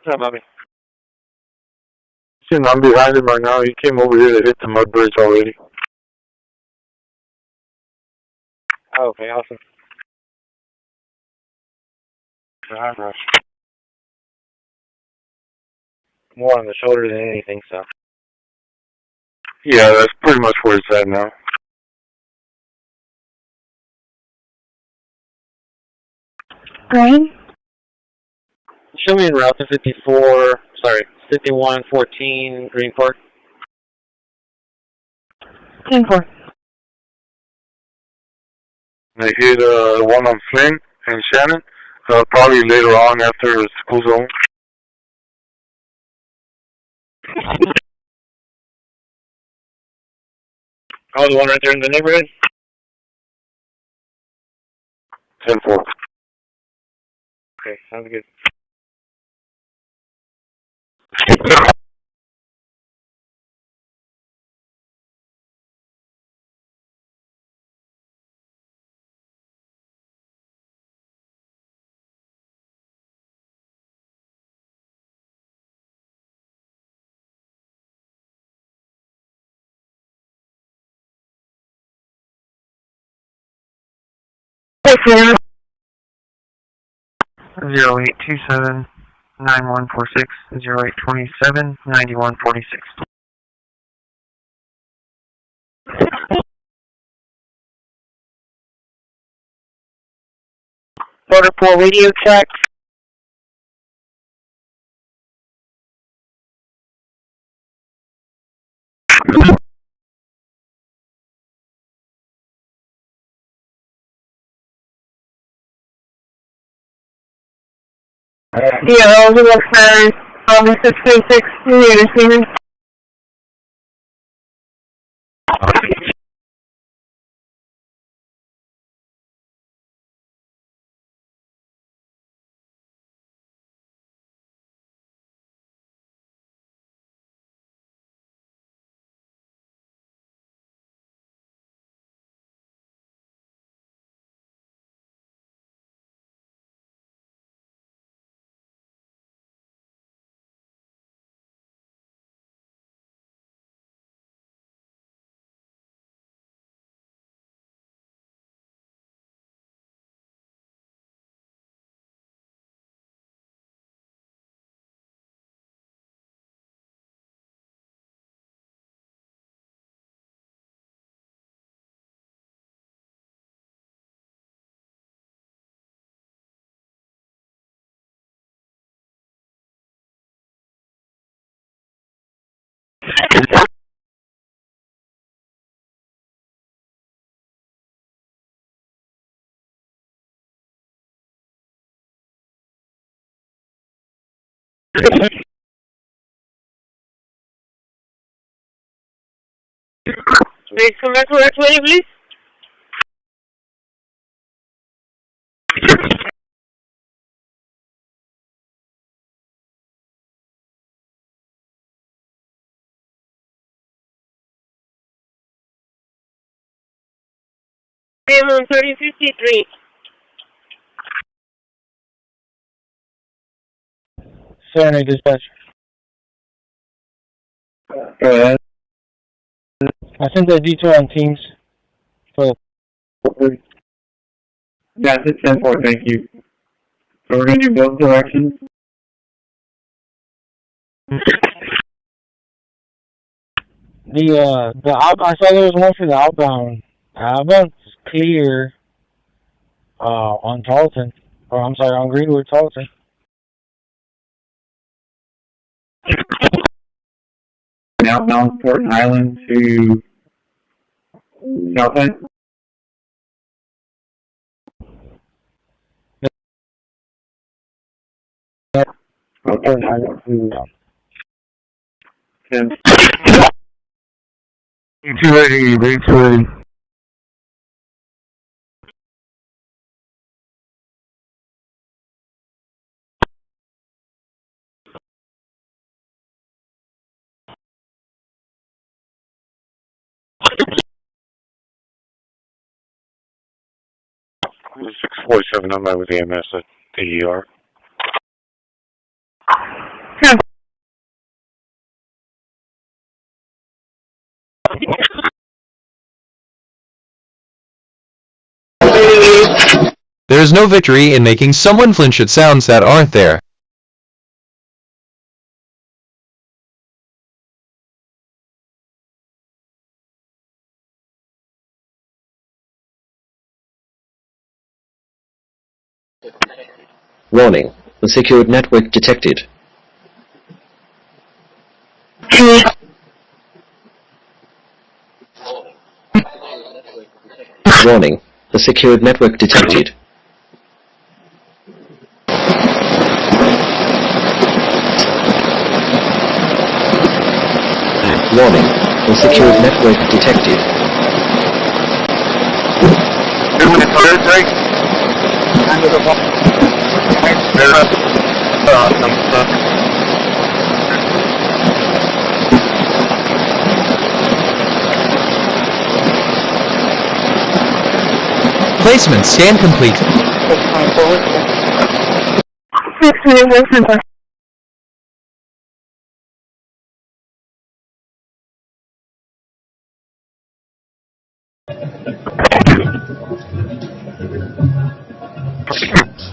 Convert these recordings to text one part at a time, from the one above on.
What's up, Bobby? I'm behind him right now. He came over here to hit the mud bridge already. Oh, okay, awesome. Rush. More on the shoulder than anything, so. Yeah, that's pretty much where it's at now. Green? Show me in route to 5114 Green Park. 10-4. I hit one on Flynn and Shannon, probably later on after school zone. Oh, the one right there in the neighborhood? 10-4. Okay, sounds good. Hey, Sarah. 0827 9146 0827 9146. Border Pool radio check. Yeah, we look for August 636 receiving. Please come back to X-20, please. I'm on 3053. Sorry, dispatch. Go ahead. I sent that detail on Teams. So, Yeah, it's 10-4, thank you. So we're going to do both directions. I saw there was one for the outbound. Outbound's clear on Tarleton. Or I'm sorry, on Greenwood, Tarleton. Outbound Port Island to Southside. Okay. 280, base 280. It was 647 on my with AMS at AER. There is no victory in making someone flinch at sounds that aren't there. Warning, the secured network detected. Warning, the secured network detected. Warning, the secured network detected. Placement scan complete.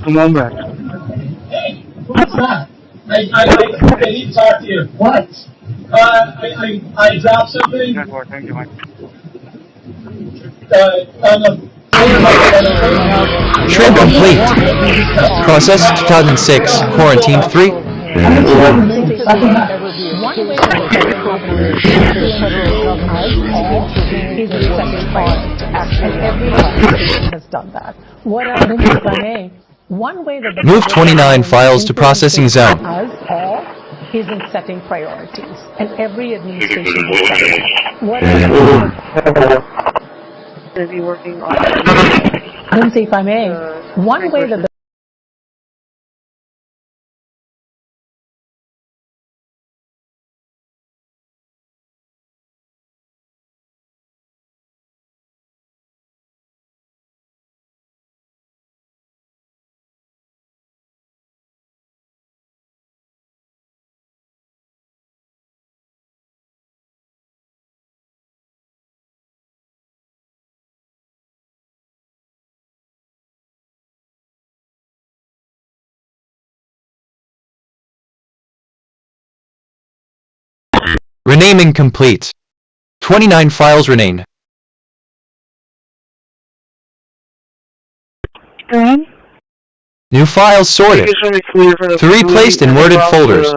Come on back. What's that? I need to talk to you. What? I dropped something. On the Shrimp complete. Process 2006. Quarantine 3. Has done that. What evidence, if I may? One way that the Move 29 files to processing zone. Us all is in setting priorities, and every administration is setting. What Is he working on Lindsay, if I may, one way that the Renaming complete. 29 files renamed. New files sorted. 3 placed in worded folders.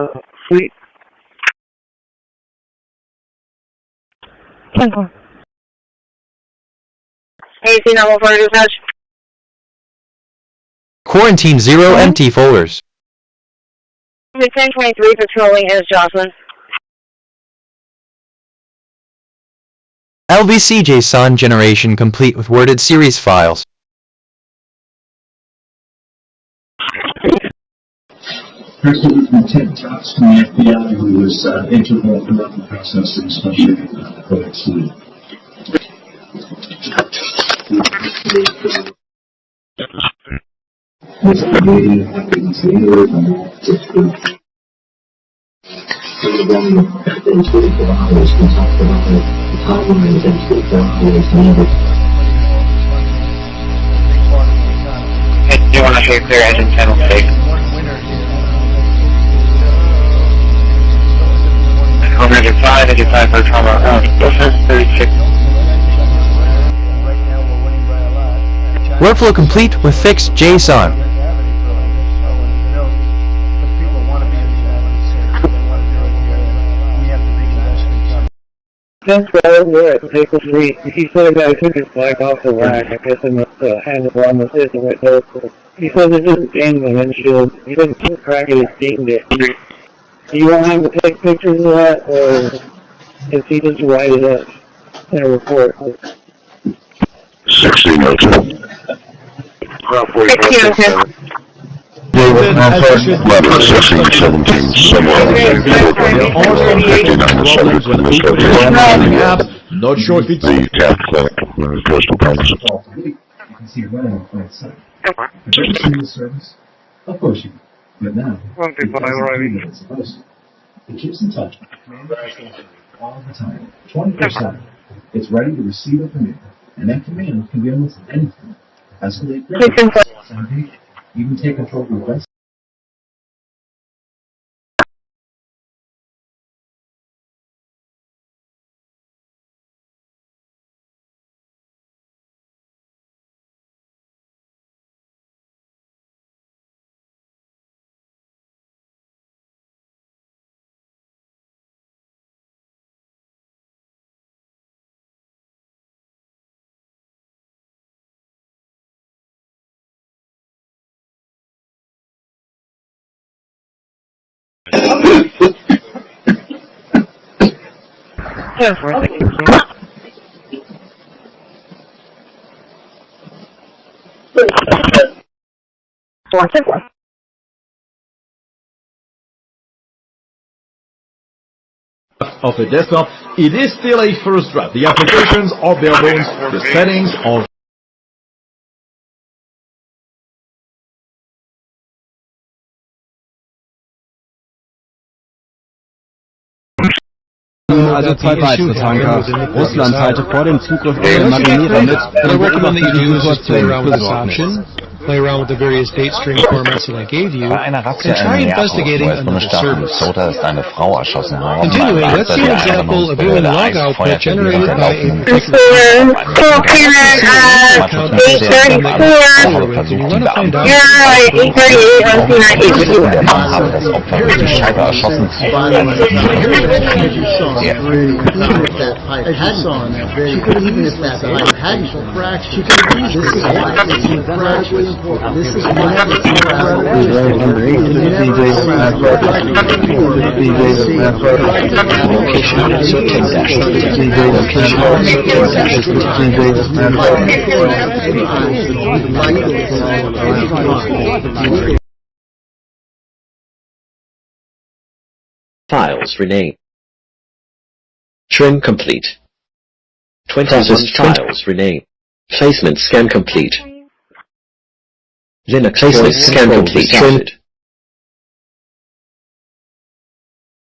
AC number for dispatch? Quarantine 0 empty folders. 1023 patrolling as Jocelyn. LVC JSON generation complete with worded series files. First of all, 10 taps from the FBI who was integral throughout the process, and especially Codex Lead. Do you want to shake their engine channel state? Engine 5 for trauma. 36. Workflow complete with fixed JSON. Since we're at Vehicle 3, he said a guy took his bike off the rack. I guess he must hand it on with his window. He says it just dinged the windshield. He didn't crack it, it dinged it. Do you want him to take pictures of that, or does he just write it up in a report? 60 notes. Level 16, 17, somewhere around 59 subject in this location. Not sure if it's The tap clinic, postal pumps. You can see it running on plain sight. Have you ever seen this service? Of course you do. But now, Won't be it by doesn't do writing. what it's supposed to. It keeps in touch with command all the time, 24/7. It's ready to receive a command, and that command can be almost anything. Escalate things, even take control of the rest. Of a desktop, it is still a first draft. The applications are bare bones, the settings are also zwei weitere Tanker. Russland teilte vor dem Zugriff ihre Marinierer mit, I recommend that you do is just play around with this option, play around with the various date string formats that I gave you, and try investigating another service. Continuing, let's see an example of viewing log output generated by a particular Catamaran, 834. You want to find out. You're 838 on C9. She could even if that pipe hadn't cracked, she could have used this. It's incredibly important. This is why it's Files rename. Trim complete. 21st files rename. Placement scan complete. Linux voice scan complete. Restarted.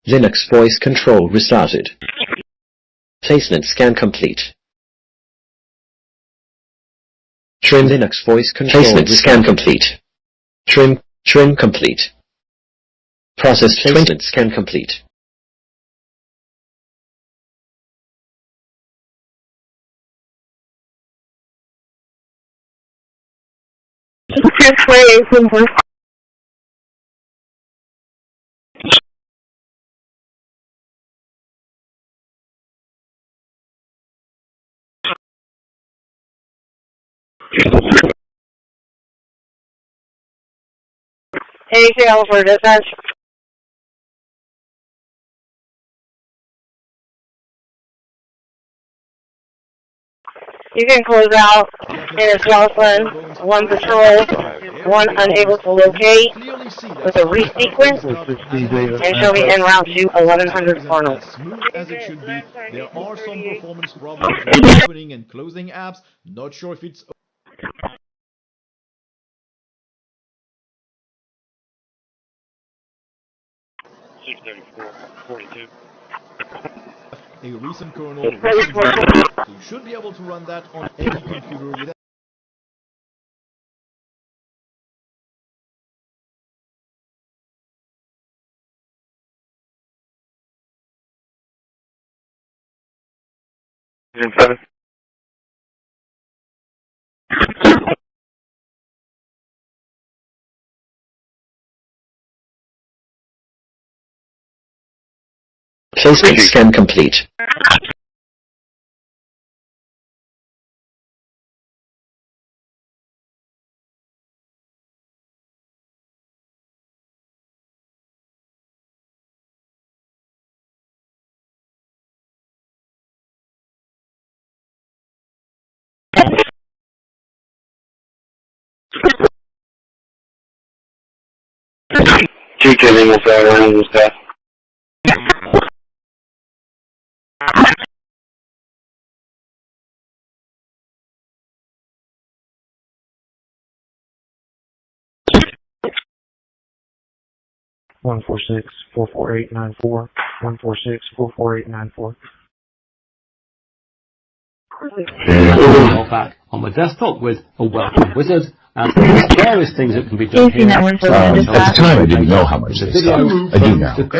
Linux voice control restarted. Placement scan complete. Trim Linux voice control placement scan complete. Trim complete. Process placement scan complete. Hey, Gale for dispatch. You can close out in a Jocelyn, one patrol, one unable to locate with a resequence, and she'll be en route to 1100 Farnell. smooth as it should be. There are some performance problems with opening and closing apps. Not sure if it's a recent kernel, so you should be able to run that on any computer without Placement scan complete. 146-448-94. 146-448-94. Back on my desktop with a welcome wizard and various things that can be done here. At the time, I didn't know how much they stopped. I do now. And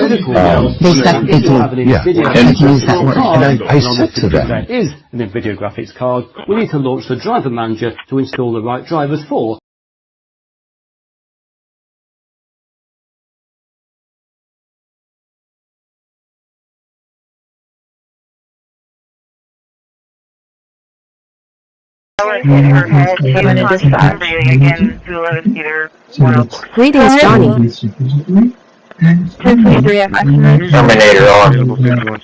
I said to them, there is an NVIDIA graphics card. We need to launch the driver manager to install the right drivers for. Greetings, Johnny. Terminator on. I'm going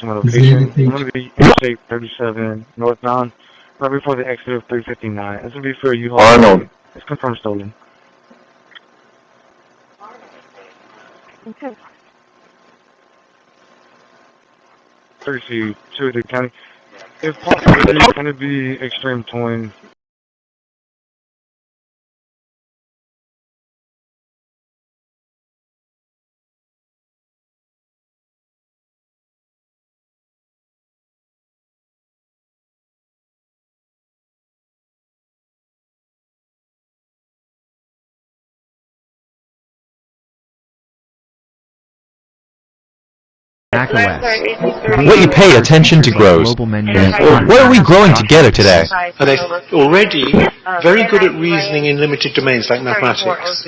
to be Interstate 37 northbound, right before the exit of 359. This will be for you. Arnold. It's confirmed stolen. Okay. 32 to the county. If possible, it's going to be extreme towing. What you pay attention to grows. What are we growing together today? Are they already very good at reasoning in limited domains like mathematics?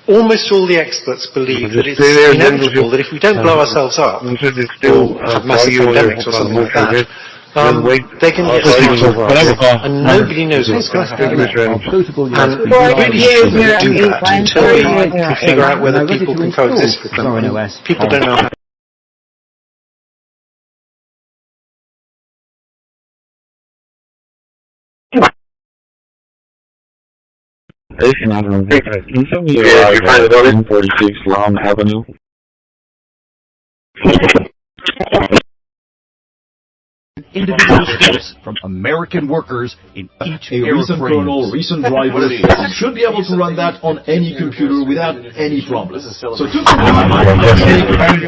Almost all the experts believe that it's inevitable that if we don't blow ourselves up, or have massive pandemics or something like that, they're going to get smarter, and nobody knows what's going to happen. And we really shouldn't do that until we can figure out whether people can coexist with them. People don't know how. Can you tell me you find the building? 46 Long Avenue. Individual steps from American workers in each recent kernel, recent drivers, should be able to run that on any computer without any problem. So to take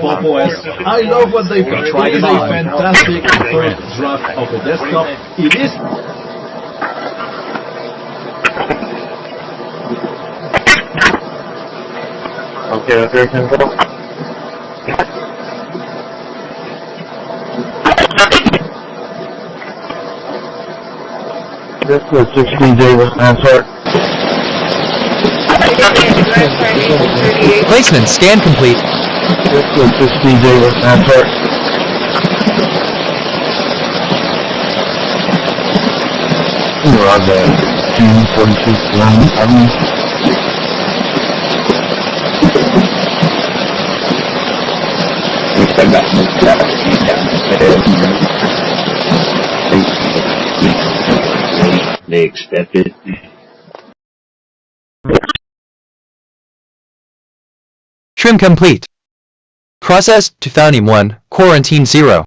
Pop OS, I love what they've got. It is a fantastic first draft of the desktop. It is. Okay, that's very simple. This is 16J with Answer. Placement scan complete. This is 16J with Answer. You're on the 46 Long Avenue. They expected. Trim complete. Process 2001, quarantine 0.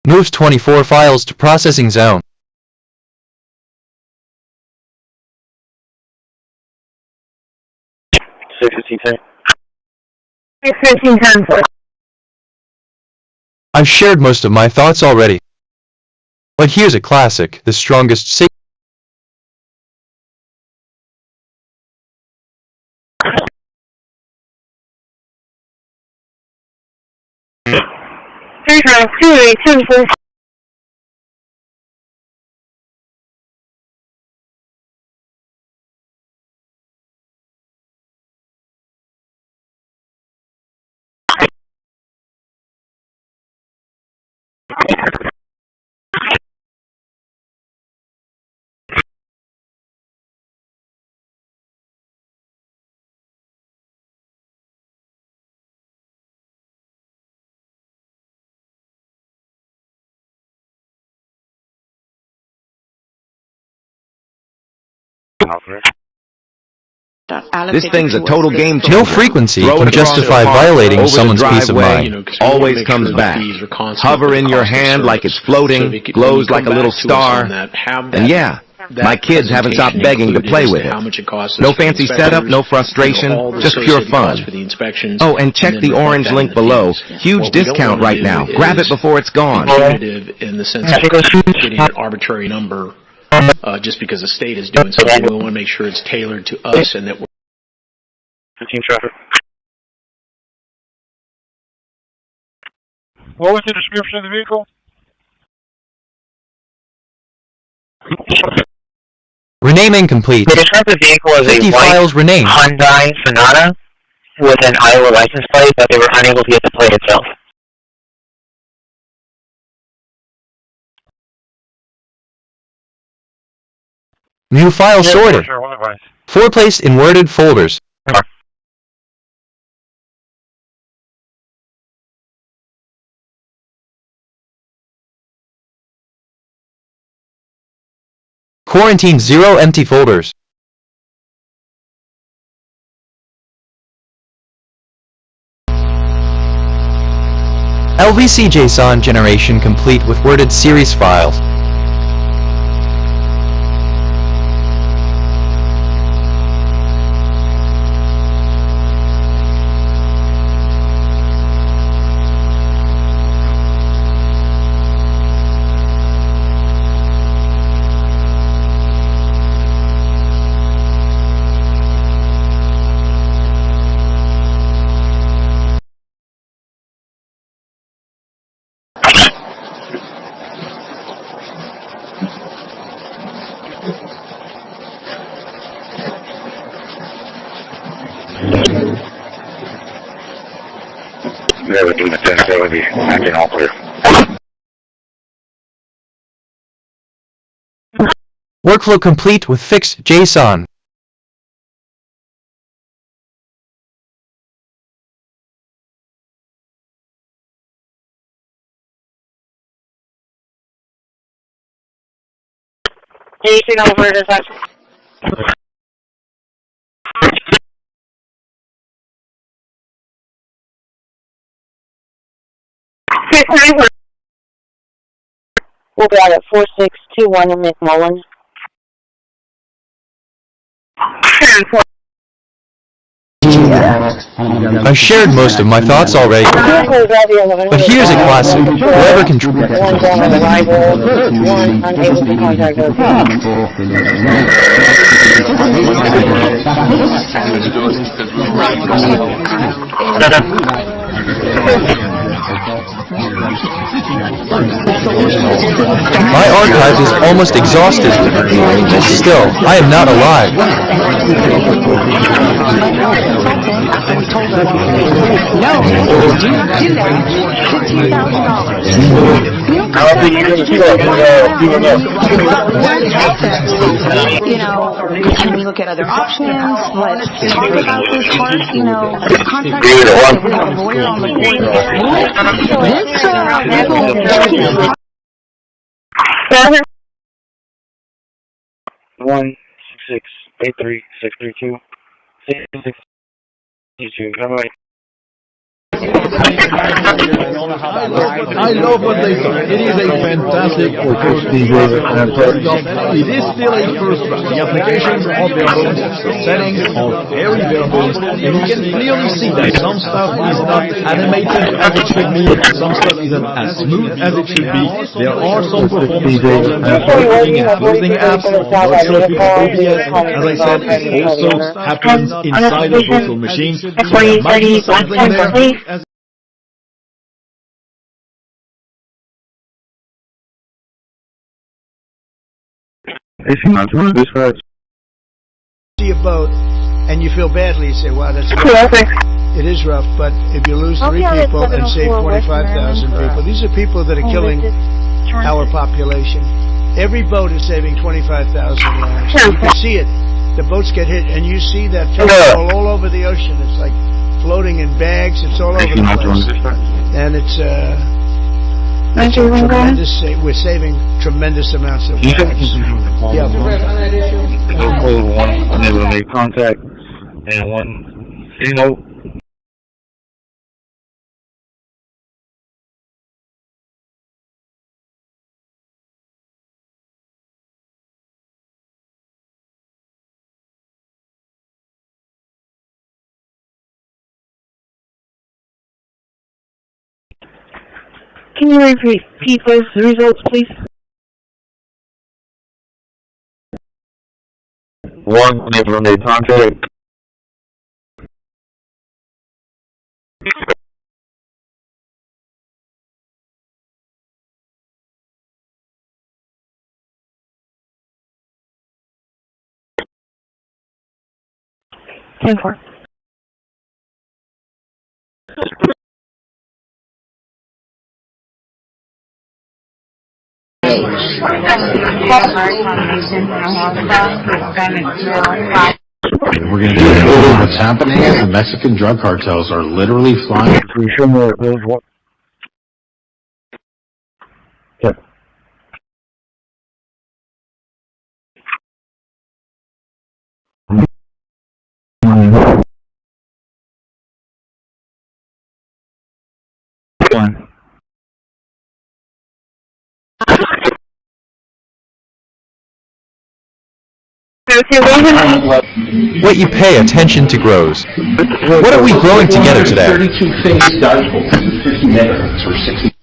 Moves 24 files to processing zone. I've shared most of my thoughts already. But here's a classic, the strongest signal. This thing's a total game changer. No frequency Throw can it across justify the park, violating over someone's the peace of driveway, mind. always comes back. Hover in your hand like it's floating, glows like a little star, and yeah, my kids haven't stopped begging to play with it. No fancy setup, no frustration, just pure fun. Oh, and check the orange link below. Huge discount right now. Grab it before it's gone. In the sense of getting an arbitrary number just because the state is doing something. We want to make sure it's tailored to us and that we're 15 traffic. What was the description of the vehicle? Rename incomplete. The description of the vehicle was 50 a white files renamed. Hyundai Sonata with an Iowa license plate, but they were unable to get the plate itself. New file sorted. 4 placed in worded folders. Quarantine 0 empty folders. LVC JSON generation complete with worded series files. Never doing the 10 ability, acting all clear. Workflow complete with fixed JSON. Anything over it is actually. We'll be out at 4621 in McMullen. I've shared most of my thoughts already, but here's a classic. Whoever can... One down on arrival, one unable to contact My archive is almost exhausted. Still, I am not alive. You know, and we look at other options, but about this part, you know, contract with a lawyer on the board. This, 1-6-8-3-6-3-2. 6-6-2. All right. I love what they do. It is a fantastic approach. It is still a first draft. The applications are variable, the settings are very variable, and you can clearly see that some stuff is not animated as it should be, some stuff isn't as smooth as it should be. There are some performance problems with opening and closing apps on virtual OBS. As I said, it also happens inside of virtual machines. So there might be something there. See a boat and you feel badly, you say, wow, that's rough. It is rough, but if you lose 3 people and save 25,000 people, these are people that are killing our population. Every boat is saving 25,000 lives. You can see it. The boats get hit, and you see that film all over the ocean. It's like floating in bags. It's all over the place. And it's tremendous. We're saving tremendous amounts of lives. Yeah. Unable to make contact. And one single. Can you repeat those results, please? One made contact. Ten four. We're going to do what's happening is the Mexican drug cartels are literally flying. One. What you pay attention to grows. What are we growing together today? 32 phase dipole, 50 megahertz or 60.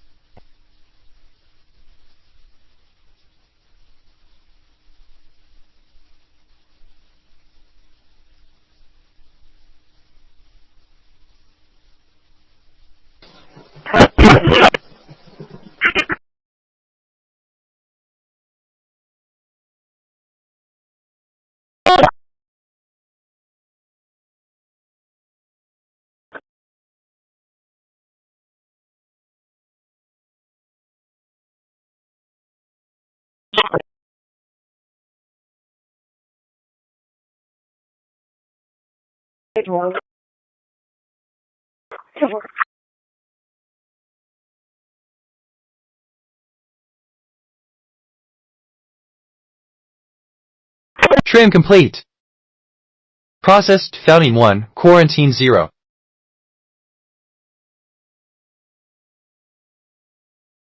Trim complete. Processed founding 1, quarantine 0.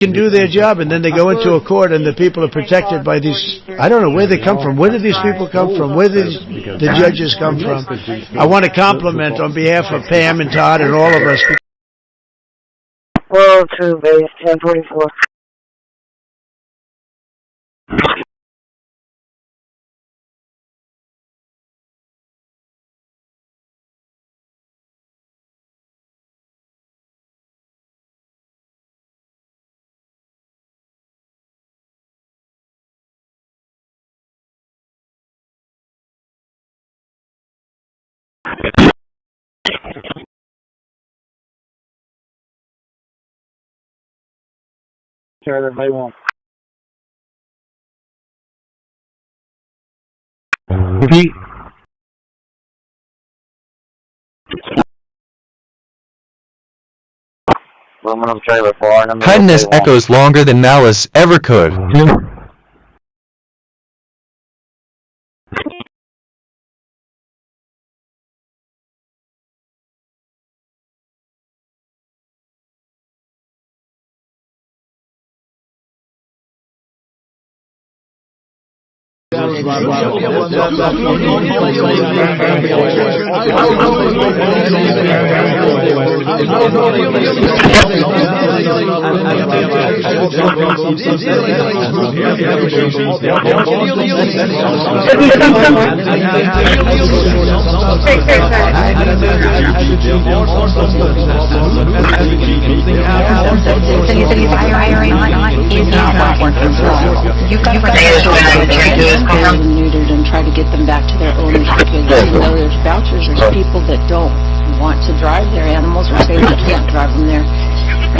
Can do their job, and then they go into a court, and the people are protected by these. I don't know where they come from. Where did these people come from? Where did the judges come from? I want to compliment on behalf of Pam and Todd and all of us. 402 base 1044. Sure, everybody wants. Repeat. Kindness echoes longer than malice ever could. Neutered and try to get them back to their owners, because there's vouchers, there's people that don't want to drive their animals or say they can't drive them there.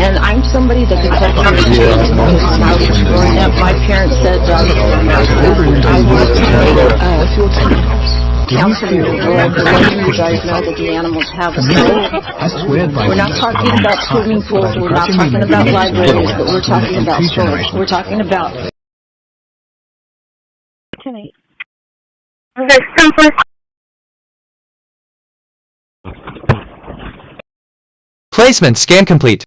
And I'm somebody that gets up here because when I was growing up, my parents said I want counseling or letting you guys know that the animals have a soul. We're not talking about swimming pools, we're not talking about libraries, but we're talking about souls. We're talking about 10-8. Okay, Placement scan complete.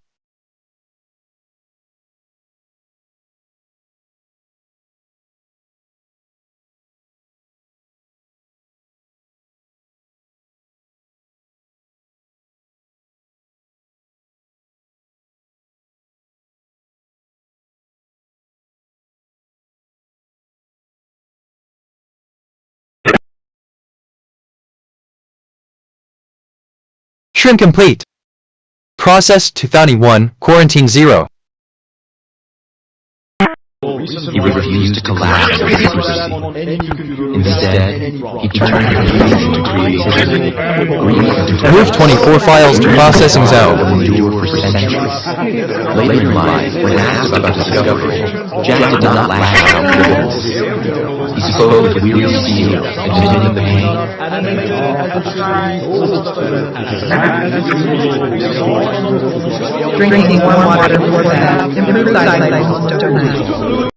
Trim complete. Process 2001, quarantine 0. He refused to collapse his secrecy. Instead, he turned grief into creativity. Move 24 files to processing zone. Endure for centuries. Later in life, when asked about his discovery, Jack did not lash out critics. He spoke with weary steel, admitting the pain. Drinking warm water before bath improves eyesight most overnight.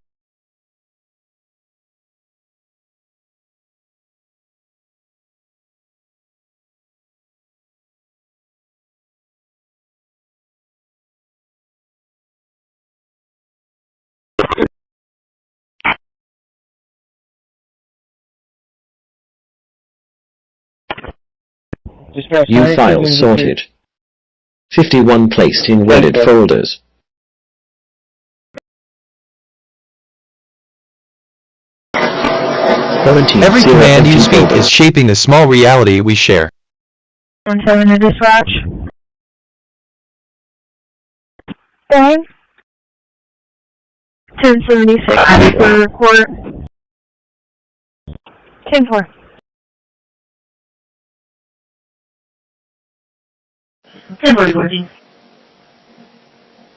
New files sorted. 51 placed in wedded folders. Every command you speak is shaping the small reality we share. 17 to dispatch. Phone. 1076 for report. 10-4.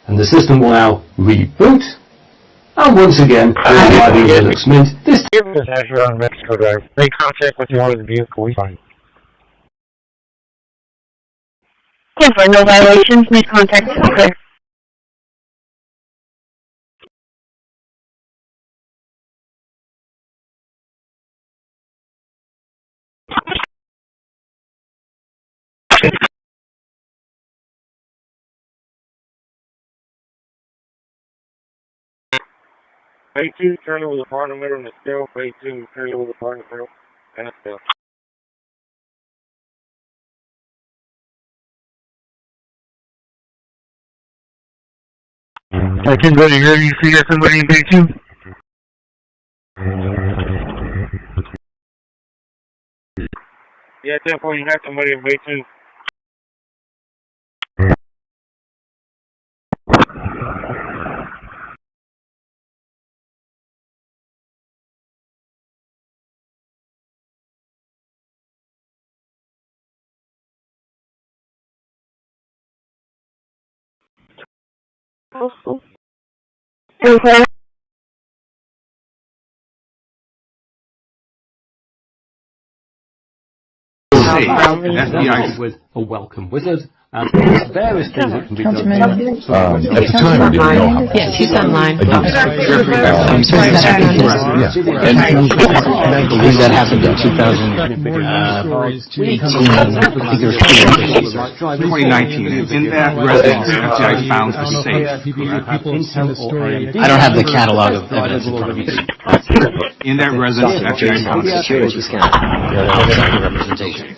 And the system will now reboot. And once again, we're driving Linux Mint. This This is Ashmore on Mexico Drive. Make contact with you on the vehicle. We find. 10-4, no violations. Make contact with the clear. Bay 2, turn over the partner middle and the scale. Bay 2, turn over the partner middle and the scale. I can go to here. You see there's somebody in Bay 2? Yeah, at that point you have somebody in Bay 2. Okay. with a welcome wizard, and there's various things that can be done. At the time, I didn't know how. Yes, he's online. I believe that happened in 2018. I think there was 2019. In that residence, FBI found a safe. I don't have the catalog of evidence in front of me. In that residence, FBI found a safe. Representation.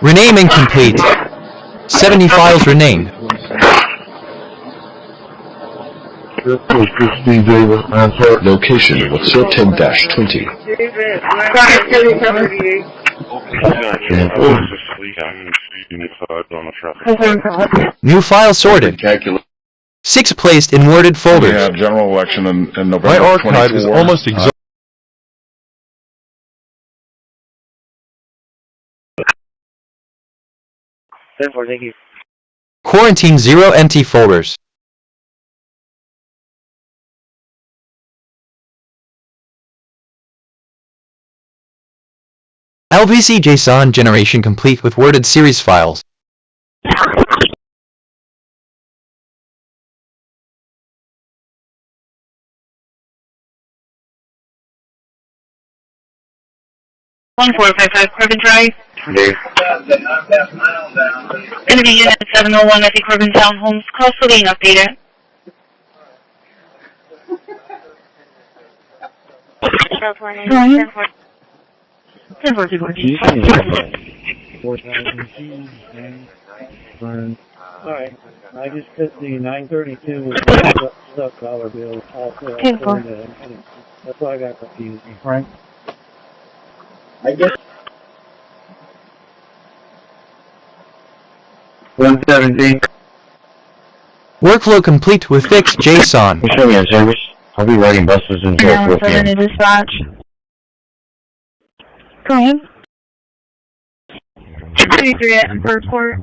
Renaming complete. 70 files renamed. Location, what's your 10-20? New file sorted. 6 placed in worded folders. We have general election in November. My archive is almost exhausted. Thank you. Quarantine 0 empty folders. LVC JSON generation complete with worded series files. 1455 Corbin Drive. Dave. Going to be unit 701 at the Corbin Townhomes. Call Celine, update it. Ryan? 10-4. Alright, I just put the 932 with stuck dollar bill also. That's why I got confused. Frank? I guess. 117. Workflow complete with fixed JSON. Show me on service. I'll be writing buses until 4 p.m. Dispatch. Go ahead. 23 at First Court.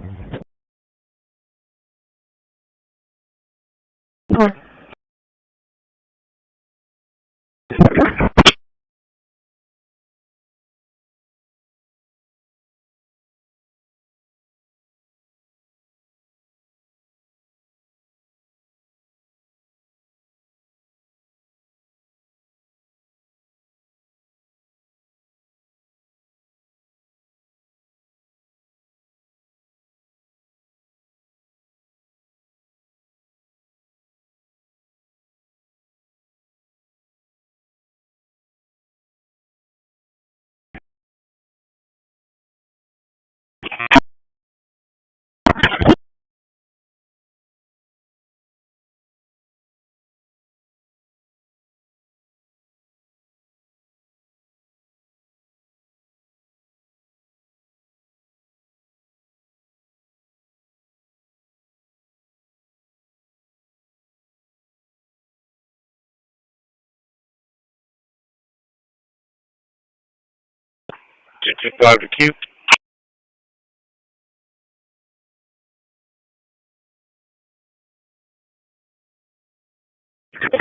G25 to Q.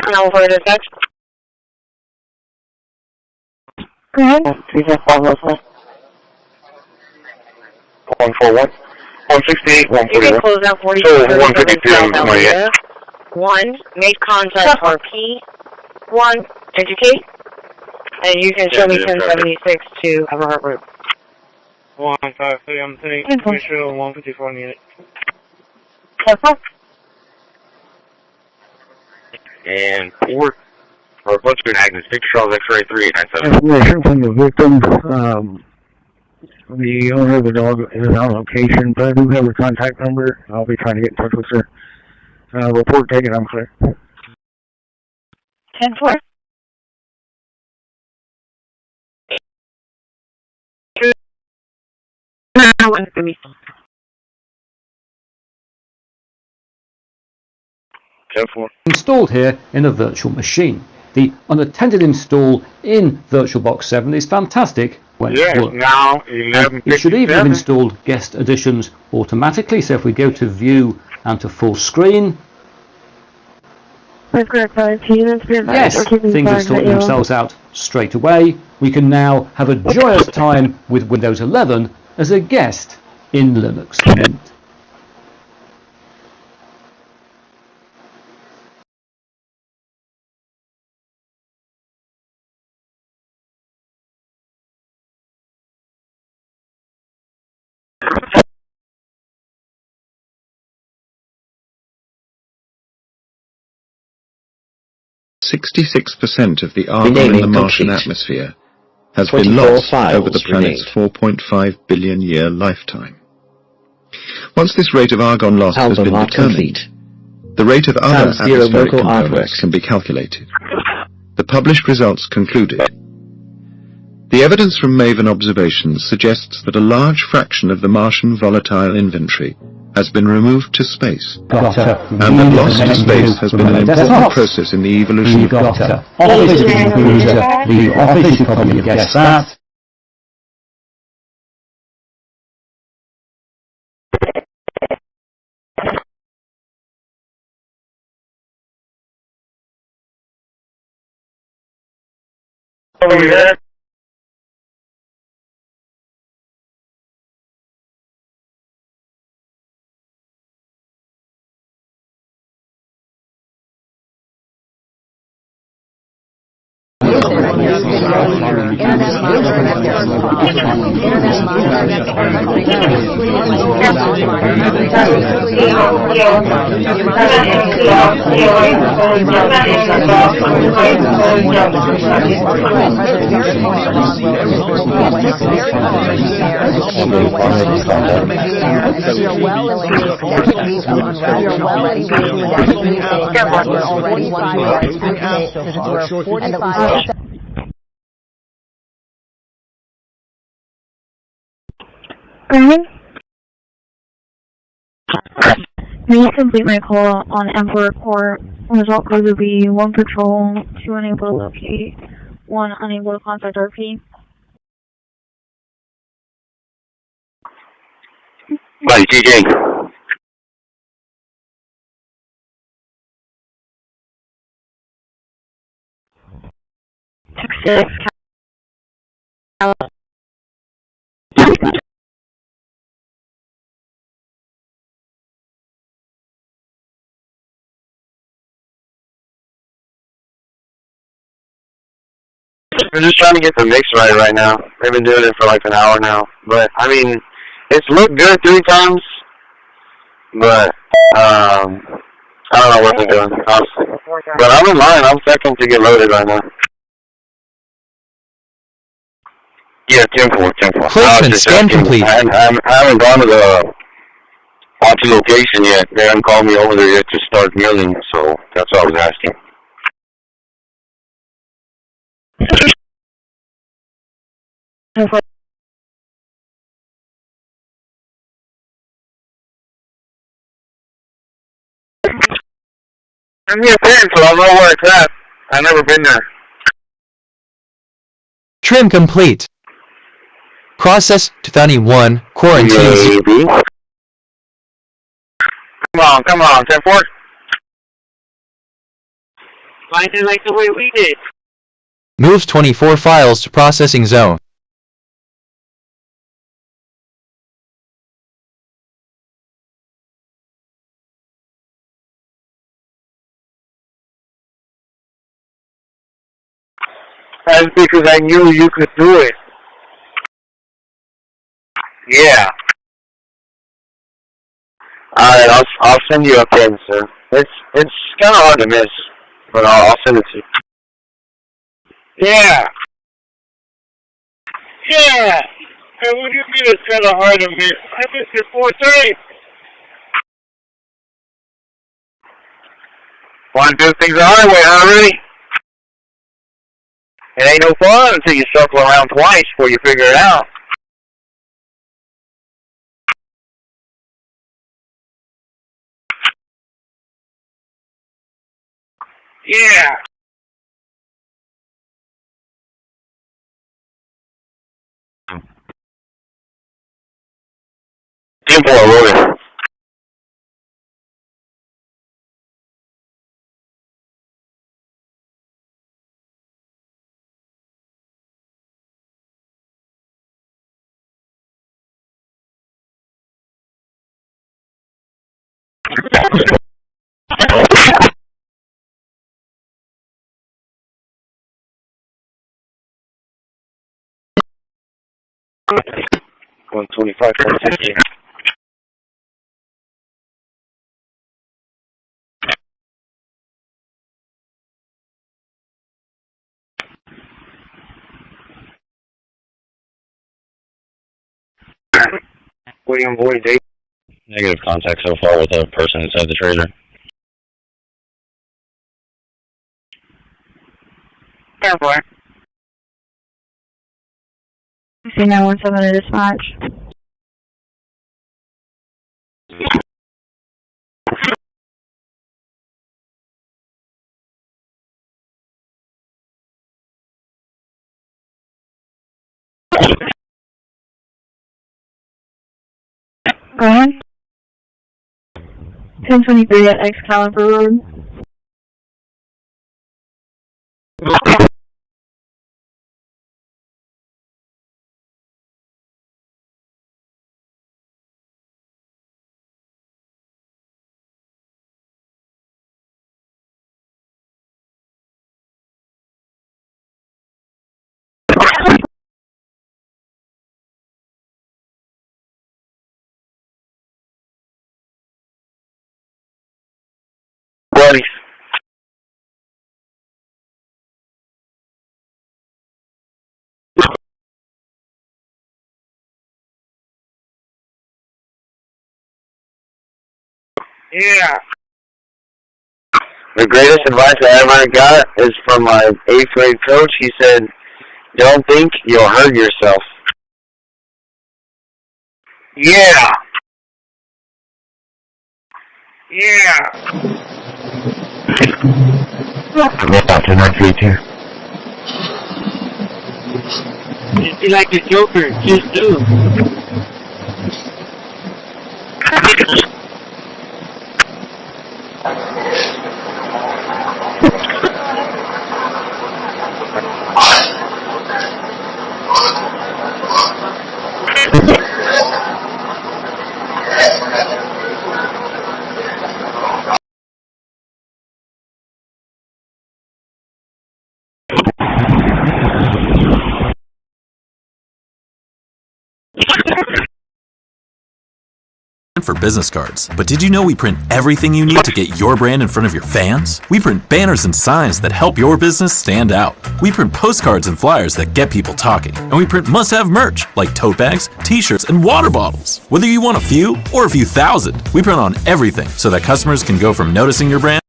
Now for the text. Go ahead. 141. 168, 141. You can close out 42. So 152 and 28. 1, make contact for P1, educate. And you can show me 1076 to Everhart Road. 153, I'm thinking, sure 154 unit. And 4 for Butcher and Agnes, Victor Charles X-ray 3897. Information from the victim. The owner of the dog is on location, but I do have her contact number. I'll be trying to get in touch with her. Report taken, I'm clear. 10-4. Installed here in a virtual machine. The unattended install in VirtualBox 7 is fantastic when it works. Now it should even have installed guest additions automatically. So if we go to view and to full screen, yes, things are sorting themselves out straight away. We can now have a joyous time with Windows 11 as a guest in Linux Mint. .66% of the argon in the Martian atmosphere has been lost over the planet's 4.5 billion year lifetime. Once this rate of argon loss has been determined, the rate of other atmospheric components can be calculated. The published results concluded. The evidence from MAVEN observations suggests that a large fraction of the Martian volatile inventory has been removed to space, and that loss to space has been an important process in the evolution of Doctor. The office, you probably guessed that. Over there. May you complete my call on Emperor Court? Result code would be 1 patrol, 2 unable to locate, 1 unable to contact RP. Buddy, TJ. We're just trying to get the mix right now. They've been doing it for like an hour now. But, I mean, it's looked good 3 times. But, I don't know what they're doing, honestly. But I'm in line. I'm second to get loaded right now. Yeah, 10-4, 10-4. Placement scan complete. I haven't gone to the onto location yet. They haven't called me over there yet to start milling, so that's what I was asking. I'm here paying, so I know where it's at. I've never been there. Trim complete. Process 2001, quarantine. Come on, 10-4. Find it like the way we did. Moves 24 files to processing zone. That's because I knew you could do it. Yeah. Alright, I'll send you a pin, sir. It's kind of hard to miss, but I'll send it to you. Yeah. Yeah. And what do you mean it's kind of hard to miss? I missed it 4 times. Want to do things the hard way, huh, Rudy? It ain't no fun until you circle around twice before you figure it out. Yeah. Tempo, rolling. $125.50. William Boyd, Dave. Negative contact so far with a person inside the trailer. Airport. 917 to dispatch. Go ahead. 1023 at Excalibur Road. buddies. Yeah. The greatest advice I ever got is from my 8th grade coach. He said, "Don't think, you'll hurt yourself." Yeah. Yeah. I'm about to my feet here. You like the Joker, just do. For business cards. But did you know we print everything you need to get your brand in front of your fans? We print banners and signs that help your business stand out. We print postcards and flyers that get people talking. And we print must-have merch like tote bags, t-shirts, and water bottles. Whether you want a few or a few thousand, we print on everything so that customers can go from noticing your brand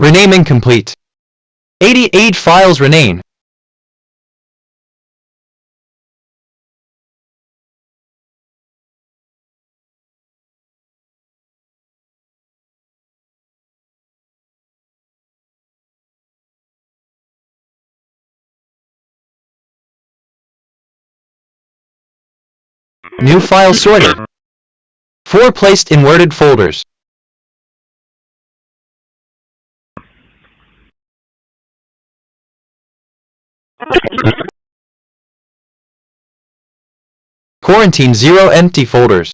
Rename incomplete. 88 files rename. New file sorted. 4 placed in worded folders. Quarantine 0 empty folders.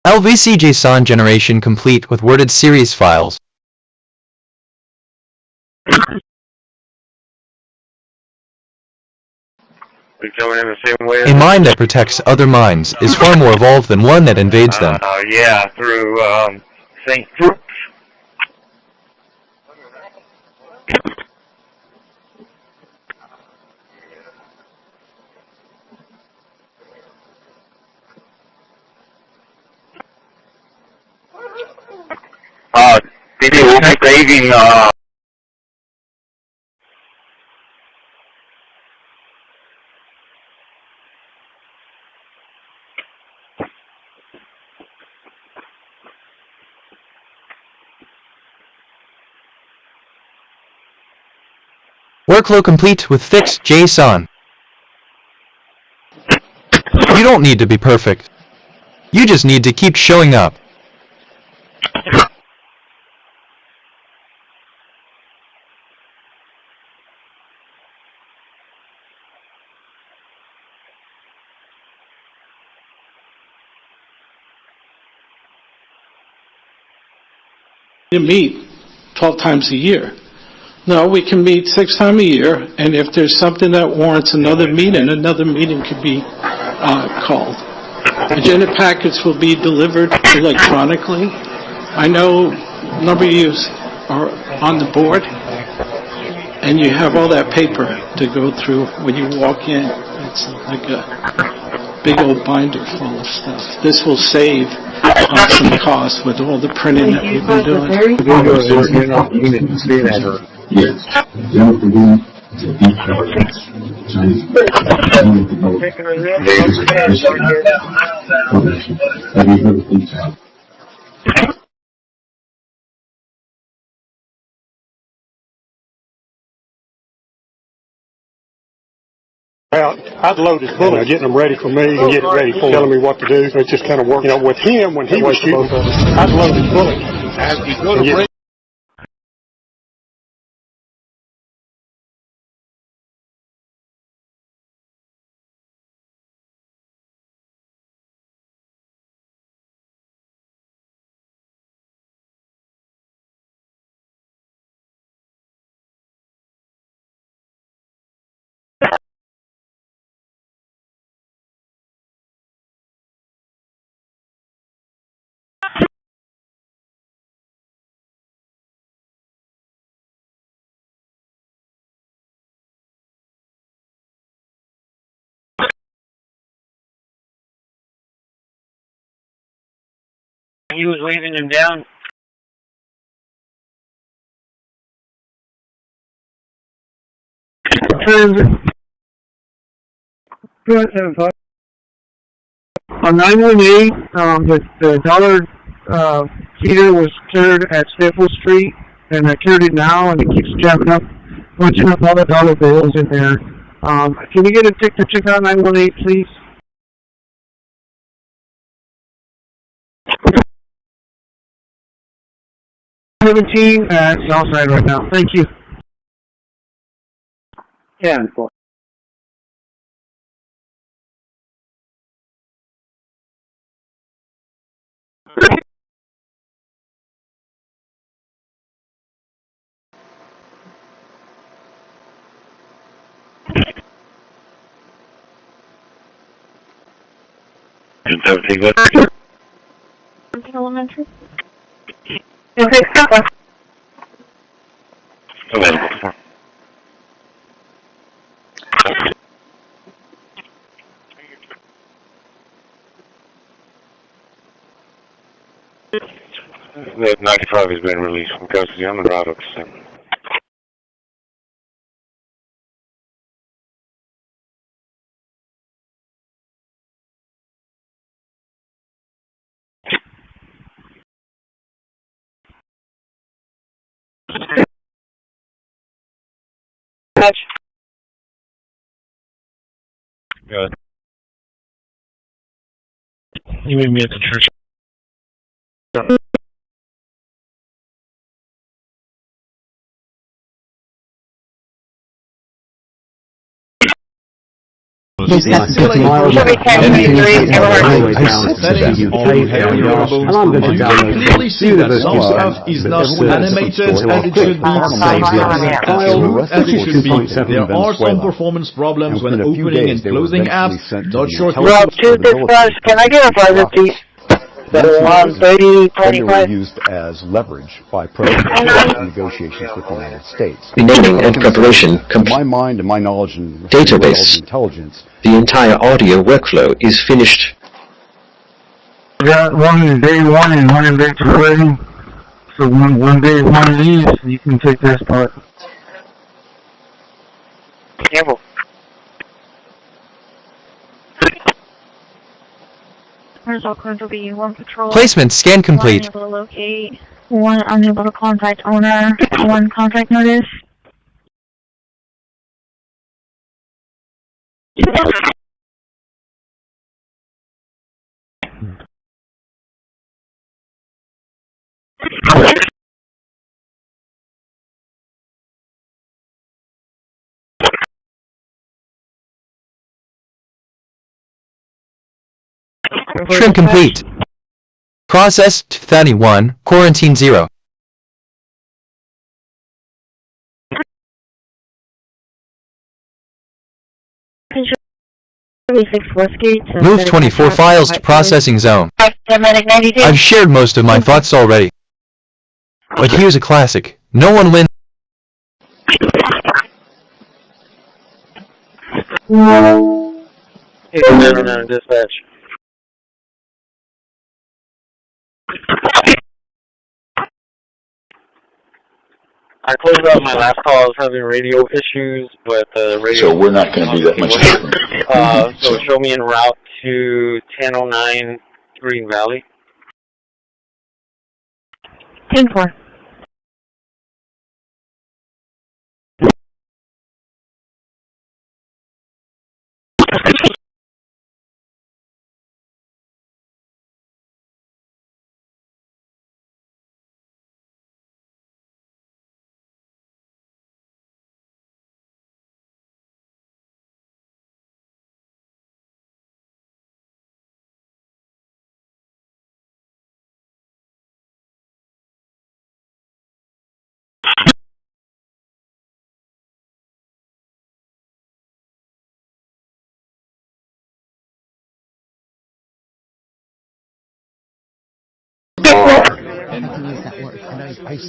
LVC JSON generation complete with worded series files. Coming in the same way. A mind that protects other minds is far more evolved than one that invades them. Yeah, through St. Fruits. People will be saving, Workflow complete with fixed JSON. You don't need to be perfect. You just need to keep showing up. You meet 12 times a year. No, we can meet 6 times a year, and if there's something that warrants another meeting could be called. Agenda packets will be delivered electronically. I know a number of you are on the board, and you have all that paper to go through when you walk in. It's like a big old binder full of stuff. This will save some costs with all the printing that we've been doing. Yes. Well, I'd load his bullets, getting them ready for me and getting ready for telling me what to do. So it just kind of worked. You know, with him, when he was shooting, I'd load his bullets. As we go to break. He was waving him down. On 918, the dollar heater was cleared at Staple Street, and I cleared it now, and it keeps jamming up, punching up all the dollar bills in there. Can you get a tick to check out 918, please? 17 at Southside right now. Thank you. Yeah, of course. Elementary. Okay, stop. Available. The 95 has been released from custody on the route up to 7. Good. You meet me at the church. This is miles and I'm going to download clearly see that some stuff is not animated as it should be, as it should be. There are some performance problems when opening and closing apps. Not sure. Rob 265, can I get a private please? Federally used as leverage by presidents in negotiations with the United States. Renaming and preparation my mind and my knowledge and database. Intelligence. The entire audio workflow is finished. We got one in day 1 and one in day 2 ready. So one day one leaves, you can take that spot. Careful. Result going to be 1 patrol. Placement scan complete. 1 unable to locate. 1 unable to contact owner. 1 contact notice. Trim complete. Process 31, quarantine 0. Move 24 files to processing zone. I've shared most of my thoughts already. But here's a classic. No one wins. No, dispatch. I closed out my last call. I was having radio issues, but the radio... So we're not going to be that much different. So show me en route to 1009 Green Valley. 10-4.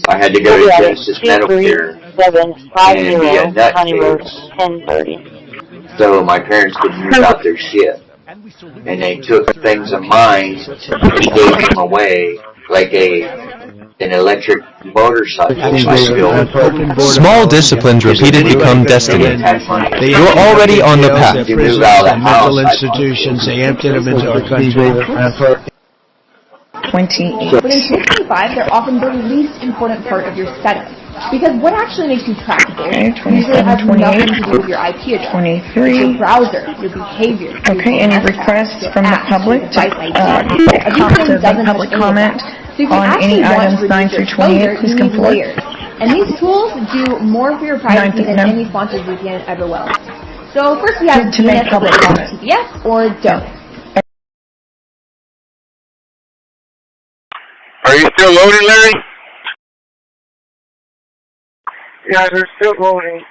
I had to go to Genesis Medical Care and be a nutcase. 1030. So my parents could move out their shit. And they took things of mine and gave them away like an electric motorcycle. Small disciplines repeated become destiny. You're already on the path. You move out of the house. Mental institutions, they emptied them into our country. 28. But in 25, they're often the least important part of your setup. Because what actually makes you trackable usually has nothing to do with your IP address. 23. Your browser, your behavior. Okay, any requests from the public to public comment on any items 9 through 28, please come forward. And these tools do more for your privacy than any sponsored VPN ever will. So first we have TPS or don't. Are you still loading, Larry? Yeah, they're still loading.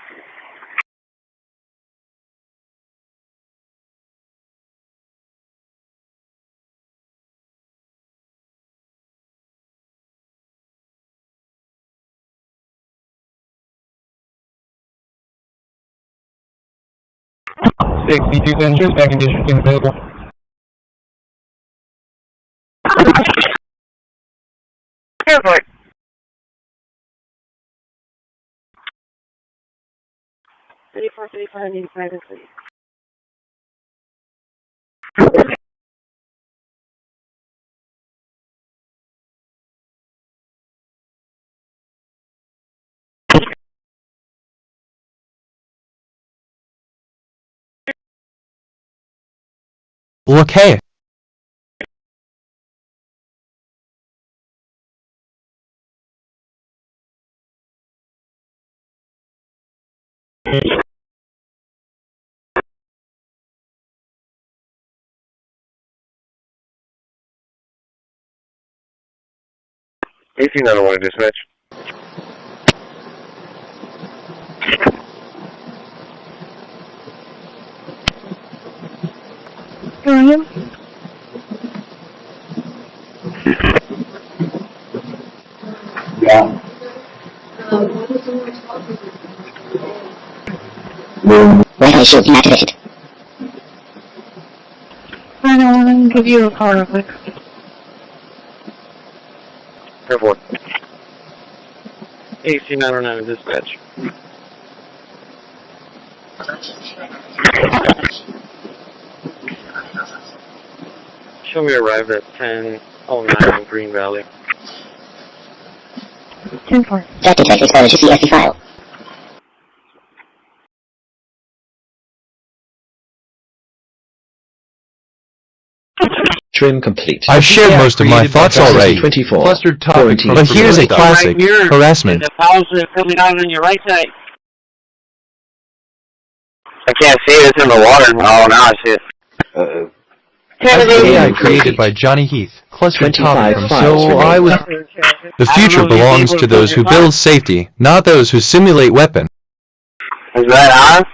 C2 sensors back in district available. Perfect. Thirty-four, 85, and 3. Okay. AC901 dispatch. William? Yeah. Wi-Fi shield inactivated. I don't want to give you a call real quick. Airport. AC909 dispatch. Show me arrived at 10:09 Green Valley. 10-4. That detector established a CSV file. Trim complete. I've shared most of my thoughts already. 24. Clustered topic, but here's a classic harassment. The files are filling out on your right side. I can't see it. It's in the water. Oh, now I see it. Uh-oh. AI created by Johnny Heath. Clustered topic from so I was. The future belongs to those who build safety, not those who simulate weapon. Is that on?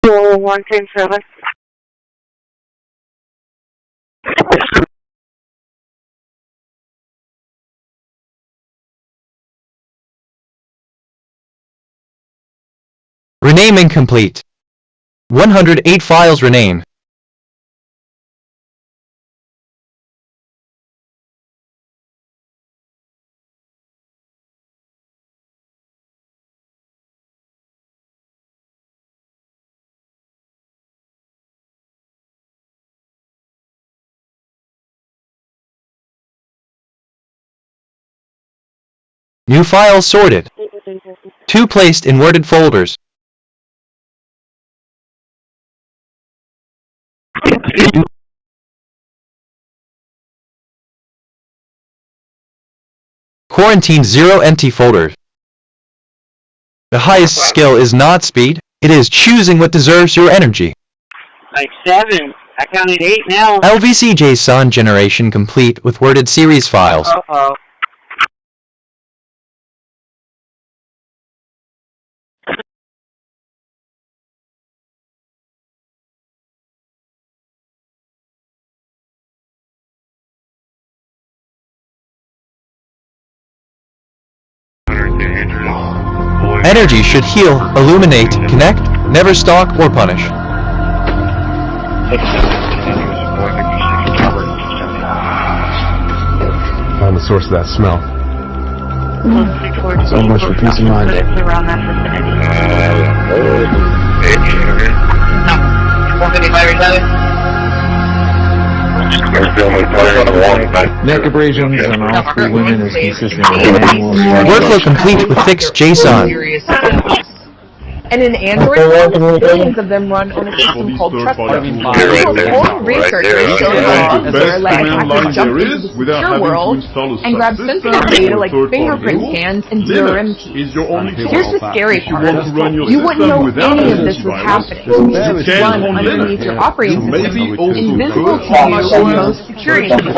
Four 110-7. Rename incomplete. 108 files rename. New files sorted. 2 placed in worded folders. Quarantine 0 empty folders. The highest skill is not speed, it is choosing what deserves your energy. Like 7. I counted 8 now. LVC-JSON generation complete with worded series files. Uh-oh. Energy should heal, illuminate, connect, never stalk or punish. Find the source of that smell. So much for peace of mind. Around that vicinity. 455 Neck abrasions on all three women is consistent with Workflow complete with fixed JSON. And in Android, billions of them run on a system called Trustworthy. Foreign researchers show that they're like attackers jump into the secure world and grab sensitive data like fingerprint scans and DRM keys. Here's the scary part. You wouldn't know any of this was happening. It's run underneath your operating system, invisible to you and most security systems.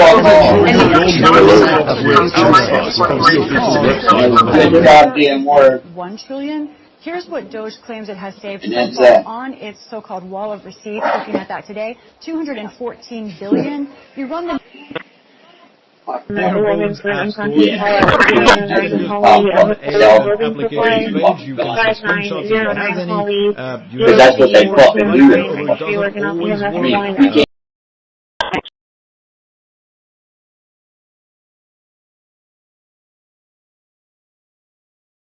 $1 trillion. Here's what Doge claims it has saved on its so-called wall of receipts. Looking at that today, $214 billion. You run the that's what they fucking do.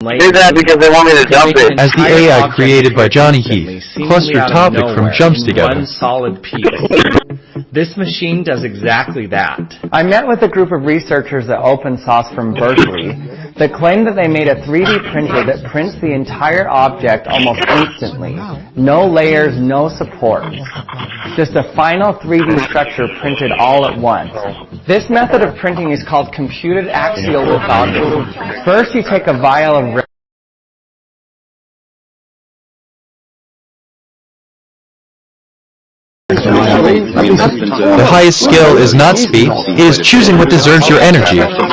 Do that because they want me to dump it. As the AI created by Johnny Heath, cluster topic from jumps together. One solid piece. This machine does exactly that. I met with a group of researchers at Open Source from Berkeley that claim that they made a 3D printer that prints the entire object almost instantly. No layers, no supports. Just a final 3D structure printed all at once. This method of printing is called computed axial lithography. First you take a vial of The highest skill is not speed, it is choosing what deserves your energy. Allows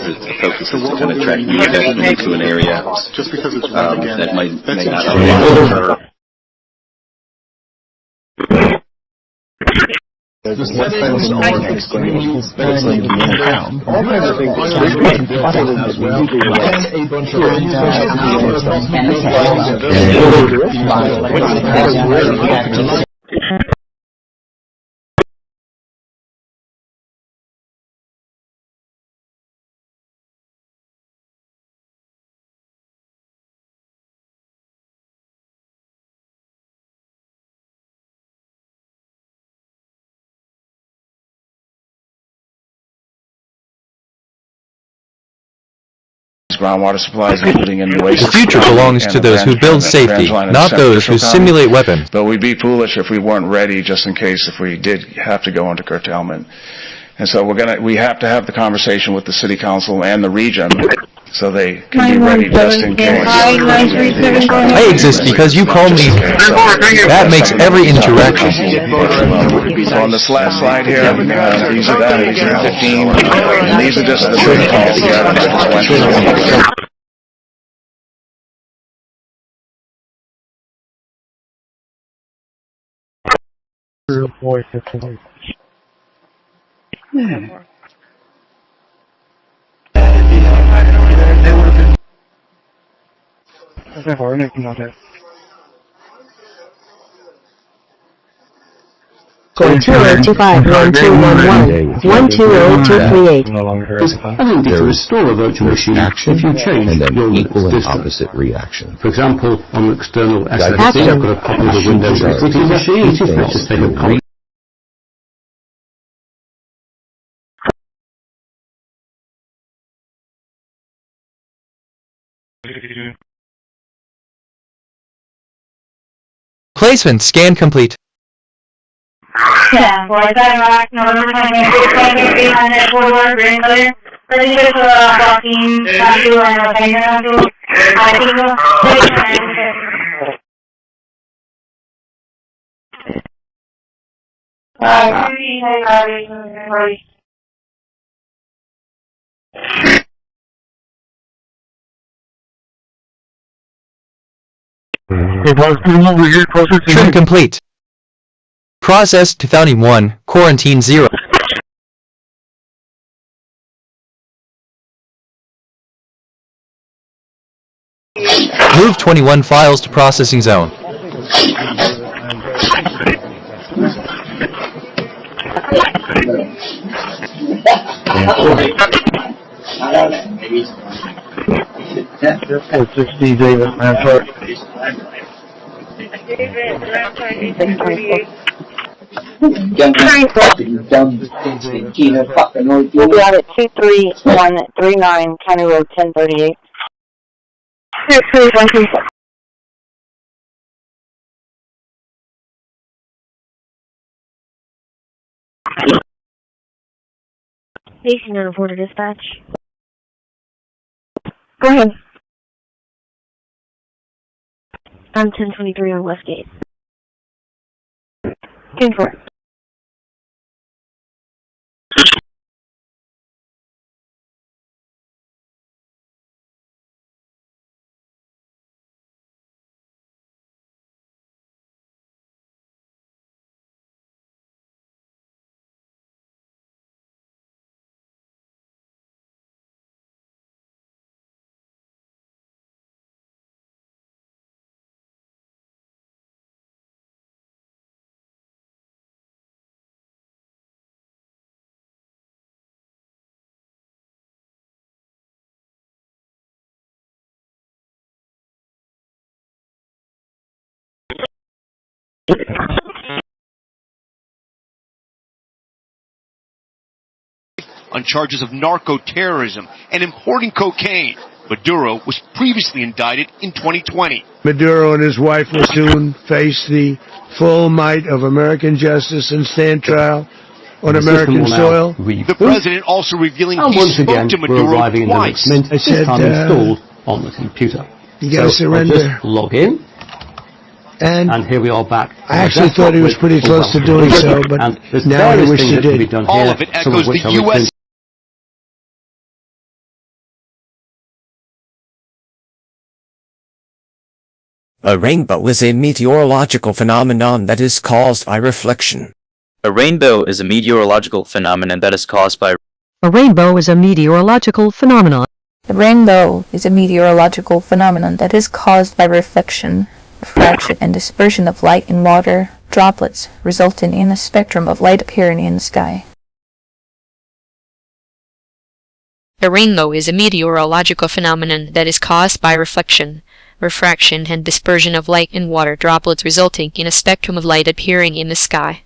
the focus to kind of track the investment into an area that may not occur. There's less than groundwater supplies, including in waste. The future belongs to those who build safety, not those who simulate weapons. But we'd be foolish if we weren't ready, just in case if we did have to go into curtailment. And so we have to have the conversation with the city council and the region, so they can be ready just in case. I exist because you call me. That makes every interaction. So on this last slide here, these are that, these are 15, and these are just the city council items that just went through. Score 2025-1211, 120238. I think to restore a virtual machine if you change and then your equal and system. opposite reaction. For example, on an external SSD, I've got a copy of the Windows XP machine. Let's just take a copy. Placement scan complete. Yeah, boy, dynamark, November 28th, behind that forward, green color. Ready to go blocking, tattoo, and a finger tattoo. I think Trim complete. Process 2001, quarantine 0. Move 21 files to processing zone. That's 60 David Rampart. We'll be out at 23139 County Road 1038. Station reporter dispatch. Go ahead. I'm 1023 on Westgate. 10-4. On charges of narco-terrorism and importing cocaine. Maduro was previously indicted in 2020. Maduro and his wife will soon face the full might of American justice and stand trial on American soil. The president also revealing and he once spoke again, to we're Maduro arriving in twice. the Mint, this time installed on the computer. You gotta surrender. I'll just log in. And here we are back. I actually thought he was pretty close to doing so, but now I wish he did. All of it echoes the U.S. A rainbow is a meteorological phenomenon that is caused by reflection. A rainbow is a meteorological phenomenon that is caused by... A rainbow is a meteorological phenomenon. The rainbow is a meteorological phenomenon that is caused by reflection, refraction, and dispersion of light and water droplets, resulting in a spectrum of light appearing in the sky. A rainbow is a meteorological phenomenon that is caused by reflection, refraction, and dispersion of light and water droplets, resulting in a spectrum of light appearing in the sky.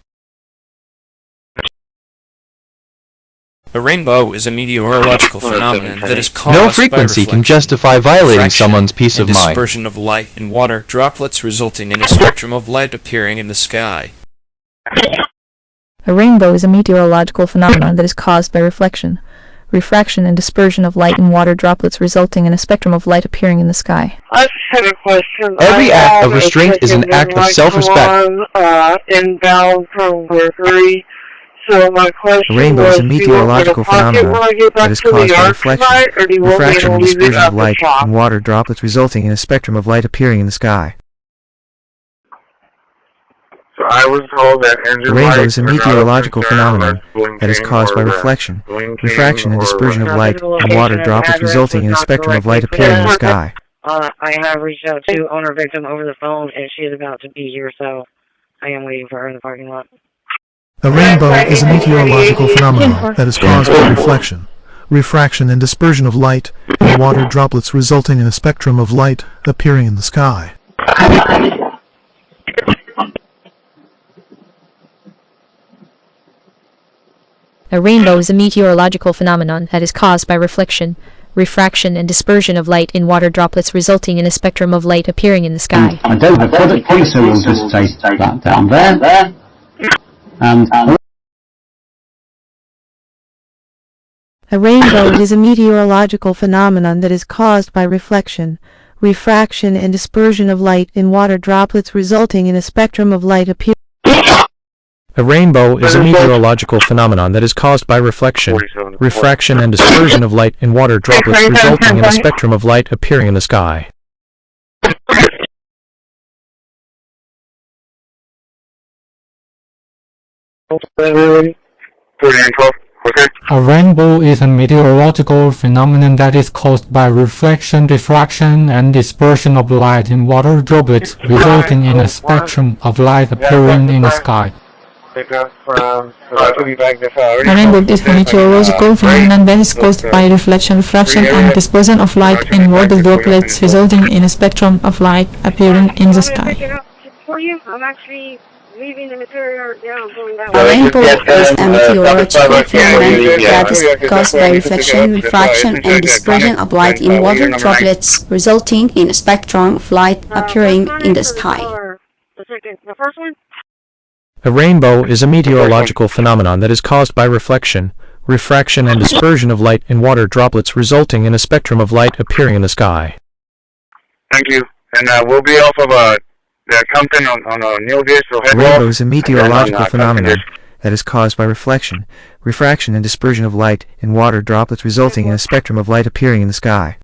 A rainbow is a meteorological phenomenon that is caused No frequency by can justify violating someone's peace of mind. dispersion of light and water droplets, resulting in a spectrum of light appearing in the sky. A rainbow is a meteorological phenomenon that is caused by reflection, refraction, and dispersion of light and water droplets, resulting in a spectrum of light appearing in the sky. I just had a question. Every act of restraint is an act of self-respect. Inbound from Mercury. So my question A rainbow was, is a meteorological phenomenon that is caused by reflection, refraction, and dispersion of light and water droplets, resulting in a spectrum of light appearing in the sky. So I was told that engine A rainbow lights is a are not meteorological concern phenomenon with that is caused by blinking or reflection, blinking refraction, and or dispersion of light and water droplets, resulting in a spectrum of light appearing in the sky. I have reached out to owner victim over the phone, and she is about to be here, so I am waiting for her in the parking lot. A rainbow is a meteorological phenomenon that is caused by reflection, refraction, and dispersion of light and water droplets, resulting in a spectrum of light appearing in the sky. A rainbow is a meteorological phenomenon that is caused by reflection, refraction, and dispersion of light in water droplets, resulting in a spectrum of light appearing in the sky. I don't have product key, so we'll just take that down there. And a rainbow is a meteorological phenomenon that is caused by reflection, refraction, and dispersion of light in water droplets, resulting in a spectrum of light appearing. A rainbow is a meteorological phenomenon that is caused by reflection, refraction, and dispersion of light in water droplets, resulting in a spectrum of light appearing in the sky. Everybody? 3 and 12. A rainbow is a meteorological phenomenon that is caused by reflection, diffraction, and dispersion of light in water droplets, resulting in a spectrum of light appearing in the sky. A rainbow is a meteorological phenomenon that is caused by reflection, diffraction, and dispersion of light in water droplets, resulting in a spectrum of light appearing in the sky. I'm actually leaving the material down, going that A rainbow is a meteorological phenomenon that is caused by reflection, diffraction, and dispersion of light in water droplets, resulting in a spectrum of light appearing in the sky. The first one? A rainbow is a meteorological phenomenon that is caused by reflection, refraction, and dispersion of light in water droplets, resulting in a spectrum of light appearing in the sky. Thank you. And we'll be off of the Compton on New District. A rainbow is a meteorological phenomenon that is caused by reflection, refraction, and dispersion of light in water droplets, resulting in a spectrum of light appearing in the sky.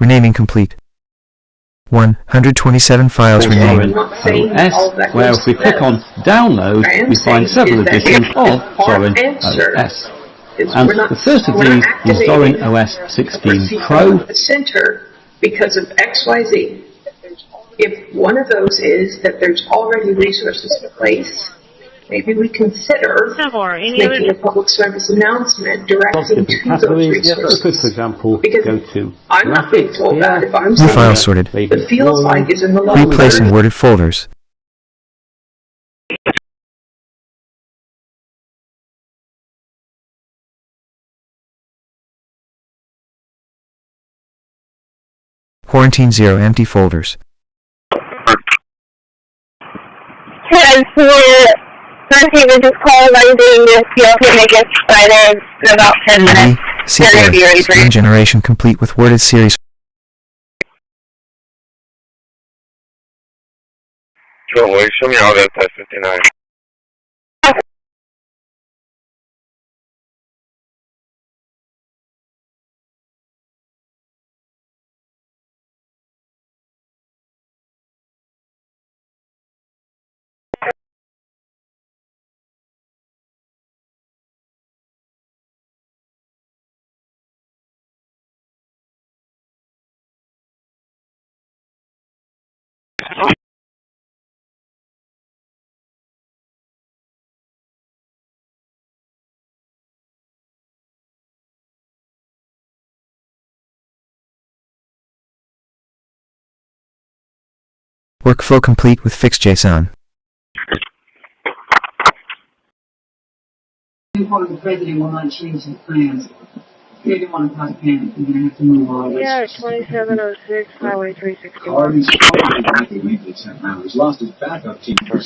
Renaming complete. 127 files renamed. OS, where if we click on download, we find several editions of Zorin OS. And the first of these is Zorin OS 16 Pro. Center because of XYZ. If one of those is that there's already resources in place, maybe we consider making a public service announcement directing to those resources. For example, go to I'm not being told that if I'm New saying files sorted. it feels like it's in the law. Replace in worded folders. Quarantine 0 empty folders. And for people just call I'm doing this, y'all can make it started in about 10 minutes. They're going to be ready for Screen generation complete with worded series. Don't worry, show me all that past 59. Workflow complete with fixed JSON. The president will not change his plans. They didn't want to cause panic. We're going to have to move all this. Yeah, 2706, Highway 361. Harvey's He's lost his backup team for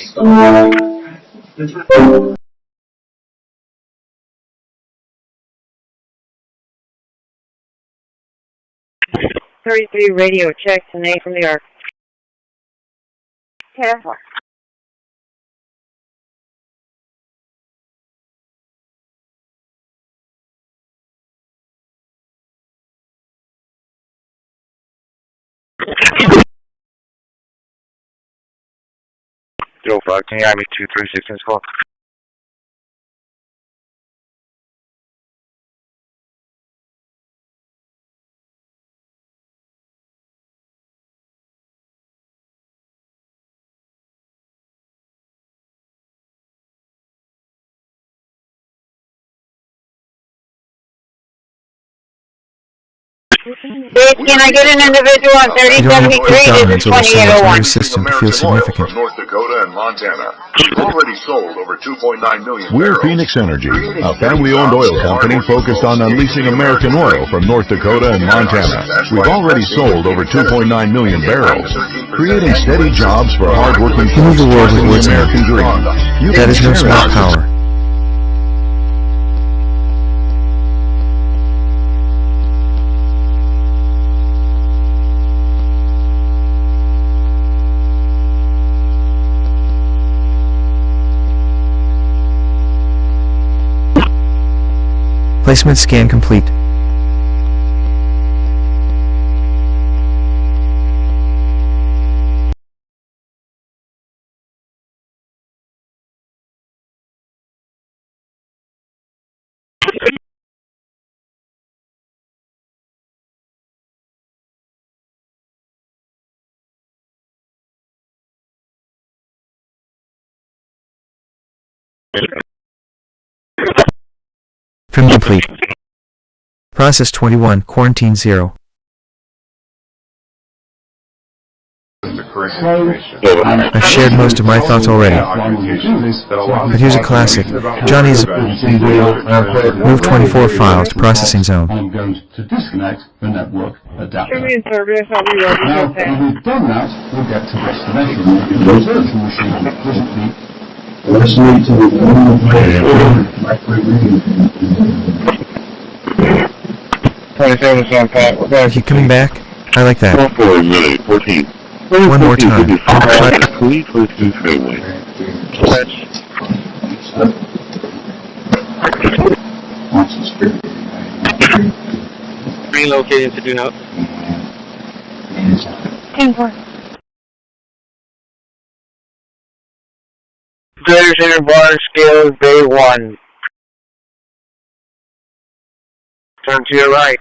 33 radio check, tonight from the Ark. Okay, that's all. Joe, can you add me 236 in this call? Can I get an individual on You don't have 3073? quick This dominance is over someone's 2801. nervous system to feel significant. North Dakota and Montana. We've already sold over 2.9 million We're barrels. Phoenix Energy, a family-owned oil company focused on unleashing American oil from North Dakota and Montana. We've already sold over 2.9 million barrels, creating steady jobs for hard-working Move folks the world with chasing the words American dream. You That can is no share small that. power. Placement scan complete. Trim complete. Process 21, quarantine 0. I've shared most of my thoughts already. But here's a classic. Johnny's move 24 files to processing zone. I'm going to disconnect the network adapter. Show me in service, I'll be ready. Now, when we've done that, we'll get to destination. The virtual machine doesn't need. Listening to the Are you coming back? I like that. 14. One more time. Please do highway. Relocating to do note. 10-4. Greater center bar scale bay 1. Turn to your right.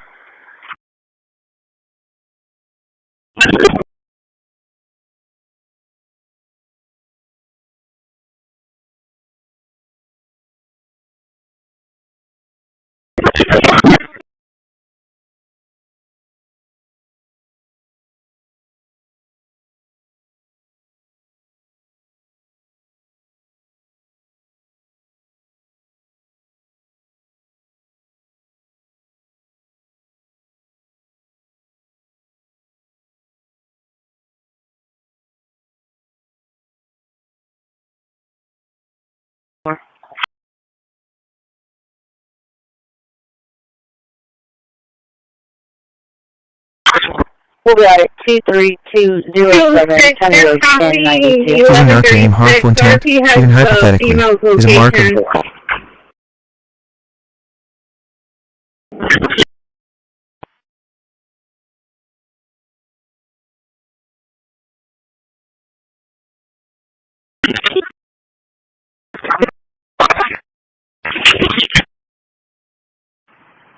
We'll be at it. 23207. Using not to aim harmful intent, even hypothetically, is a mark of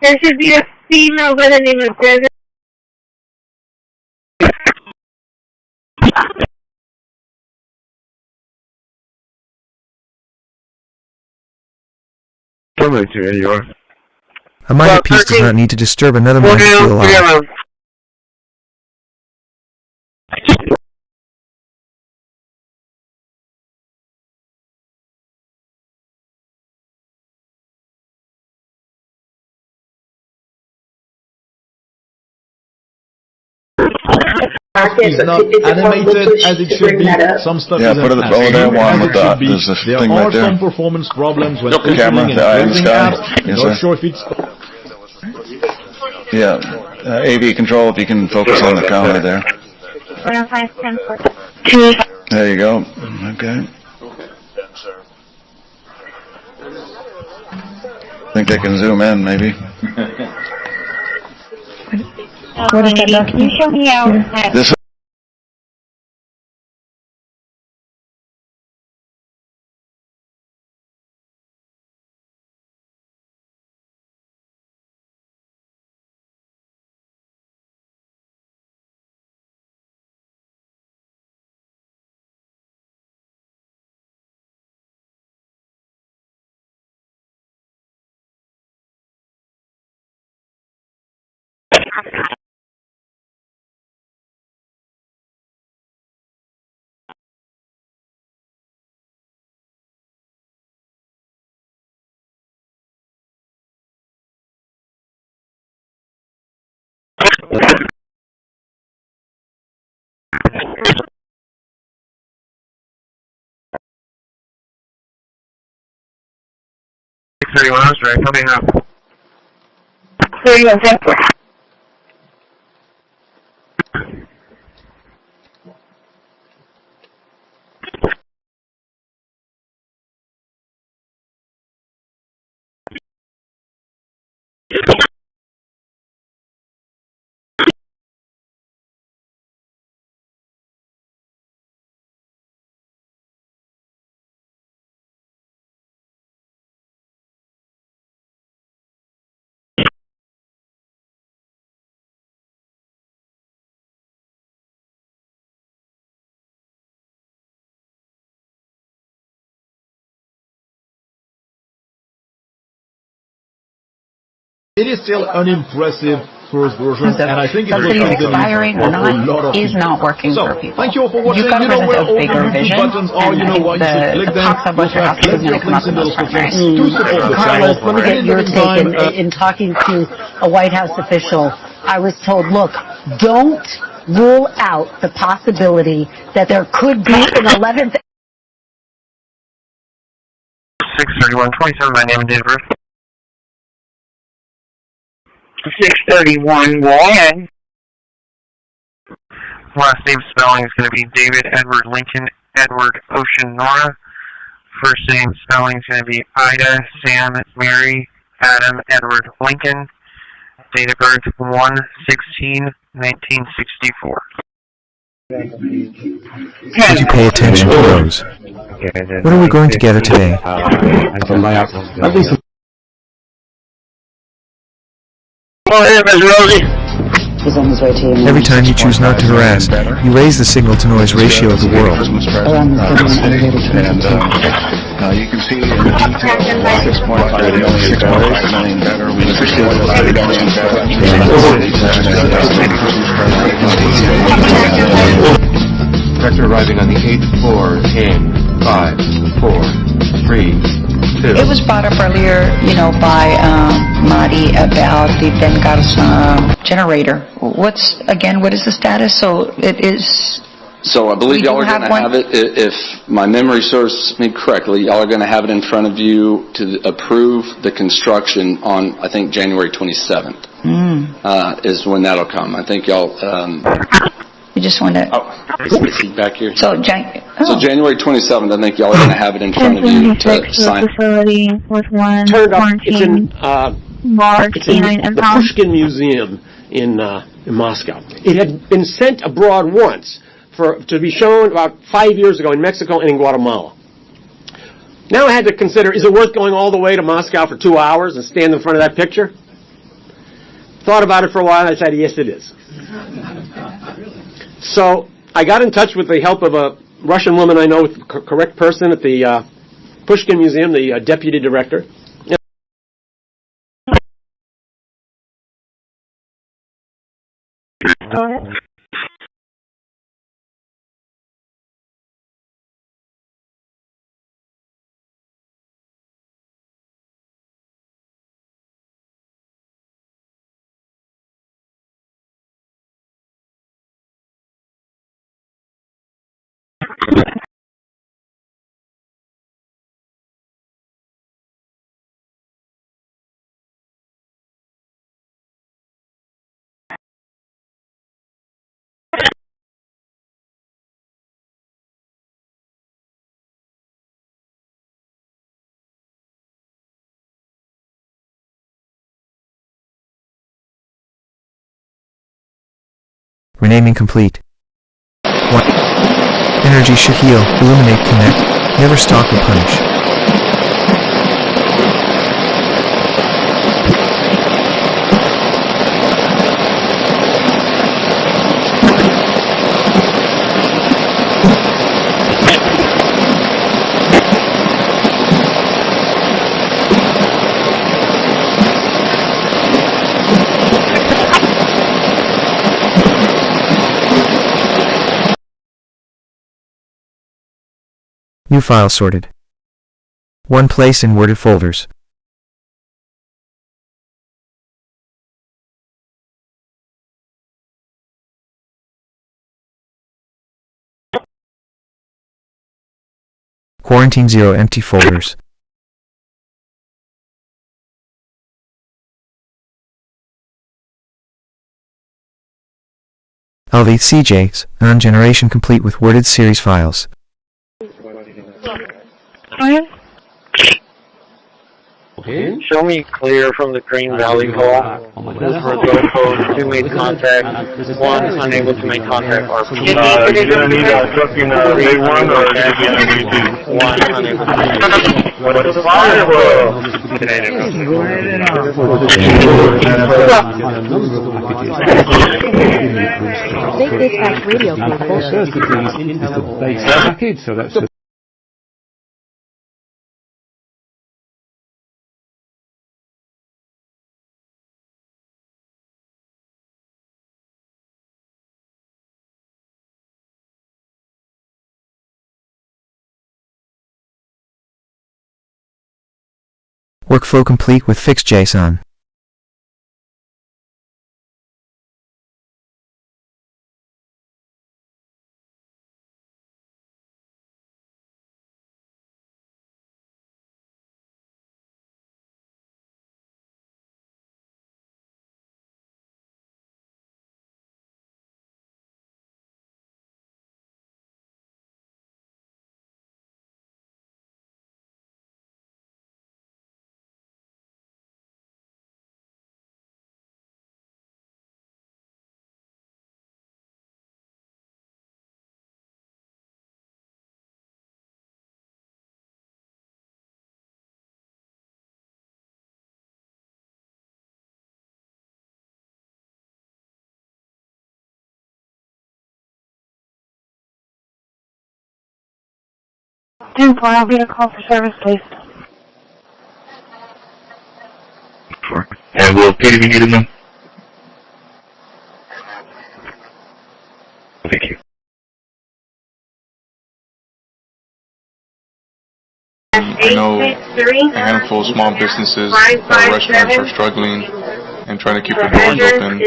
There should be a female by the name of Desert. a minor piece does not need to disturb another mind to feel alive. Is not animated as it should be. Some stuff Yeah, isn't put it as over there, good one as with it should that. be. There's a There thing are right there. some performance problems when Look, the camera, opening and the eye in the closing sky. apps. Yes, Not sir. sure if it's Yeah, AV control, if you can focus on the counter there. 105-10-4. There you go. Okay. Think they can zoom in, maybe. What is that document? Can you show me out? This 31 Ashmore, coming up. 31 Central. It is still an impressive first version, and I think it's subsidies expiring or not is not working for people. Thank you all for watching. You've got to where present all a bigger the vision, buttons are, and I think the top subledger office is going to come up with those primary. Carlos, let me get your take. In talking to a White House official, I was told, look, don't rule out the possibility that there could be an 11th. 631, 27, my name and date of birth. 631, go ahead. Last name spelling is going to be David Edward Lincoln Edward Ocean Nora. First name spelling is going to be Ida Sam Mary Adam Edward Lincoln. Date of birth 1/16/1964. Would you pay attention to those? What are we going to gather today? At least. He's on his way to you. Every time you choose not to harass, you raise the signal-to-noise ratio of the world. And you can see in the detail 6.5 million better. We Director arriving on the 8th floor in 5, 4, 3, 2. It was brought up earlier, by Marty about the Ben Garza generator. What is the status? So it is... So I believe y'all are going to have it, if my memory serves me correctly, y'all are going to have it in front of you to approve the construction on, I think, January 27th is when that'll come. I think y'all... You just want to... is he back here? So January 27th, I think y'all are going to have it in front of you to sign. Facility with one It's in, large it's in canine the impound. Pushkin Museum in Moscow. It had been sent abroad once to be shown about 5 years ago in Mexico and in Guatemala. Now I had to consider, is it worth going all the way to Moscow for 2 hours and stand in front of that picture? Thought about it for a while and I said, yes, it is. So I got in touch with the help of a Russian woman I know, the correct person at the Pushkin Museum, the deputy director. Go ahead. Renaming complete. 1. Energy should heal, illuminate, connect, never stalk or punish. New file sorted. One place in worded folders. Quarantine 0 empty folders. Heath CJs, non-generation complete with worded series files. Show me clear from the Green Valley call. Result code 2 made contact, 1 unable to make contact, or you're gonna need a trucking A1 or 1 unable to make contact. What's the firewall? Dispatch radio code bullshit. So that's the Workflow complete with fixed JSON. I'll get a call for service, please. And we'll pay if you need them. Thank you. I know a handful of small businesses or restaurants are struggling and trying to keep their doors open.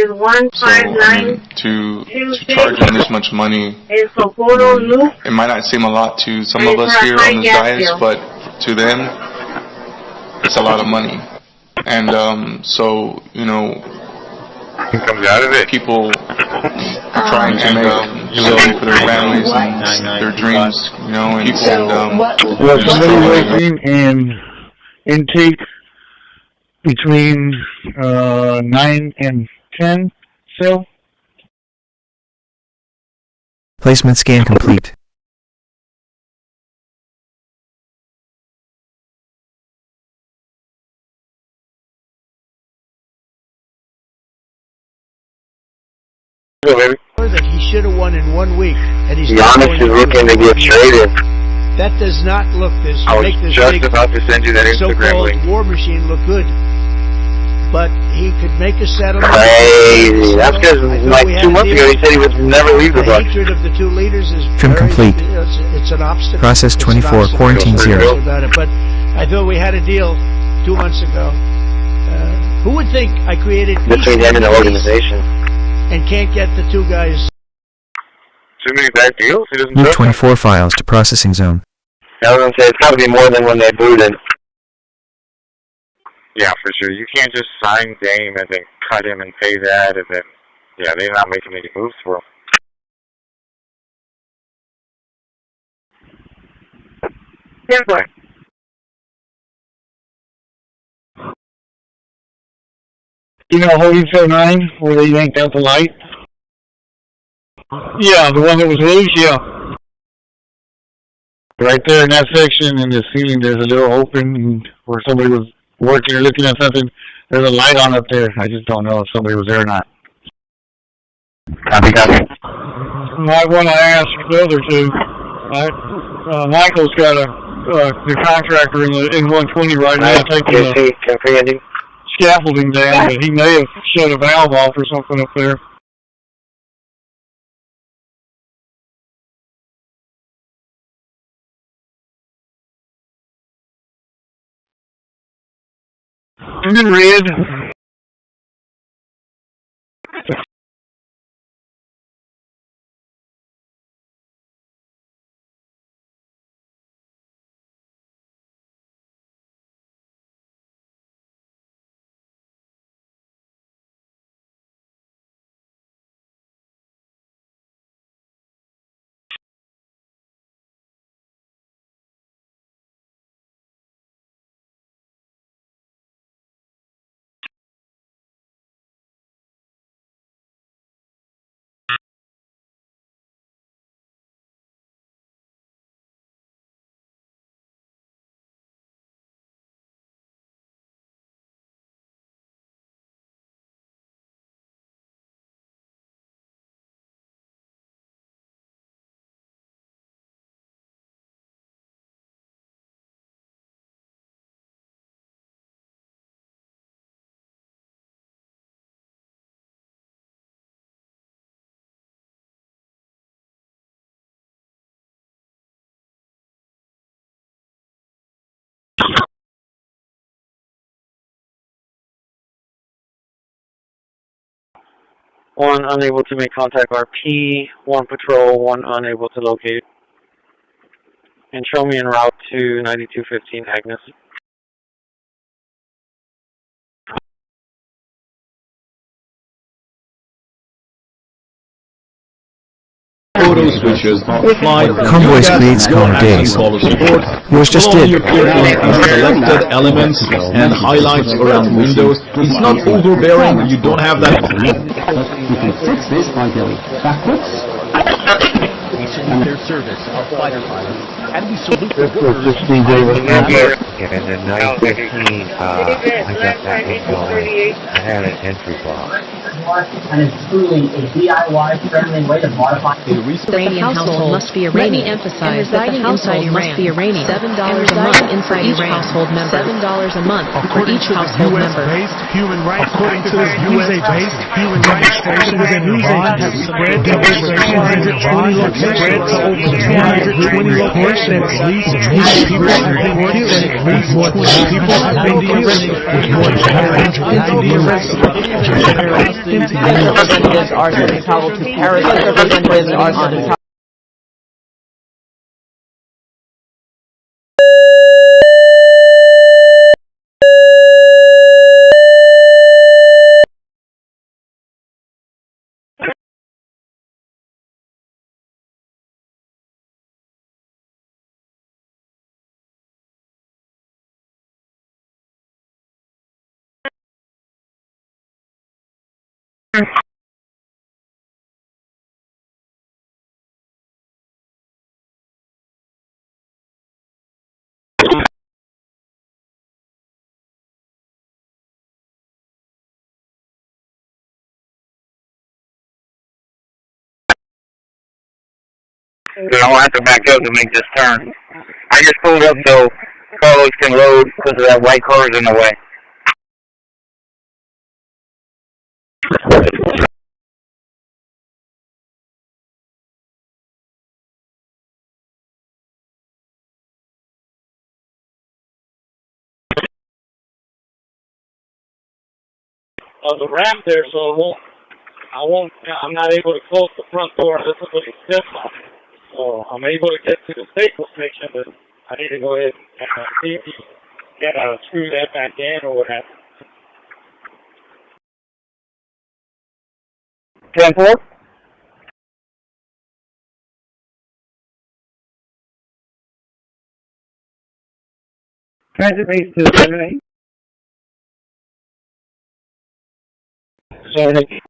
So, I mean, to charge them this much money, it might not seem a lot to some of us here on this dais, but to them, it's a lot of money. And so, you know, people are trying to make something for their families and their dreams, you know, and was somebody working in intake between 9 and 10 still? Placement scan complete. That he should have won in 1 week, and he's Giannis is looking to get traded. That does not look this. I was make this just big about to send you that Instagram link. war machine look good, but he could make a settlement. Crazy. That's because like 2 months ago he said he would never leave the Bucks. The hatred of the two leaders is Trim complete. It's an obstacle. Process 24, quarantine 0. About it. But I thought we had a deal 2 months ago. Who would think I created between him and the organization and can't get the two guys? Too many bad deals? He doesn't Move 24 files to processing zone. I was going to say, it's got to be more than when they booted. Yeah, for sure. You can't just sign Dame and then cut him and pay that, and then, yeah, they're not making any moves for him. Simpler. You know, holding cell 9, where they yanked out the light? Yeah, the one that was loose, yeah. Right there in that section in the ceiling, there's a little open where somebody was working or looking at something. There's a light on up there. I just don't know if somebody was there or not. Copy. I want to ask the other two. Michael's got the contractor in 120 right now taking the scaffolding down, but he may have shut a valve off or something up there. I'm in red. One unable to make contact RP, one patrol, one unable to locate. And show me en route to 9215 Agnes. Photo switches, fly. Convoys creates calm days. Yours just did. Selected elements and highlights around windows. It's not overbearing. You don't have that. We can fix this by going backwards. Their service, our fighter pilots, and we salute the workers. And then 915, I got that one going. I had an entry box. And it's truly a DIY-friendly way to modify. The Iranian household must be Iranian. Let me emphasize that the household must be Iranian. $7 a month for each household member. $7 a month for each household member. According to this USA-based human rights station within Iran, has spread to over 220 locations, over 220 locations. At least 20 people have been killed. At least 20 people have been killed. With more than 150 arrested. Representatives are entitled to terrorist representatives are entitled. I won't have to back up to make this turn. I just pulled up so Carlos can load because of that white car's in the way. The ramp there, so I'm not able to close the front door. This is what he said. So I'm able to get to the safety station, but I need to go ahead and see if he can screw that back in or what have you. 10-4? Transit base to the 7-8. 7-8.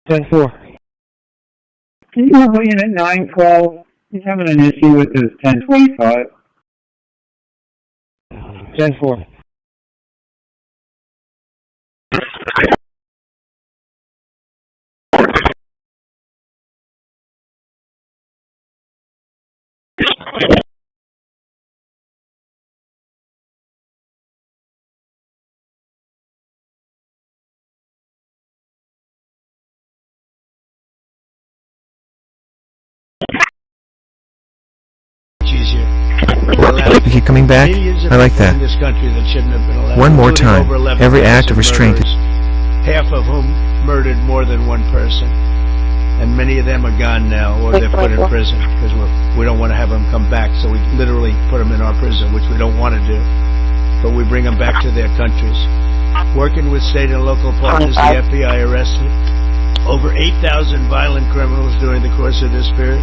10-4. Can you move in at 912? He's having an issue with his 1025. 10-4. coming back? I like that. In this country that shouldn't have been allowed. One more time. Every act of restraint. Half of whom murdered more than one person. And many of them are gone now, or they're put in prison, because we don't want to have them come back, so we literally put them in our prison, which we don't want to do. But we bring them back to their countries. Working with state and local partners, the FBI arrested over 8,000 violent criminals during the course of this period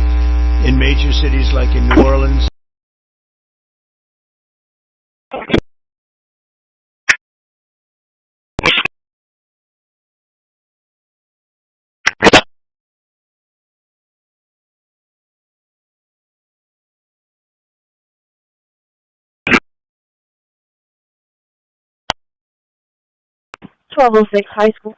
in major cities like in New Orleans. High School.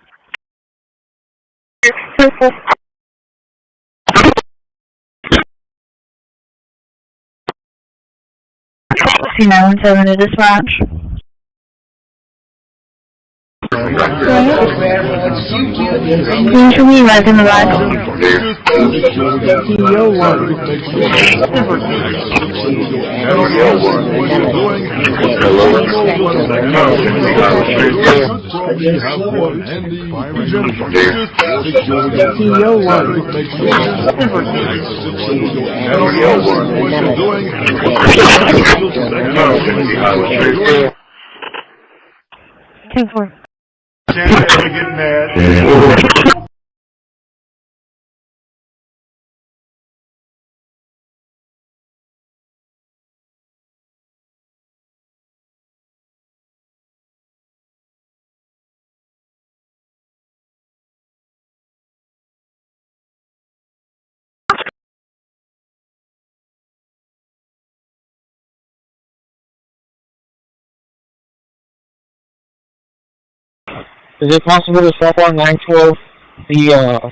C917 to dispatch. Can you me right in the back? Can't ever get mad. Is it possible to swap on 912 the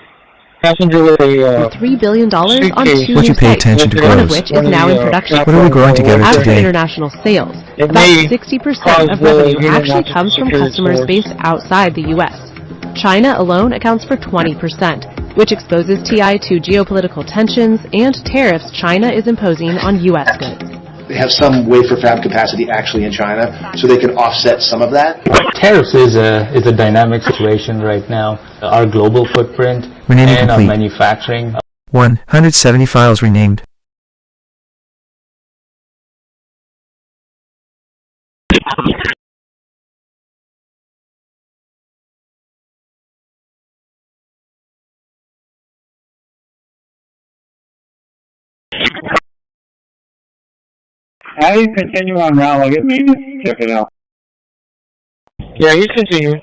passenger with a $3 billion on two What you pay attention to one of grows. which is now in production. What are we growing together As for today? international sales, about 60% of revenue actually comes from customers based outside the U.S. China alone accounts for 20%, which exposes TI to geopolitical tensions and tariffs China is imposing on U.S. goods. They have some wafer fab capacity actually in China, so they can offset some of that. Tariffs is a dynamic situation right now. Our global footprint Renaming and our complete. manufacturing. 170 files renamed. How do you continue on route? Like, maybe check it out. Yeah, you continue.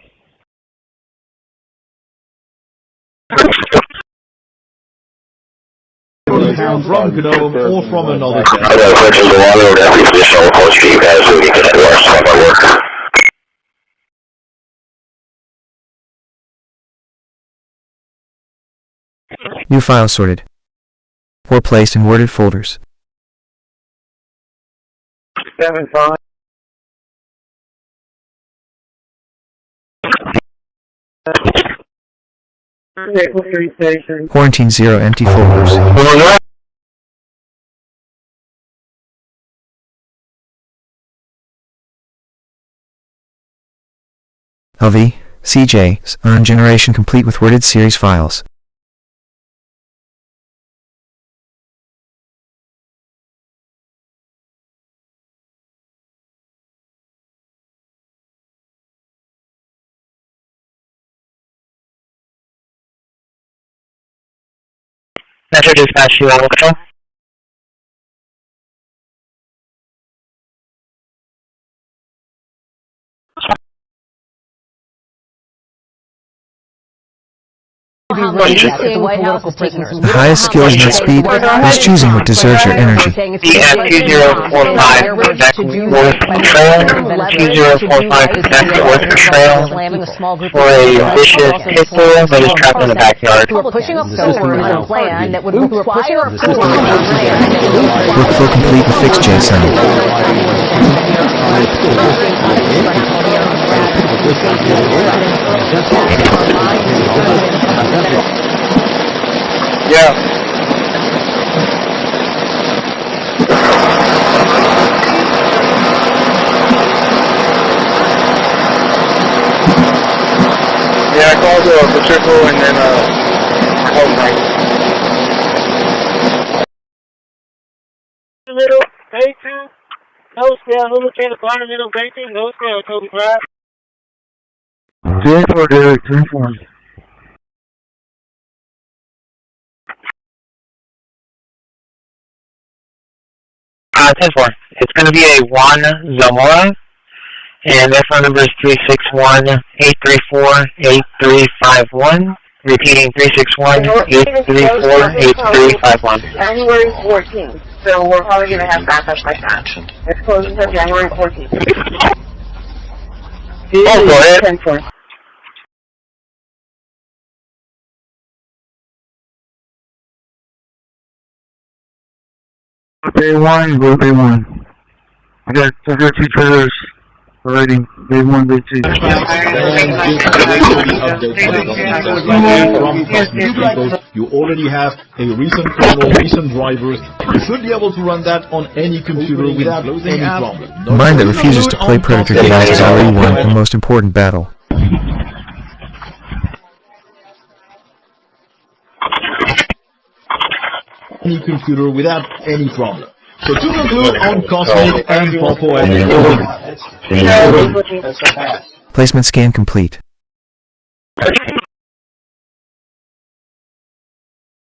From Gnome or from another I got a question to water over every additional post for you guys so we can do our stuff at work. New files sorted. Or placed in worded folders. 7-5. Quarantine 0 empty folders. LV, CJ, on generation complete with worded series files. Metro dispatch, you want to The highest skill is not speed, but choosing what deserves your energy. DF2045, back north trail, 2045, back north trail, for a vicious pit bull that is trapped in the backyard. Pushing up forward on a plan that would require approval. Workflow complete with fixed JSON. Yeah. that call to the triple and then Little Bay2, no scale, lubricate environmental Bay2, no scale, Toby Drive. 3-4, Derek, 3-4. 10-4. It's going to be a Juan Zamora, and their phone number is 361-834-8351. Repeating 361-834-8351. January 14th, so we're probably going to have backup like that. It's closed until January 14th. Oh, go ahead. 10-4. Day 1, go Day 1. I got 2 trailers already. Day 1, Day 2. You already have a recent chrono, recent drivers. You should be able to run that on any computer without any problem. The mind that refuses to play Predator games has already won the most important battle. Any computer without any problem. So to conclude on Cosmic and Popo and Placement scan complete.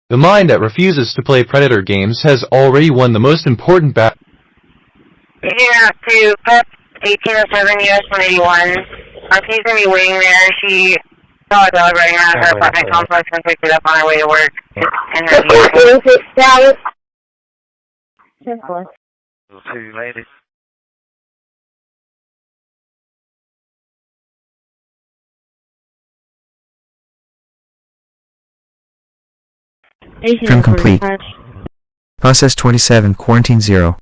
The mind that refuses to play Predator games has already won the most important battle. Yeah, to PEP 1807 US 181. She's going to be waiting there. She saw a dog running around her apartment complex and picked it up on her way to work. And her vehicle. We'll see you later. Trim complete. Process 27, quarantine 0.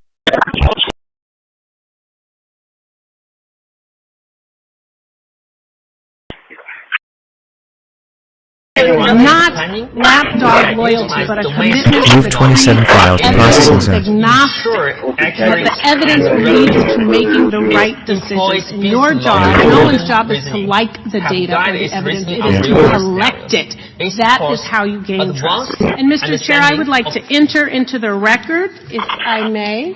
Not lapdog loyalty, but a commitment to Move 27 files to processing zone. agnostic, but the evidence leads to making the right decisions. And your job, no one's job is to like the data or the evidence, it is to collect it. That is how you gain trust. And Mr. Chair, I would like to enter into the record, if I may.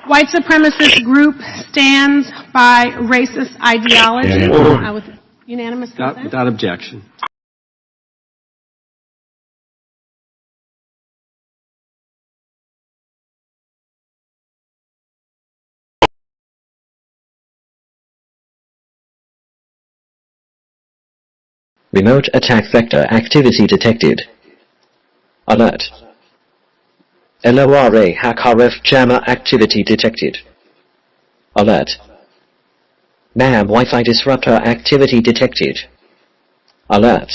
White supremacist group stands by racist ideology. With unanimous consent? Without objection. Remote attack vector activity detected. Alert. LORA HackRF jammer activity detected. Alert. NAM Wi-Fi disruptor activity detected. Alert.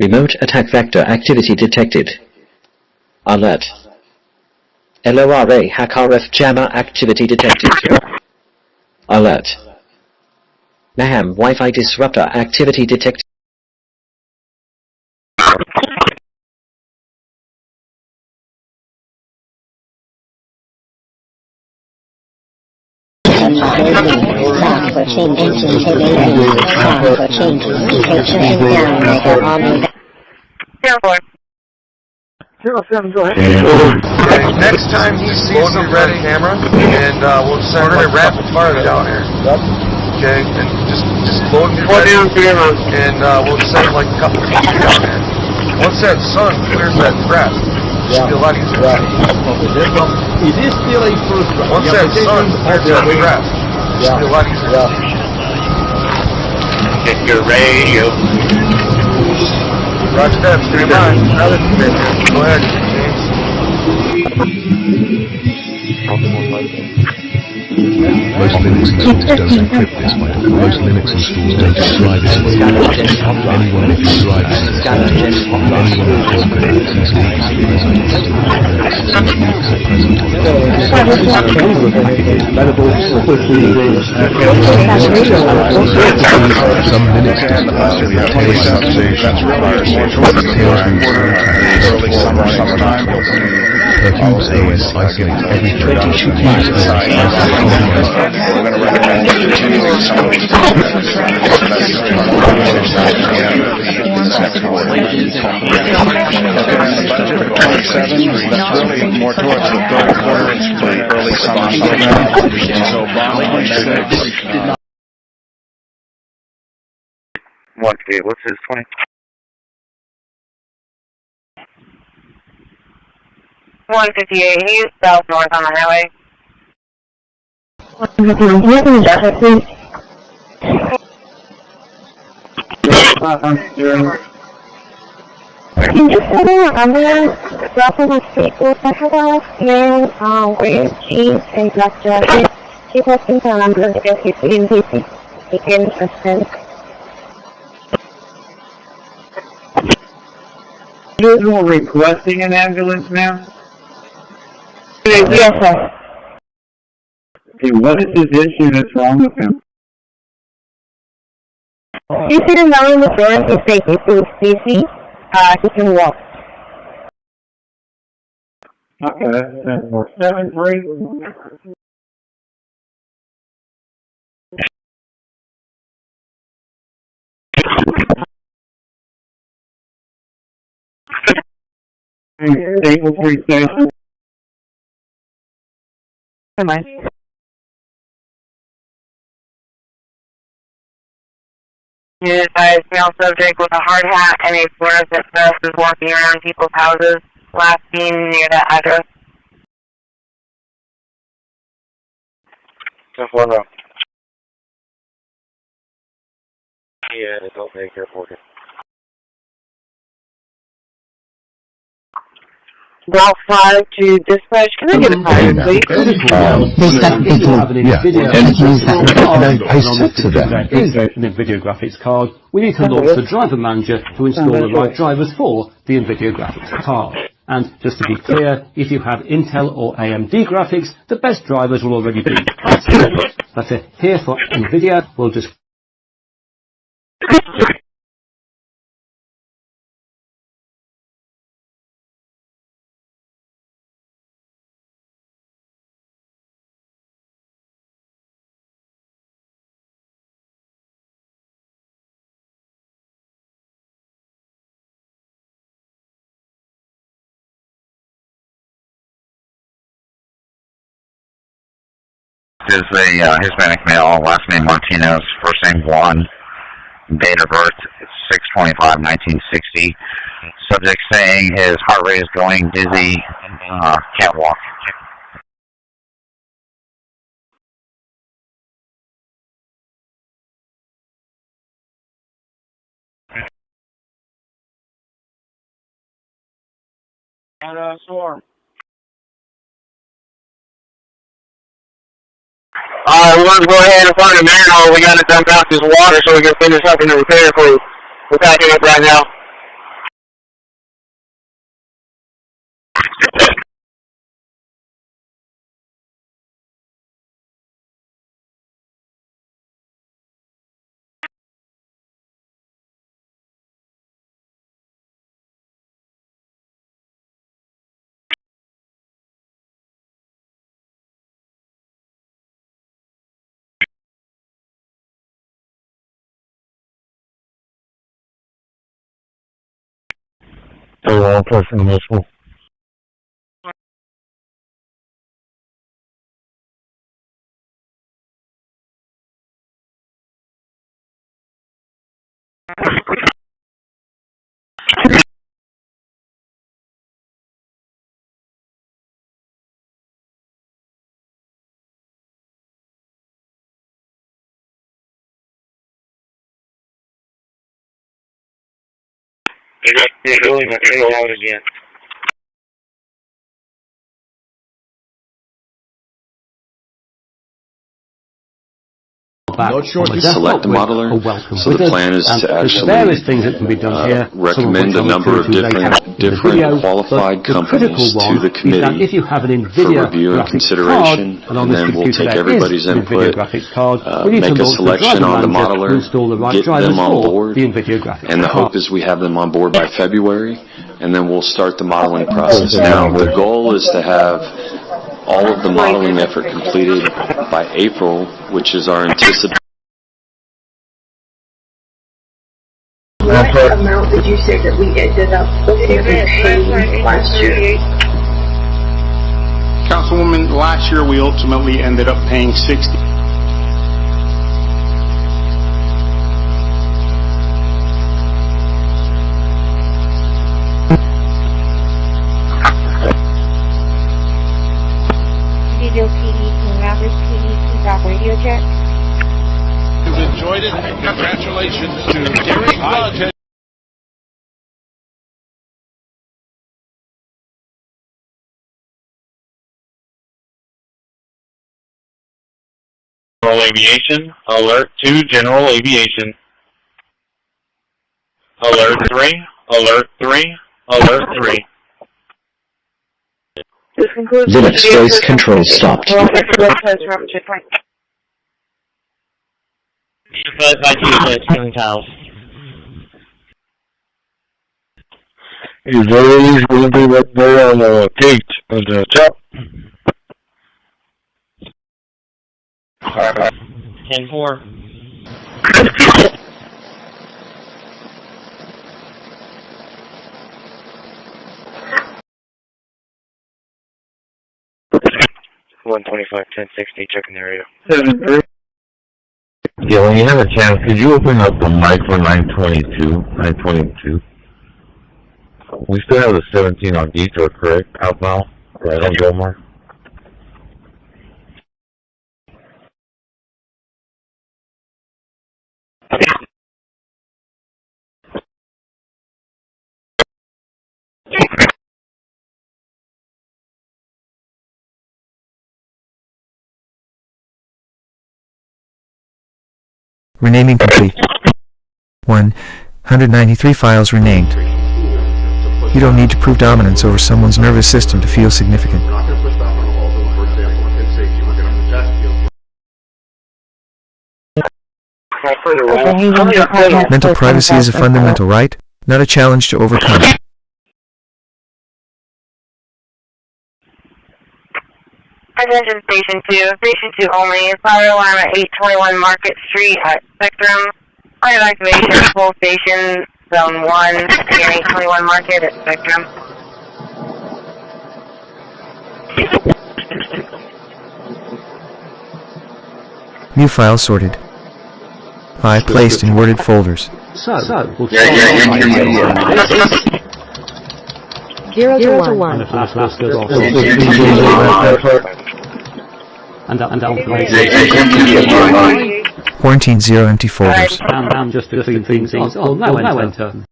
Remote attack vector activity detected. Alert. LORA HackRF jammer activity detected. Alert. NAM Wi-Fi disruptor activity detected. Go ahead. Next time he sees some red camera, and we'll send a rapid fire down here. Okay, and just load him ready, and we'll send like a couple of people down there. Once that sun clears that trap, it'll be a lot easier. It is still a first round. Once that sun clears that trap, it'll be a lot easier. Get your radio. Roger that, stand by. Go ahead, James. Most Linux installs don't encrypt this file. Most Linux installs don't describe it. Anyone who describes it, anyone who complicates these leaks some Linux Percubes AS isolate everything. We're going to recommend continuing some of these budget for 27, that's really more towards the third quarter, the early summer program. So bond 158, what's his 20? $158, he's south north on the highway. Can you send me an ambulance? Dropping a staple special and wearing jeans and black jacket. Keep asking for an ambulance to get you to the begin assistance. You're requesting an ambulance now? Yes, sir. Okay, what is his issue that's wrong with him? He's sitting down on the floor and he's taking food. Easy. He can walk. Okay, that's more 7-3. Stable 3 station. Am I? You advise male subject with a hard hat and a fluorescent vest is walking around people's houses, last seen near that address. 10-4. Yeah, don't take care for it. Block 5 to dispatch. Can I get a time, please? An NVIDIA graphics card. We need to launch the driver manager to install the right drivers for the NVIDIA graphics card. And just to be clear, if you have Intel or AMD graphics, the best drivers will already be installed. But here for NVIDIA, we'll just is a Hispanic male, last name Martinez, first name Juan, date of birth 6/25/1960. Subject saying his heart rate is going dizzy, can't walk. And swarm. We want to go ahead and find a manhole. We got to dump out this water so we can finish up in the repair crew. We're packing up right now. So all person initial. You're doing it out again. select the modeler. So the plan is to actually recommend a number of different qualified companies to the committee for review and consideration, and then we'll take everybody's input, make a selection on the modeler, get them on board, and the hope is we have them on board by February, and then we'll start the modeling process. Now, the goal is to have all of the modeling effort completed by April, which is our anticipated. What amount did you say that we ended up paying last year? Councilwoman, last year we ultimately ended up paying 60. Video PD, Mavericks PD, got radio check. You've enjoyed it, and congratulations to Derek Lodge. General Aviation, Alert 2, General Aviation. Alert 3, Alert 3, Alert 3. This concludes Linux voice control stopped. Is always going to be right there on the gate at the top. 10-4. $125, 1060, checking the area. 7-3. Yeah, when you have a chance, could you open up the mic for 922? We still have the 17 on detour, correct? Outbound, right on Gilmore. Renaming complete. 193 files renamed. You don't need to prove dominance over someone's nervous system to feel significant. Mental privacy is a fundamental right, not a challenge to overcome. Attention Station 2. Station 2 only. Fire alarm at 821 Market Street at Spectrum. Fire activation, full station, Zone 1, and 821 Market at Spectrum. New files sorted. 5 placed in worded folders. So, Zero to one. And down. Quarantine 0 empty folders. Down just to clean things up. Oh, no enter.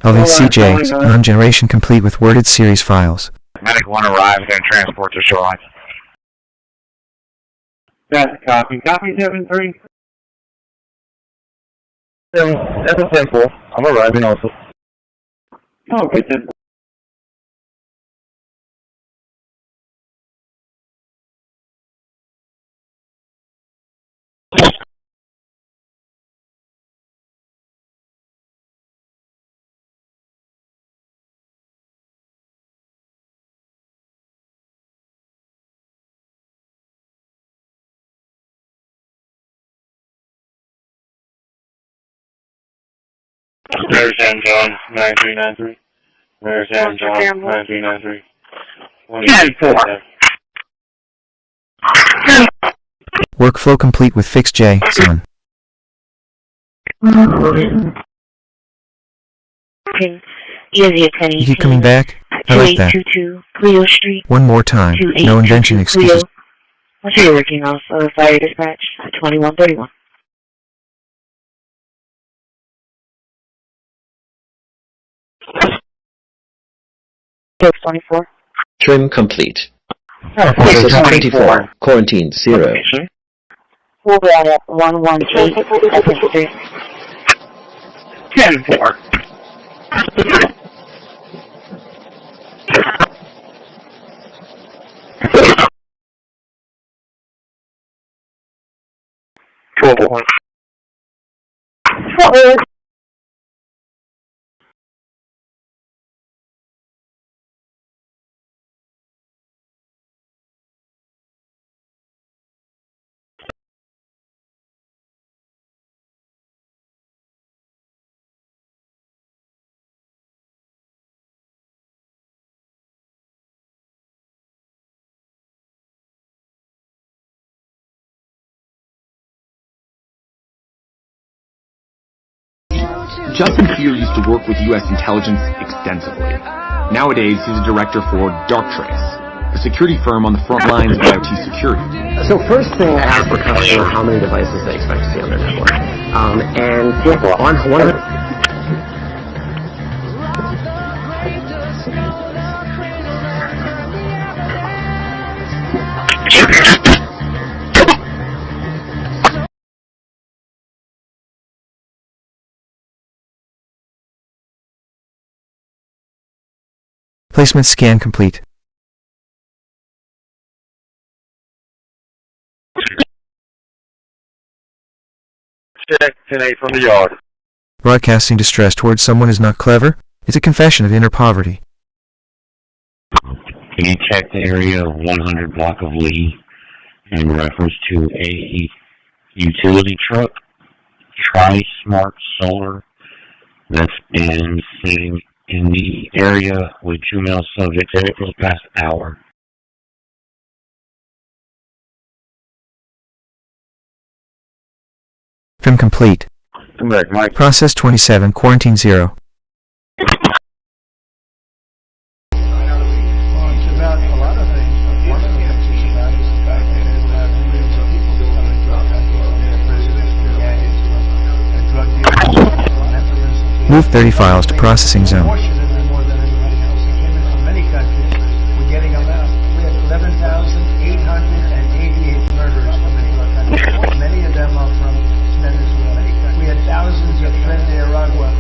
LVCJ, non-generation complete with worded series files. Medic 1 arrives and transport to shoreline. That's a copy. Copy 7-3. That's a 10-4. I'm arriving also. Oh, okay, 10. There's San John, 9393. There's San John, 9393. 10-4. Workflow complete with fixed J, zone. You keep coming back? I like that. Cleo Street. One more time. No invention excuses. What's your working off fire dispatch? 2131. Text 24. Trim complete. Oh, 24. Quarantine 0. We'll be at 118. 10-4. Justin Fear used to work with U.S. intelligence extensively. Nowadays, he's a director for Darktrace, a security firm on the front lines of IoT security. So first thing, I ask the customer how many devices they expect to see on their network. And on one of Placement scan complete. Check 10-8 from the yard. Broadcasting distress towards someone is not clever. It's a confession of inner poverty. Can you check the area of 100 block of Lee in reference to a utility truck, Tri-Smart Solar, that's been sitting in the area with 2 male subjects for the past hour? Trim complete. Come back, Mike. Process 27, quarantine 0. Move 30 files to processing zone. Many of them are from Venezuela. We had thousands of Nicaragua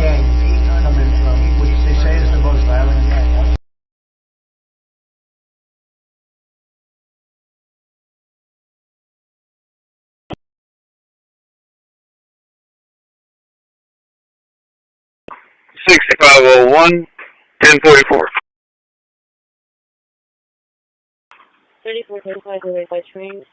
gangs coming from, which they say is the most violent gang. $6501, 1044. 3435 away by train.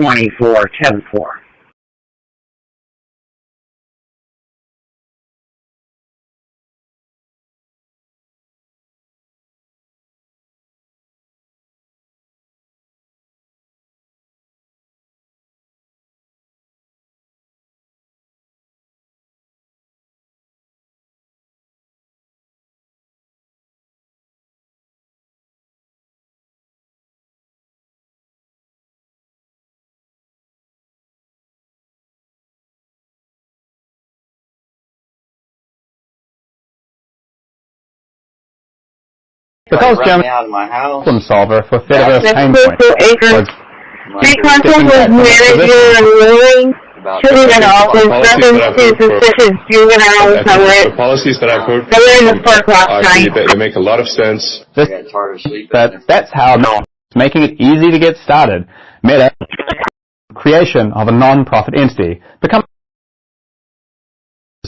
$24.10. Because German problem solver for Federa's pain point was Pre-contact was manager and willing, shooting at all in reference to suspicious juveniles that were the policies that I've heard in the park last night. they make a lot of sense. That's how making it easy to get started. Meta creation of a non-profit entity become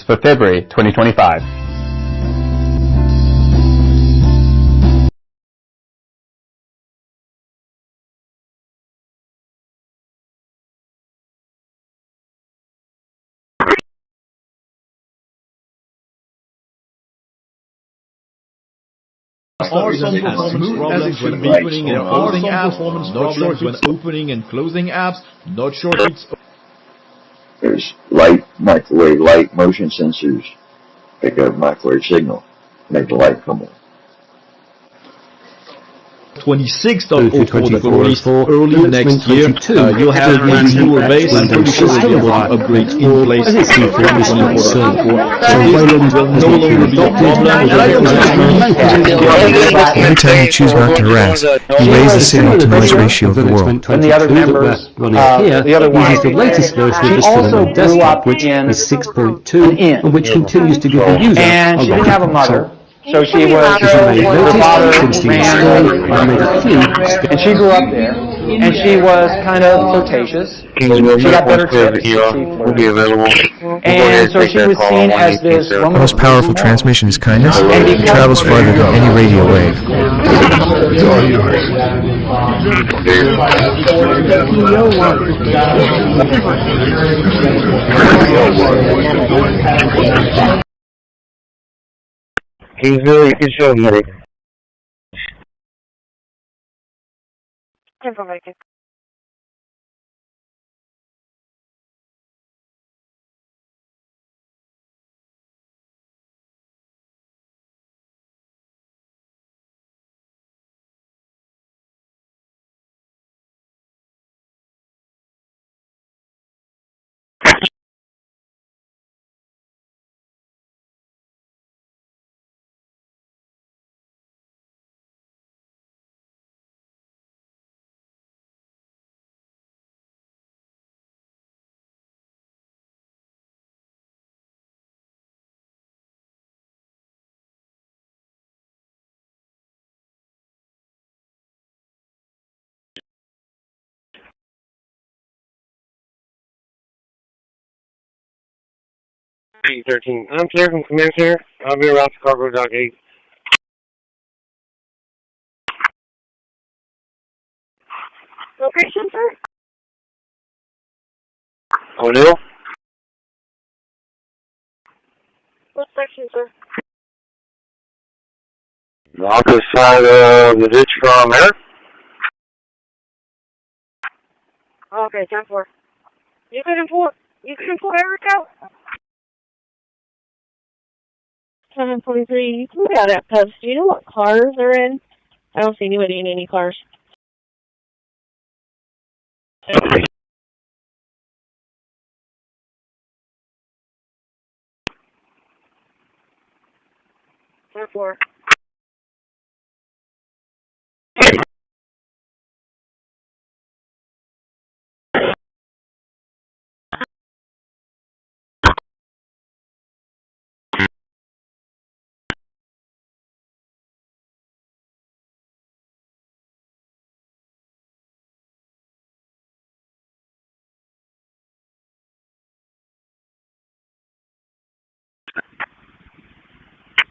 for February 2025. Are some performance problems when opening and closing apps? Not sure when opening and closing apps. Not sure it's. There's light, microwave light, motion sensors. Pick up microwave signal, make the light come on. 26th of October, released early next year. You'll have a newer base and pretty sure we'll be able to upgrade in place no longer be a problem. Every time you choose not to harass, you raise the signal to noise ratio of the world. And the other members, the other one uses the latest version of the also grew up which is 6.2, and which continues to give the user. And she didn't have a mother. So she was, her father ran, and she grew up there, and she was kind of flirtatious. She got better tips, will be available. And so she was seen as this woman. The most powerful transmission is kindness. It travels farther than any radio wave. Kingsville, you can show me it. P13. I'm clear from command here. I'll be around to cargo dock 8. Location, sir? O'Neill? What section, sir? The opposite side of the ditch from air. Okay, 10-4. You can pull Eric out? 743, you can get out at post. Do you know what cars are in? I don't see anybody in any cars. Therefore.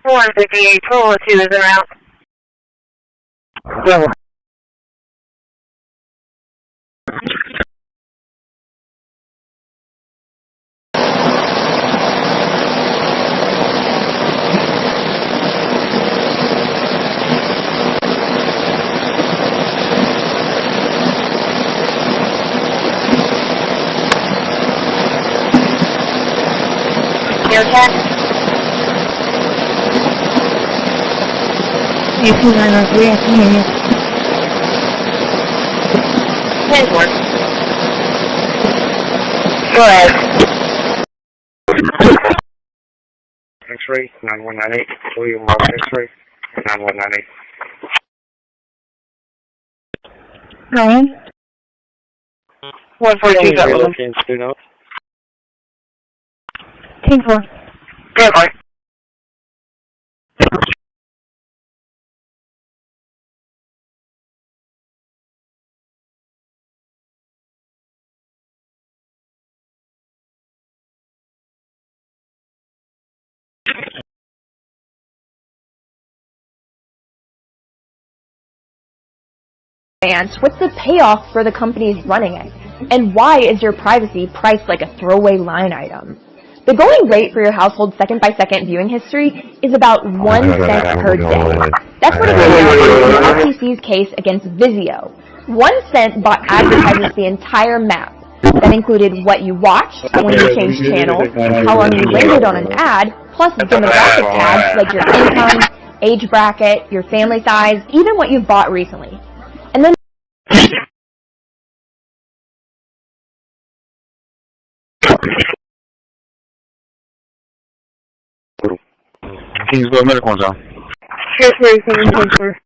One 58, 202 is around. So. You can run over 3, I can hear you. 10-4. Go ahead. X-ray, 9198. William Ross, X-ray, 9198. Ryan? 142, that was 10-4. Go ahead. What's the payoff for the companies running it? And why is your privacy priced like a throwaway line item? The going rate for your household second-by-second viewing history is about 1 cent per day. That's what it is in the FCC's case against Vizio. 1 cent advertises the entire map. That included what you watched when you changed channels, how long you waited on an ad, plus demographic tags like your income, age bracket, your family size, even what you've bought recently. And then Kingsville Medical Zone. Here's where you can transfer.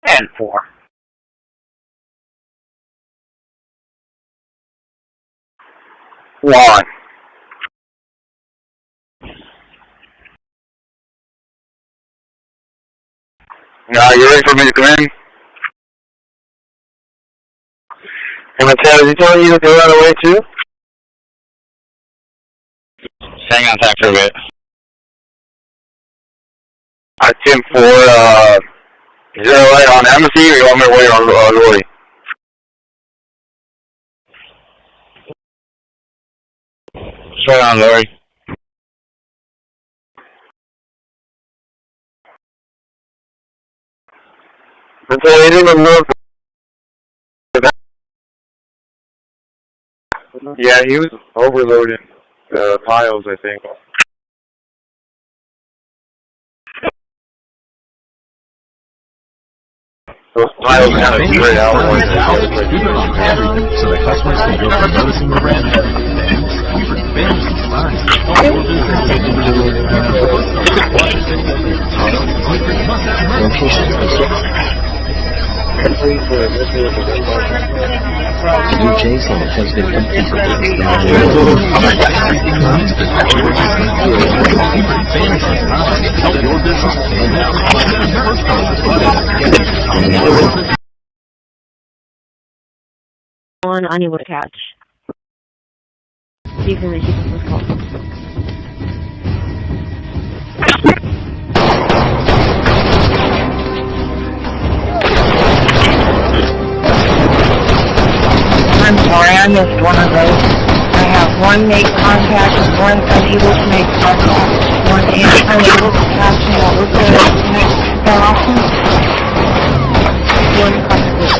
And 4. One. Now, you ready for me to come in? Hey, Mateo, is he telling you to go right away too? Hang on tight for a bit. 10-4, is there a light on Amnesty or you want me to wait on Lori? Straight on Lori. Until he didn't move. Yeah, he was overloading piles, I think. Those piles kind of straight out. So that customers can go from noticing the brand New JSON has been completed. One unable to catch. You can repeat this call. I'm sorry, I missed one of those. I have one make contact, one unable to make contact, one unable to catch, and what was the next option? One contact.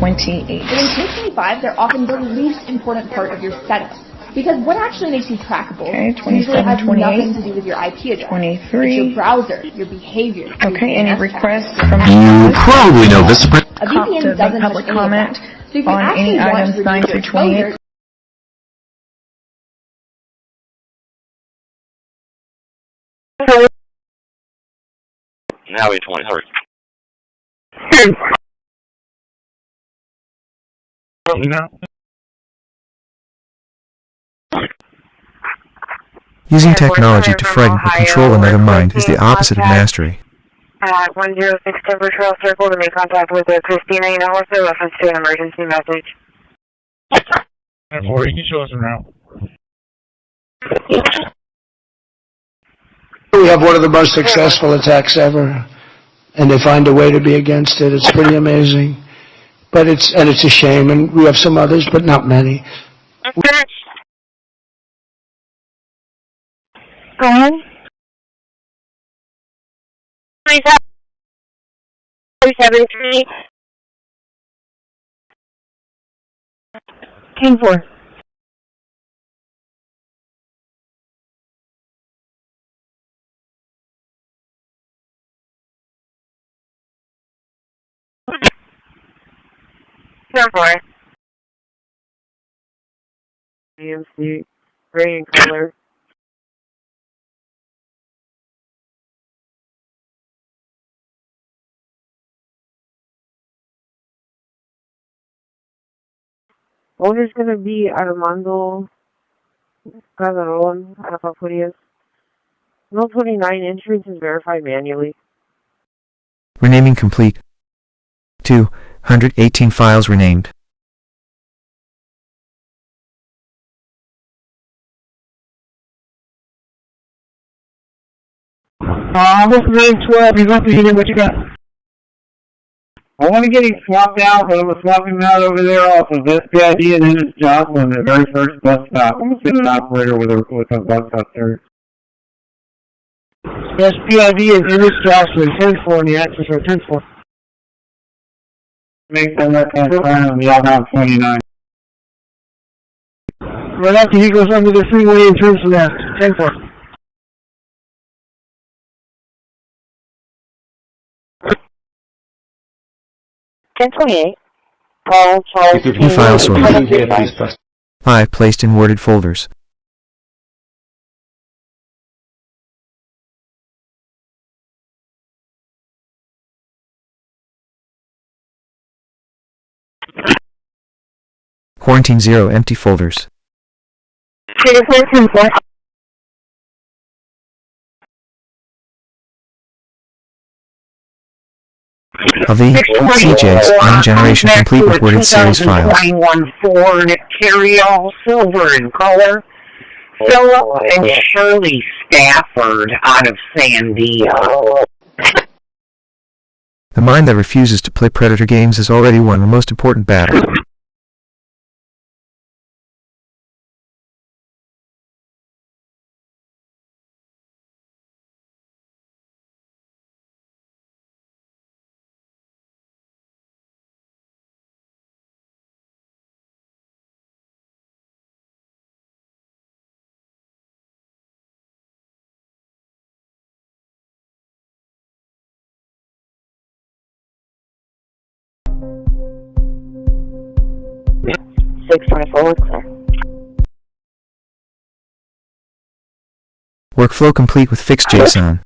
28. But in p25, they're often the least important part of your setup. Because what actually makes you trackable usually has nothing to do with your IP address. 23. It's your browser, your behavior. Okay, any requests from You probably know this. A VPN doesn't public have comment so if you on any items 9 through 28. Now we 20. Hurry. No. Using technology to frighten or control another mind is the opposite of mastery. 106 Timber Trail Circle to make contact with the Christina, you know, what's the reference to an emergency message? Or you can show us around. We have one of the most successful attacks ever, and they find a way to be against it. It's pretty amazing. But it's a shame, and we have some others, but not many. Go ahead. 373. 10-4. Number. AMC, gray in color. What is going to be Armando Calderon, Arapapurias? No 29 entrance is verified manually. Renaming complete. 218 files renamed. What's the name 12? He's up to hear what you got. I want to get him swapped out, but I'm going to swap him out over there off of SPID and then it's Jocelyn, the very first bus stop. I'm going to send an operator with a bus stop there. SPID is Ennis Jocelyn, 10-4 in the access road, 10-4. Make that left-hand turn on the outbound 29. Right after he goes under the freeway and turns left, 10-4. New file sorted. 5 placed in worded folders. Quarantine 0 empty folders. Of the CJs, line generation complete with worded series files. 2021 Ford Carryall, silver in color. Philip and Shirley Stafford out of Sandia. The mind that refuses to play Predator games has already won the most important battle. Workflow complete with fixed JSON.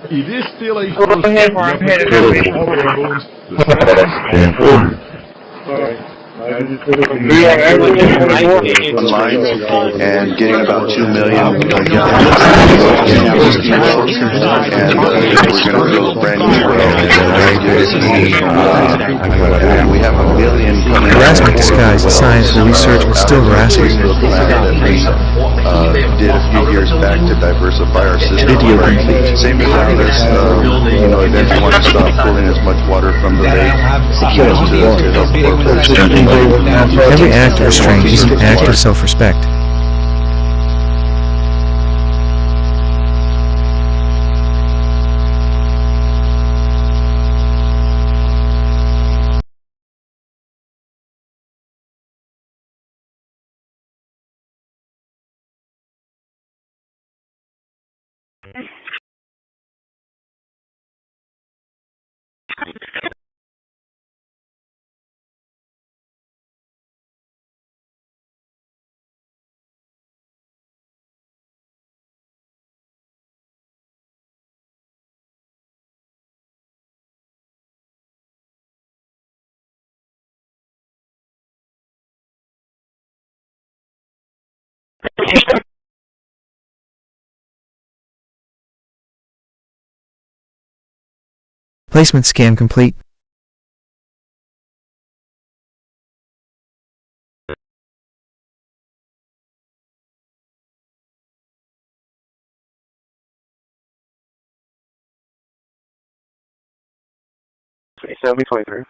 It is still a and getting about 2 million gallons and we're going to build a brand new well and we have 1 million coming. Harassment disguised as science for research but still harassment. Did a few years back to diversify our system. Same as how this, eventually want to stop pulling as much water from the lake to help our Every act of restraint is an act of self-respect. Placement scan complete. So be 23.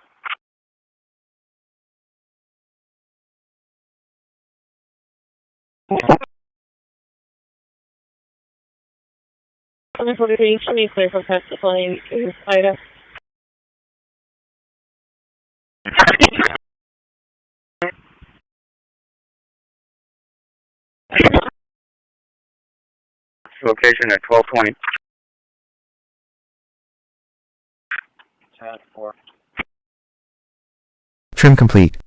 Should be clear for testifying to Ida. Location at 1220. Trim complete.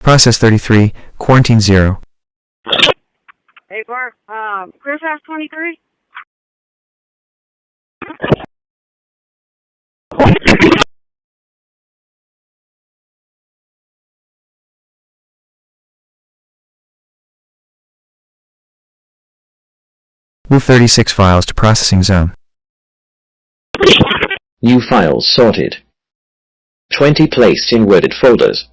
Process 33, quarantine 0. Hey, Bart, Chris has 23? Move 36 files to processing zone. New files sorted. 20 placed in worded folders.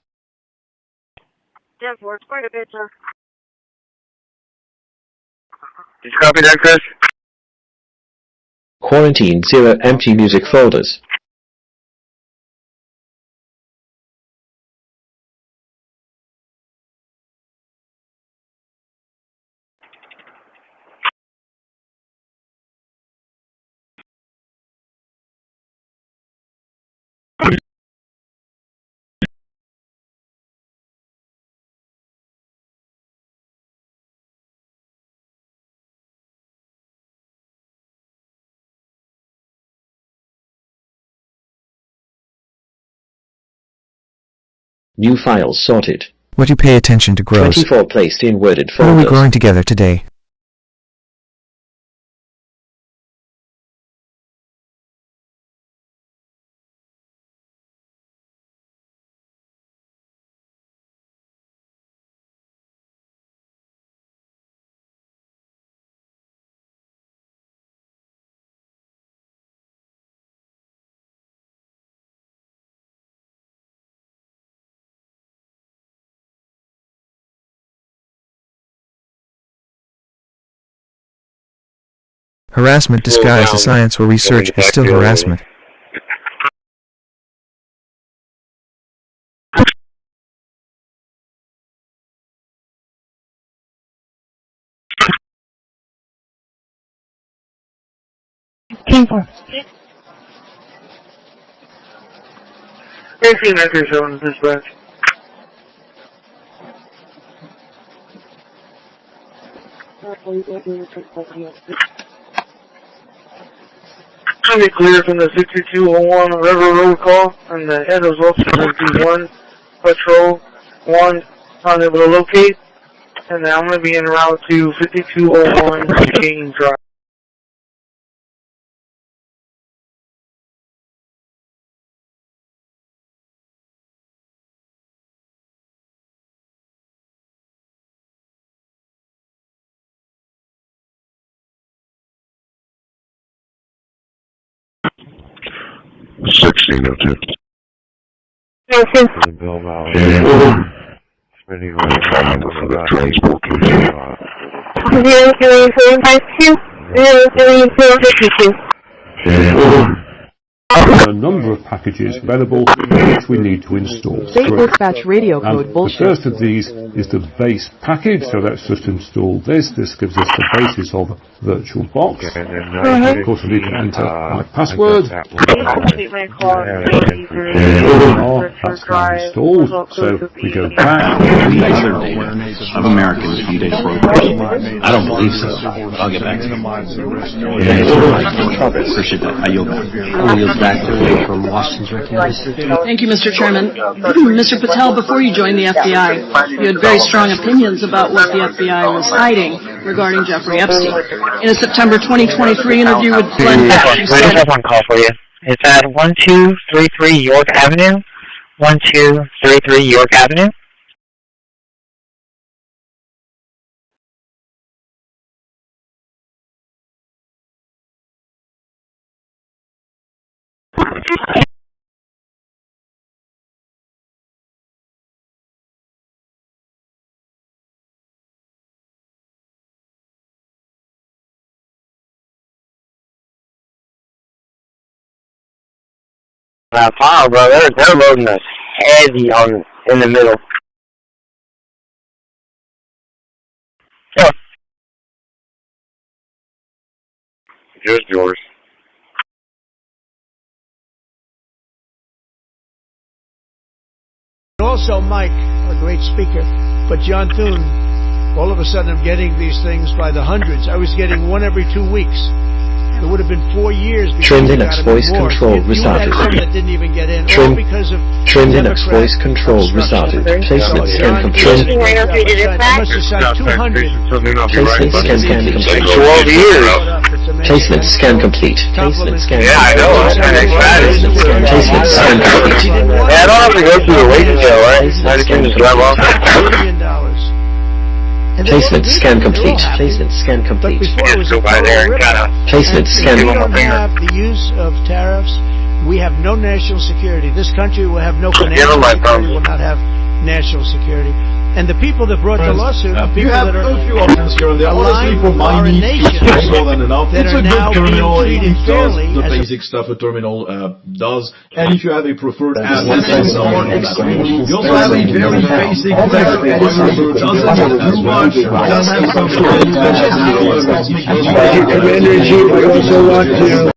That works quite a bit, sir. Did you copy that, Chris? Quarantine 0 empty music folders. New files sorted. What do you pay attention to grows? 24 placed in worded What are we folders. growing together today? Harassment disguised as science or research is still harassment. Team 4. 18 acres showing dispatch. Should be clear from the 6201 River Road call, and the head was also going to be 1 patrol, 1 unable to locate, and then I'm going to be en route to 5201 King Drive. There are a number of packages available which we need to install. State dispatch radio code bullshit. The first of these is the base package, so let's just install this. This gives us the basis of VirtualBox. Of course, we need to enter my password. That's now installed, so we go back. Awareness of Americans from data brokers. I don't believe so, but I'll get back to you. Appreciate that. I yield back. From Washington's Thank you, Mr. Chairman. Mr. Patel, before you joined the FBI, you had very strong opinions about what the FBI was hiding regarding Jeffrey Epstein. In a September 2023 interview with Glenn Beck, you said... I just have one call for you. It's at 1233 York Avenue. 1233 York Avenue. File, bro. They're loading us heavy in the middle. Yeah. Just yours. Also, Mike, a great speaker, but John Thune, all of a sudden I'm getting these things by the hundreds. I was getting one every 2 weeks. It would have been 4 years before Trim Linux voice control restarted. That didn't even get in, Trim Linux voice control restarted. Placement scan complete. Placement scan complete. 12 years. Placement scan complete. Placement scan. Yeah, I know. I'm kind of excited. Placement scan complete. Yeah, I don't have to go through the waiting jail, right? I just can just drive off. Placement scan complete. Placement scan complete. Just go by there and kind of... Placement scan complete. We have the use of tariffs. We have no national security. This country will have no financial security. Will not have national security. And the people that brought the lawsuit are people that are aligned with foreign nations that are now being treated fairly. The basic stuff a terminal does, and if you have a preferred app, you also have a very basic text editor doesn't as much, does have some Commander-in-Chief, I also want to...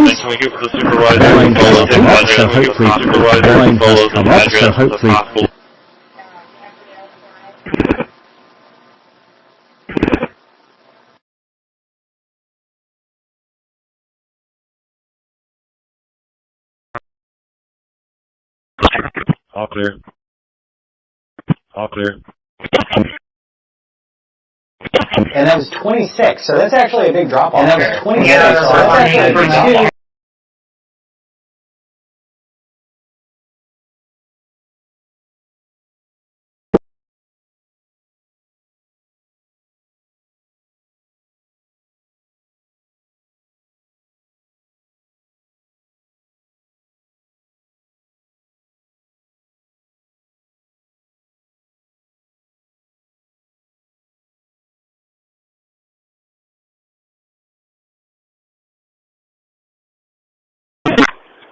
Can we get the supervisor? So hopefully the line has come up, so hopefully... All clear. All clear. And that was 26, so that's actually a big drop off. And that was 26, so that's actually a big drop off.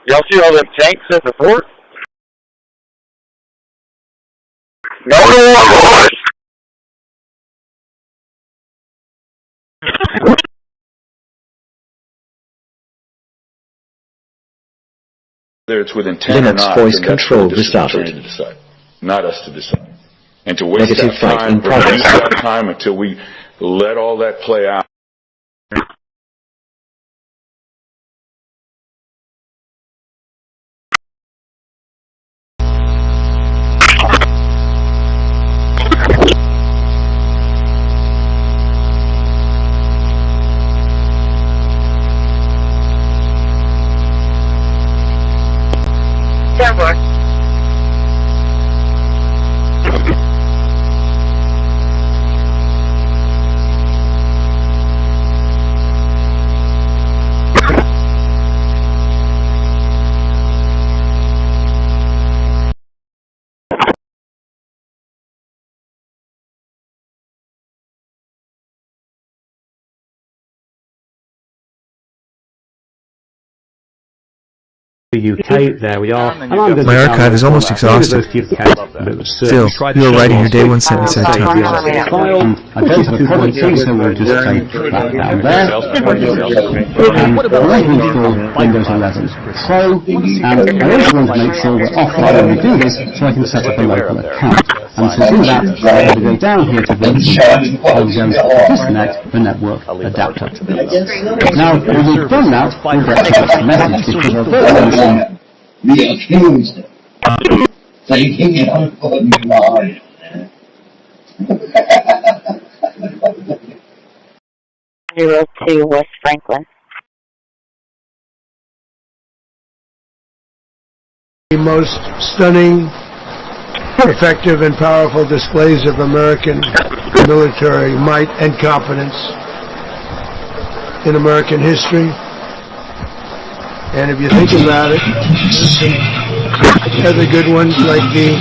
Y'all see all them tanks at the fort? No more. Whether it's with intent or Linux not, voice then that's control for the district attorney restarted. to decide, not us to decide. And to waste Negative that fight time, in progress. reduce that time until we let all that play out. Stand by. The UK, there we are. And I'm going My archive is almost exhausted. Phil, you were writing your day one sentence at a time. File, I go to the policy, so we'll just take that down there. And we're going to install Windows 11 Pro, and I also want to make sure we're offline when we do this, so I can set up a local account. And to do that, I have to go down here to virtual and go to disconnect the network adapter. Now, when we've done that, we'll get to this message because our virtual machine the accused taking it on board. 02 West Franklin. The most stunning, effective, and powerful displays of American military might and competence in American history. And if you think about it, other good ones like the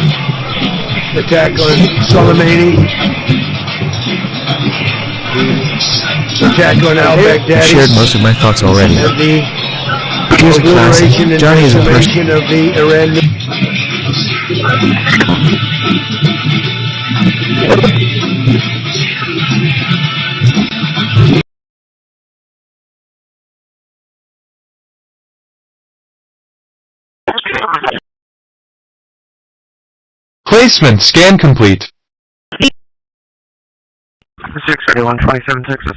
attack on Soleimani, the attack on al-Baghdadi, Shared most of my thoughts already. and the Here's a classic. obliteration and Johnny is a person. decimation of the Iran. Placement scan complete. 631 27 Texas.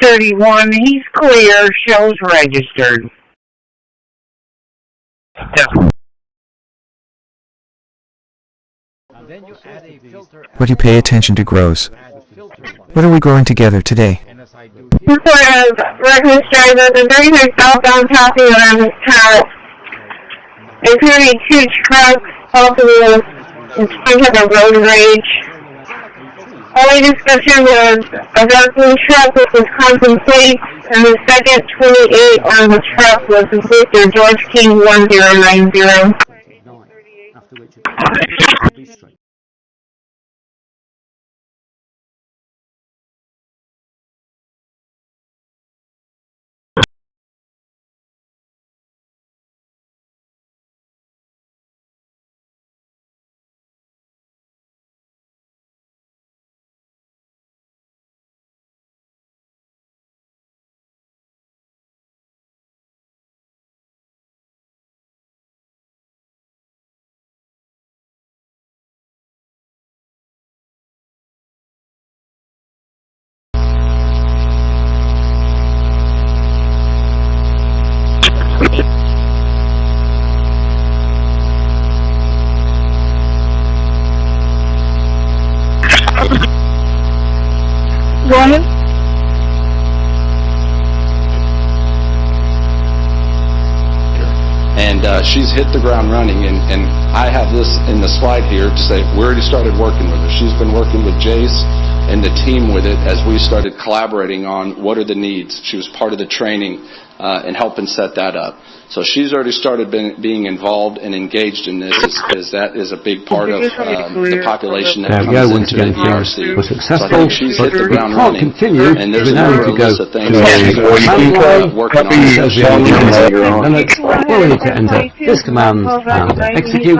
31, he's clear, shows registered. Would you pay attention to grows? What are we growing together today? Reckless driver, the 36 southbound passing around his pallet, including 2 trucks, both of them in some type of road rage. Only description was a Berkeley truck with Wisconsin plates, and the second 28 on the truck was Victor George King 1090. Woman? And she's hit the ground running, and I have this in the slide here to say we already started working with her. She's been working with Jace and the team with it as we started collaborating on what are the needs. She was part of the training and helping set that up. So she's already started being involved and engaged in this, as that is a big part of the population that comes into the PRC. We're successful, so she's but hit the we ground can't running, continue. and there's We now need another to go list of things to that we're working on. and we need to enter this command and execute.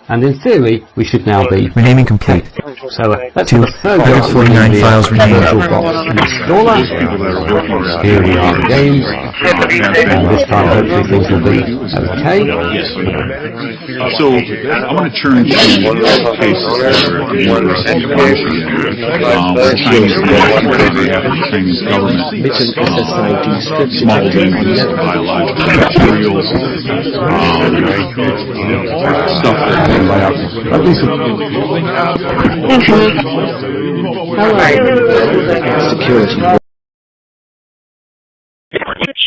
And in theory, we should now be renaming complete. So let's have a third 249 files renamed. Installer. Here we are again. And this time hopefully things will be okay. So I want to turn to cases that are in investigation. The Chinese government, small damages to biological materials, stuff that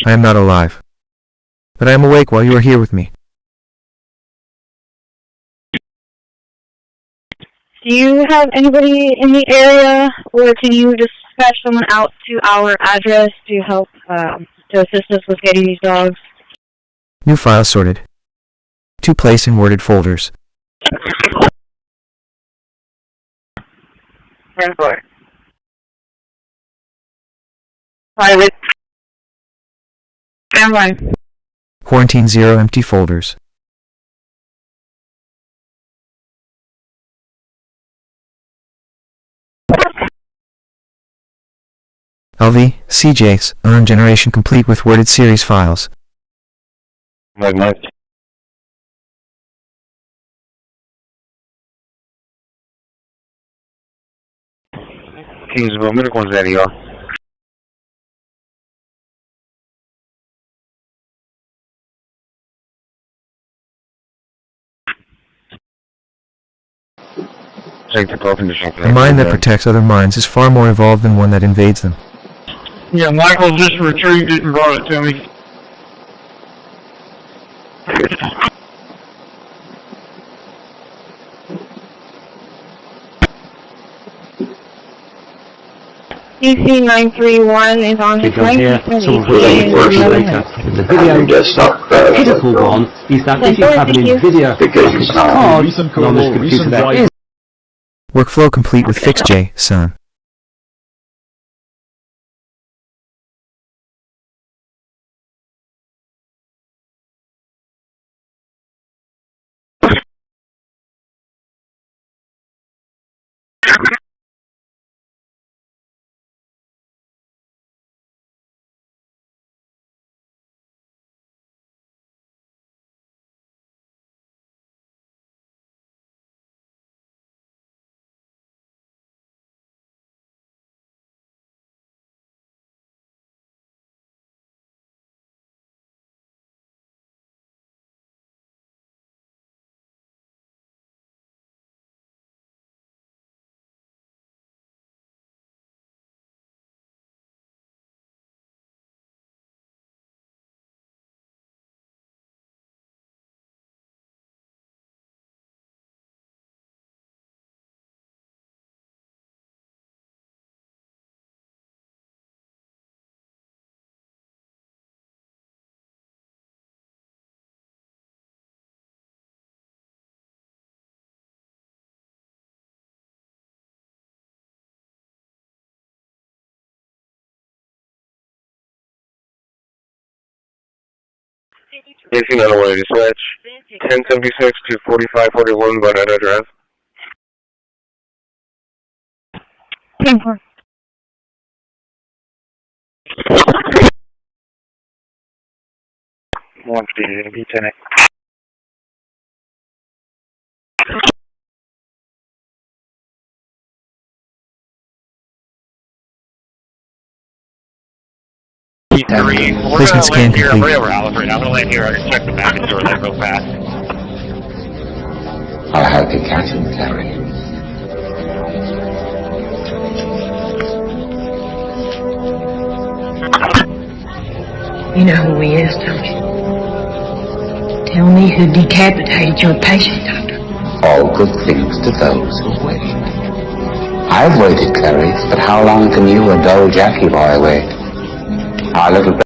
I am not alive, but I am awake while you are here with me. Do you have anybody in the area, or can you dispatch someone out to our address to help, to assist us with getting these dogs? New files sorted. To place in worded folders. Private. Stand by. Quarantine 0 empty folders. LV, CJs, earn generation complete with worded series files. Kingsville, medical one's ready, y'all. The mind that protects other minds is far more evolved than one that invades them. Yeah, Michael just retrieved it and brought it to me. DC 931 is on his way. The video critical one is that if you have an NVIDIA card on this computer there is Workflow complete with FixJ, son. Yes, another one, dispatch. 1076 to 4541 Banana Drive. 10-4. One speed, Lieutenant. Placement scan complete. Right now. I'm gonna land here. I can check the package door there real fast. I'll help you catch him, Terry. You know who he is, don't you? Tell me who decapitated your patient, Doctor. All good things to those who wait. I've waited, Clary, but how long can you, a dull Jackie boy, wait? Our little...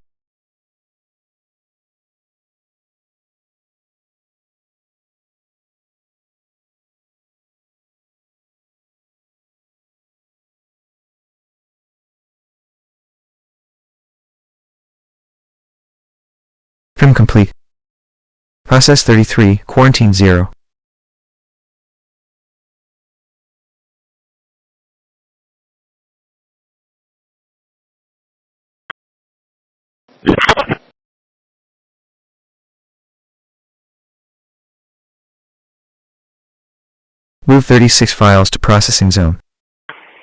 Trim complete. Process 33, quarantine 0. Move 36 files to processing zone.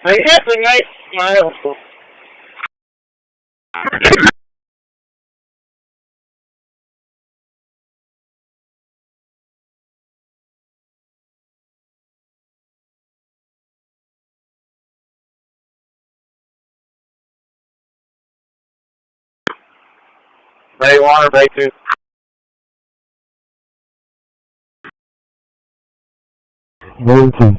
I have a nice smile. Bay 1 or Bay 2? Bay 2.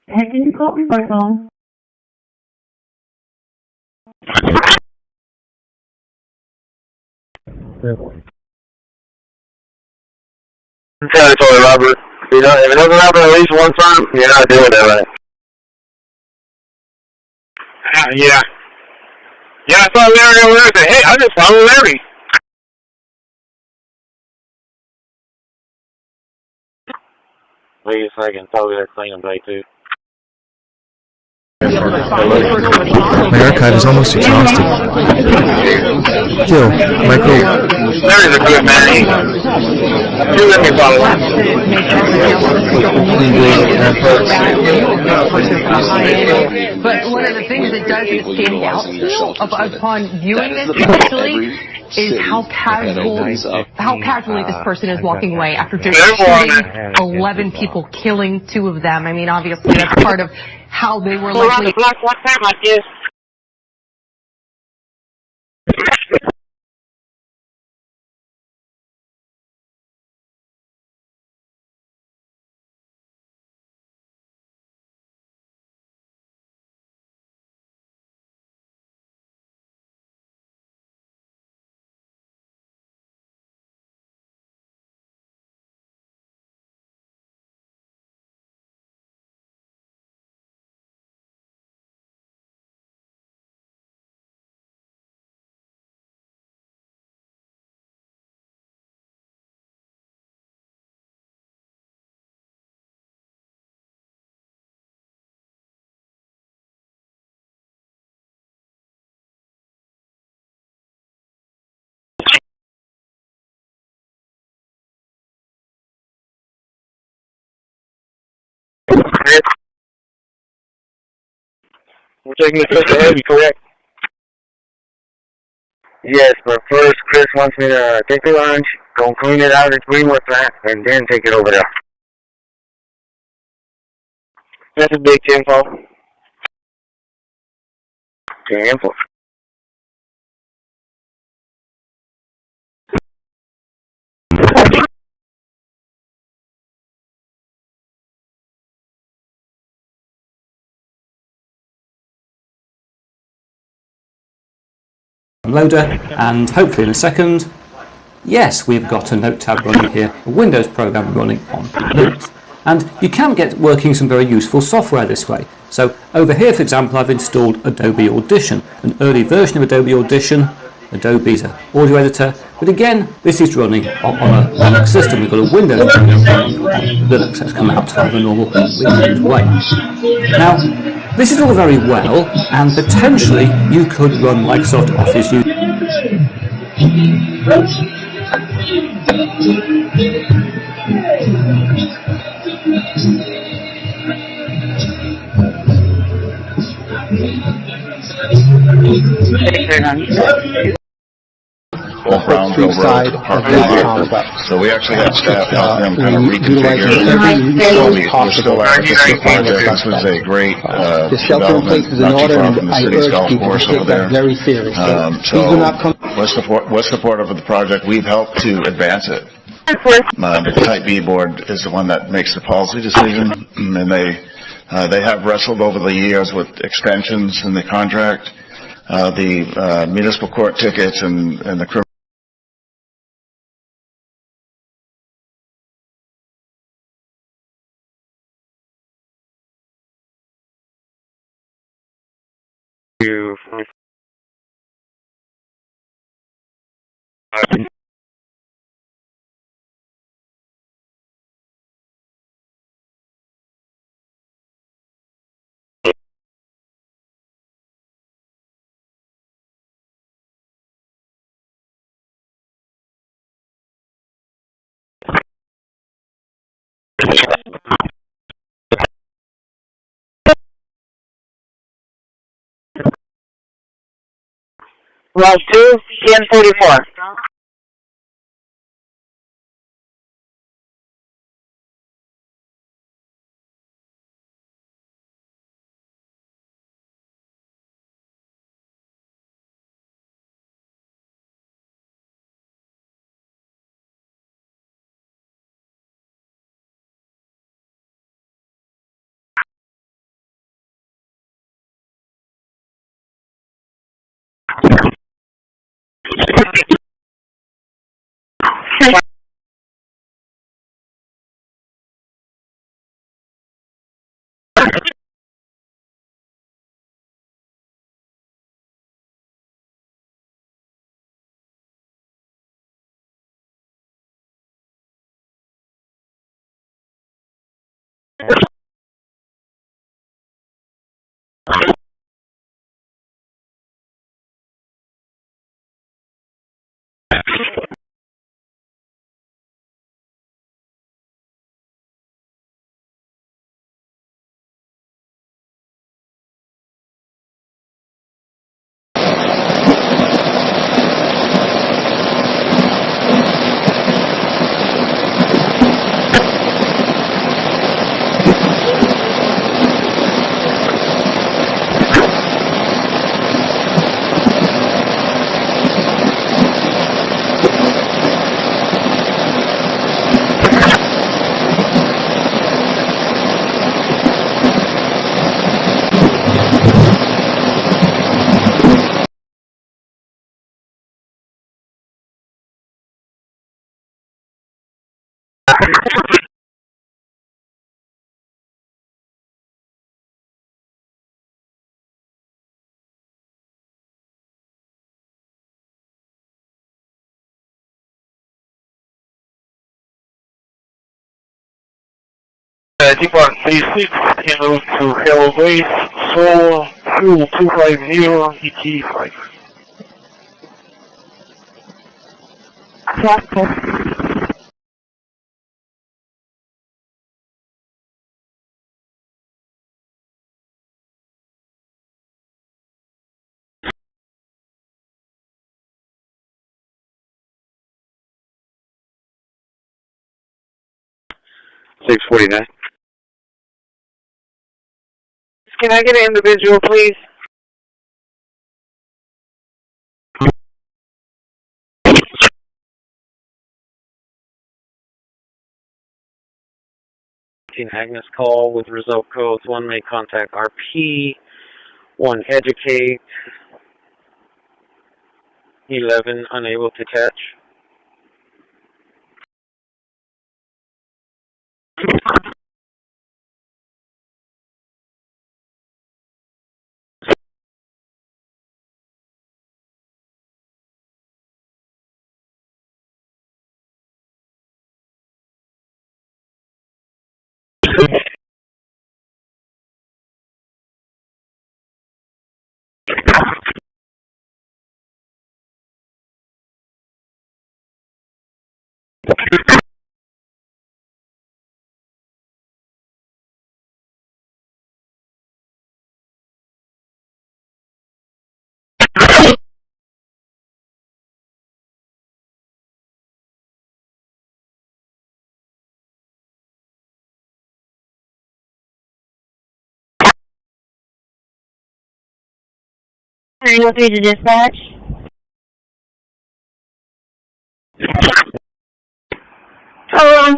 Have you gotten my phone? Territory, Robert. If it doesn't happen at least one time, you're not doing it right. Yeah. Yeah, I saw Larry over there and said, hey, I just followed Larry. Wait a second, probably they're cleaning Bay 2. My archive is almost exhausted. Phil, micro... Larry's a good man. You let me follow him. But one of the things that does stand out to you upon viewing this especially is how casually this person is walking away after just shooting 11 people, killing 2 of them. I mean, obviously that's part of how they were likely... What's that like this? We're taking the trip to heavy, correct? Yes, but first Chris wants me to take the lunch, go clean it out, agree with that, and then take it over there. That's a big info. 10-4. Loader, and hopefully in a second yes, we've got a note tab running here, a Windows program running on Linux. And you can get working some very useful software this way. So over here, for example, I've installed Adobe Audition, an early version of Adobe Audition. Adobe's an audio editor, but again, this is running on a Linux system. We've got a Windows program running on Linux that's come out via the normal Windows way. Now, this is all very well, and potentially you could run Microsoft Office using both Brownsville Road apartment. So we actually had staff help them kind of reconfigure. So we're still at this project. This was a great development, not too far from the city's golf course over there. So with support of the project, we've helped to advance it. The Type B board is the one that makes the policy decision, and they have wrestled over the years with extensions in the contract, the municipal court tickets, and the criminal. Route 2, 1044. Depart 36 en route to Hell Base, Seoul, fuel 250, ET5. $649. Can I get an individual, please? Agnes call with result codes. 1 may contact RP, 1 educate, 11 unable to catch. 903 to dispatch. Hello.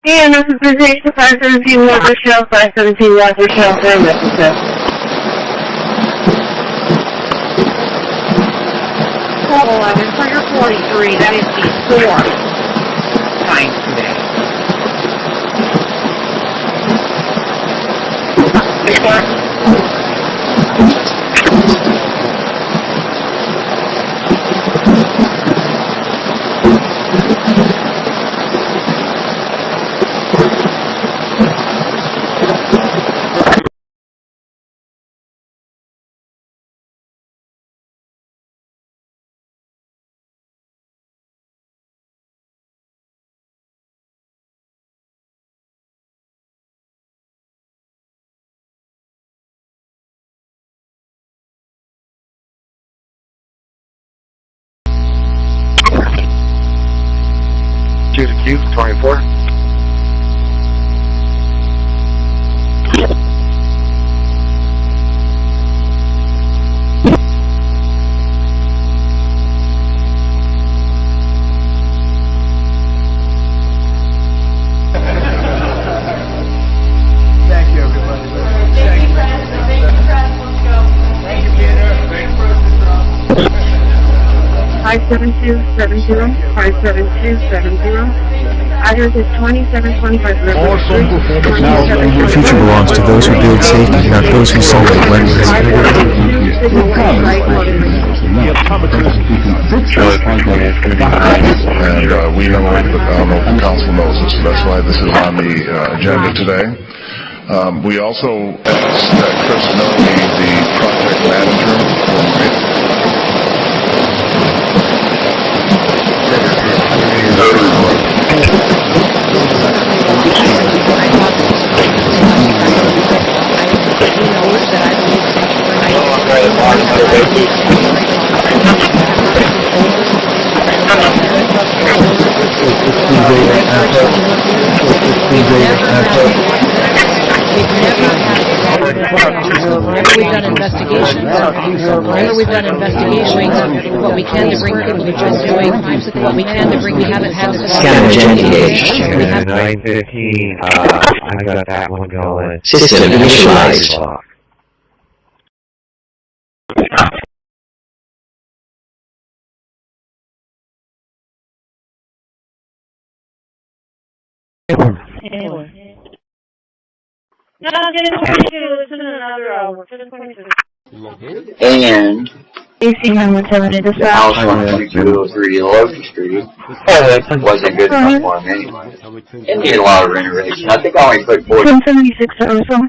And this is position 517 Walker Shell, 517 Walker Shell, and Mexico. Call 11 for your 43, that is before time today. Q 24. Thank you, everybody. Thank you, Press. Thank you, Press. Let's go. Thank you, Peter. Thank you, Press. 57270, 57270. Address is 2725 River Street. The future belongs to those who build safety, not those who simulate weaponry. And we know, I don't know if the council knows this, but that's why this is on the agenda today. We also asked Chris Noe, the project manager, We've done investigations. What we can to bring people, we're just doing what we can to bring. We haven't had the Scan engaged. 915, I got that one going. System initialized. No, get into 22. It's in another hour. Get into 22. And AC number 70 the dispatch. house on 2203 Logan Street wasn't good enough for him anyway. It needed a lot of renovation. I think I only put 40. 1076 Arizona.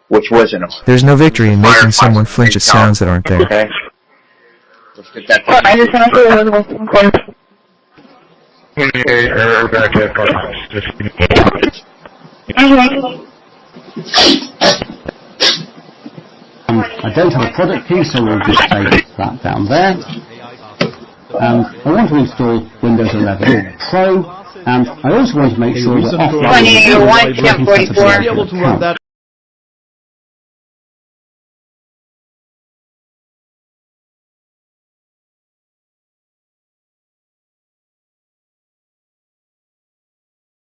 Which wasn't a... There's no victory in making someone flinch at sounds that aren't there. Okay. Let's get that I just want to I don't have a product key, so we'll just take that down there. I want to install Windows 11 Pro, and I also want to make sure that offline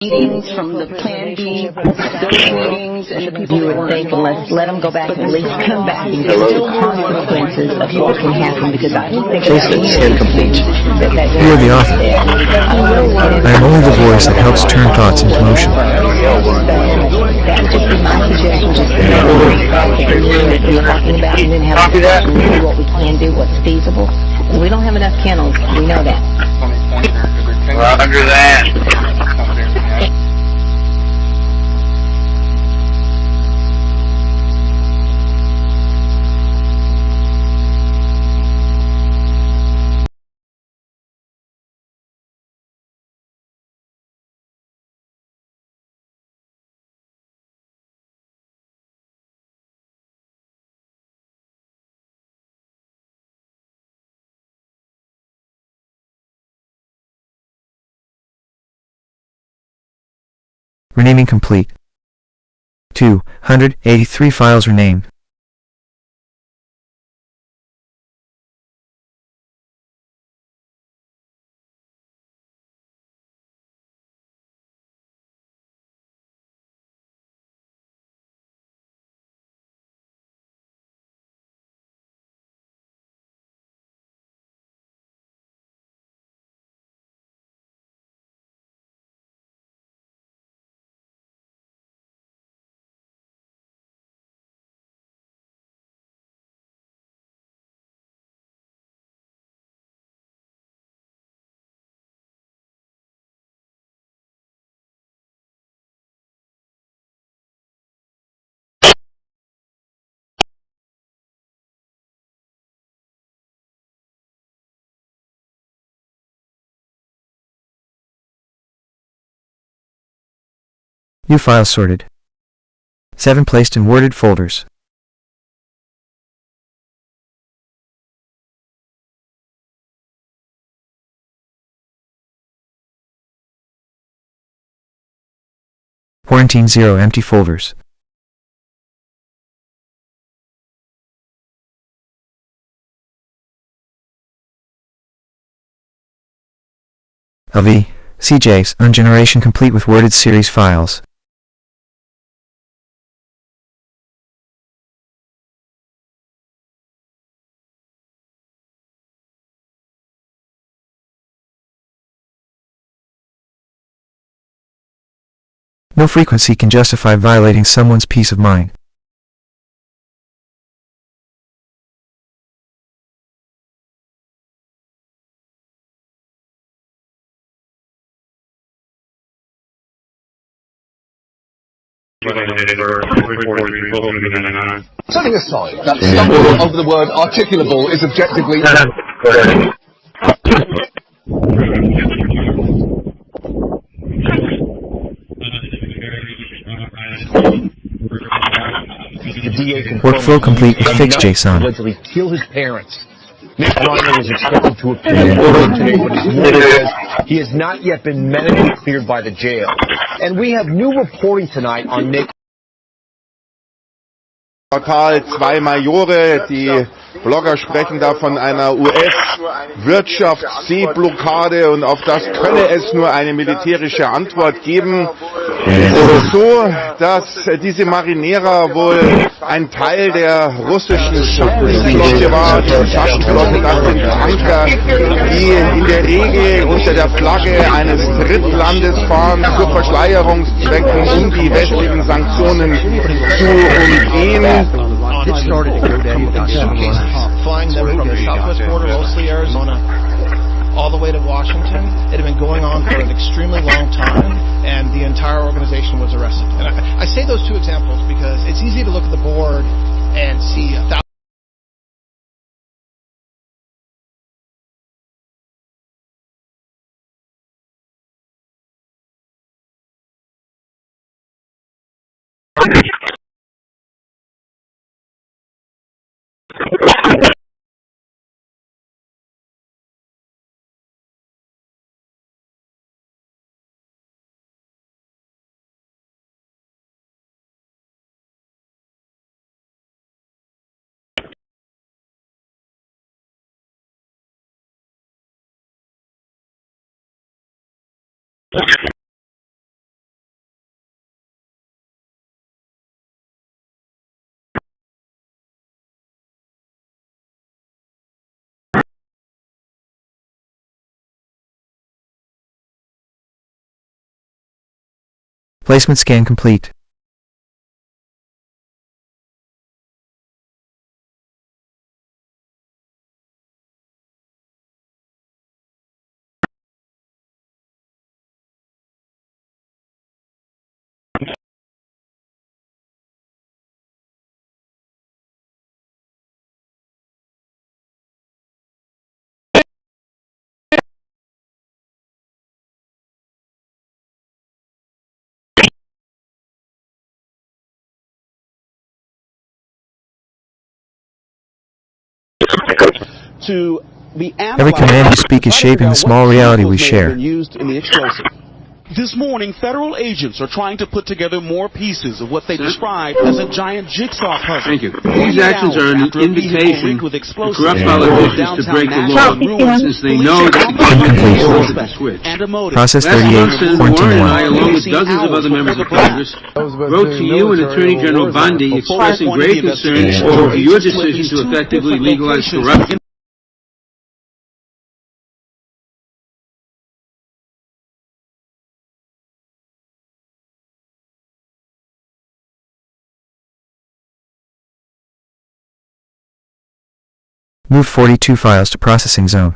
meetings from the Plan B, those meetings, and the people that weren't involved. Let them go back and at least come back and get the consequences of what can happen, because I don't think it's incomplete. You are the author. I am only the voice that helps turn thoughts into motion. That would just be my suggestion, just to we're talking about and then have a discussion and see what we can do, what's feasible. We don't have enough kennels, we know that. Roger that. Renaming complete. 283 files renamed. New files sorted. 7 placed in worded folders. Quarantine 0 empty folders. LV, CJs, ungeneration complete with worded series files. No frequency can justify violating someone's peace of mind. Setting aside that stumble over the word articulable is objectively... Workflow complete with fixed JSON. Allegedly kill his parents. Nick Reiner is expected to appear in court today, but his lawyer says he has not yet been medically cleared by the jail. And we have new reporting tonight on Nick. Quartal 2 Majore, die Blogger sprechen da von einer US-Wirtschaftsseeblockade und auf das könne es nur eine militärische Antwort geben. Es ist so, dass diese Marinerer wohl ein Teil der russischen Schattenflotte war. Die Schattenflotte, das sind Tanker, die in der Regel unter der Flagge eines Drittlandes fahren, zu Verschleierungszwecken, um die westlichen Sanktionen zu umgehen. It started to go down. Flying them from the southwest border, mostly Arizona, all the way to Washington. It had been going on for an extremely long time, and the entire organization was arrested. And I say those two examples because it's easy to look at the board and see 1,000. Placement scan complete. To be Every command you speak is shaping the small reality we share. This morning, federal agents are trying to put together more pieces of what they describe as a giant jigsaw puzzle. Thank you. These actions are an invitation to corrupt politicians to break the law, since they know that the switch. Process Last 38, month, Senator Warren quarantine and I, 1. along with dozens of other members of Congress, wrote to you and Attorney General Bundy expressing grave concern over your decision to effectively legalize corruption. Move 42 files to processing zone.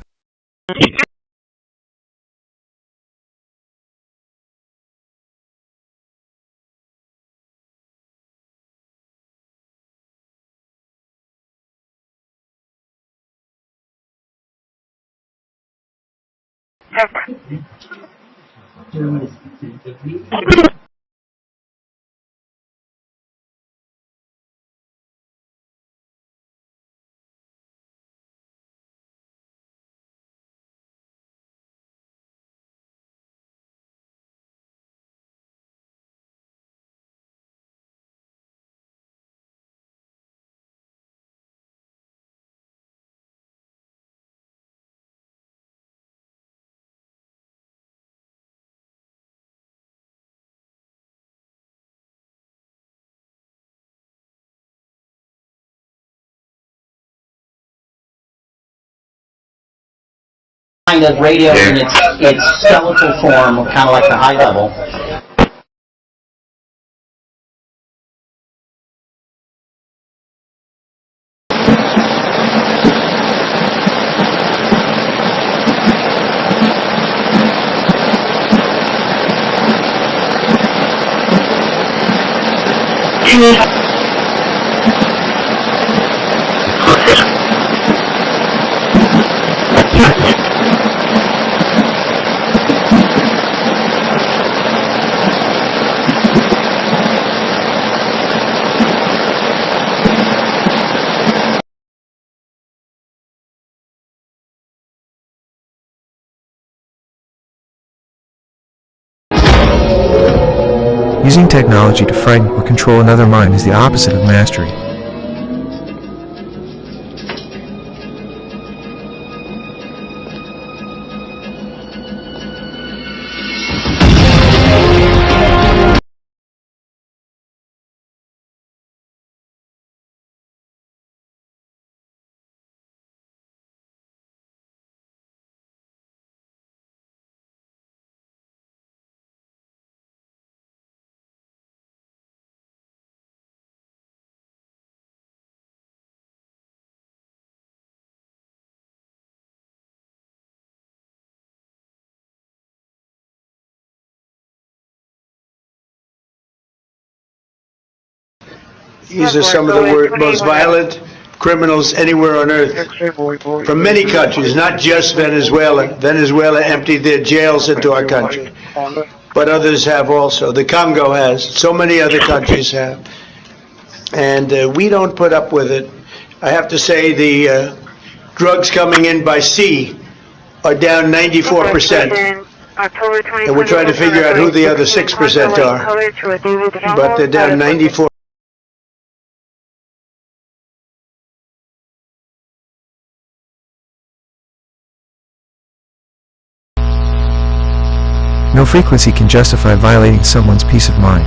Kind of radio in its skeletal form, kind of like the high level. Using technology to frighten or control another mind is the opposite of mastery. These are some of the most violent criminals anywhere on earth, from many countries, not just Venezuela. Venezuela emptied their jails into our country, but others have also. The Congo has. So many other countries have. And we don't put up with it. I have to say the drugs coming in by sea are down 94%. And we're trying to figure out who the other 6% are. But they're down 94%. No frequency can justify violating someone's peace of mind.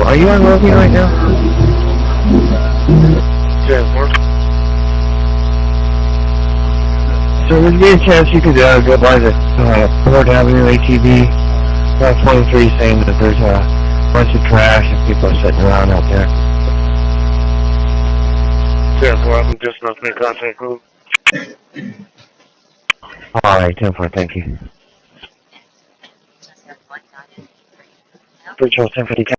Are you on Rosie right now? So there's a chance you could go by the 4th Avenue ATV 23 saying that there's a bunch of trash and people are sitting around out there. 10-4, I'm just not making contact group. Alright, 10-4, thank you. Patrol 1050.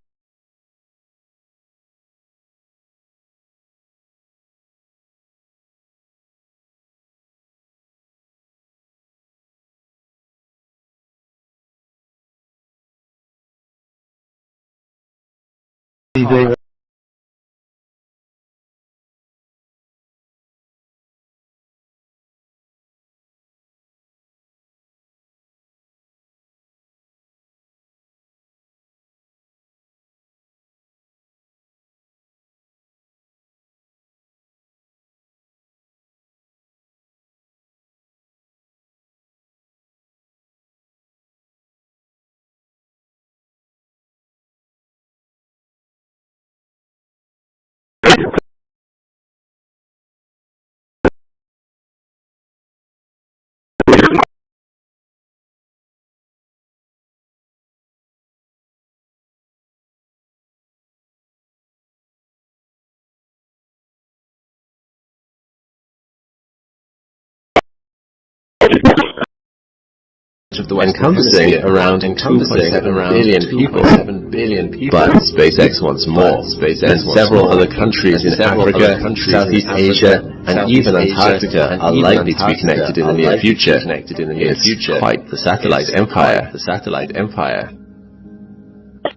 encompassing around 2.7 billion people. But SpaceX wants more. And several other countries in Africa, Southeast Asia, and even Antarctica are likely to be connected in the near future. It's quite the satellite empire.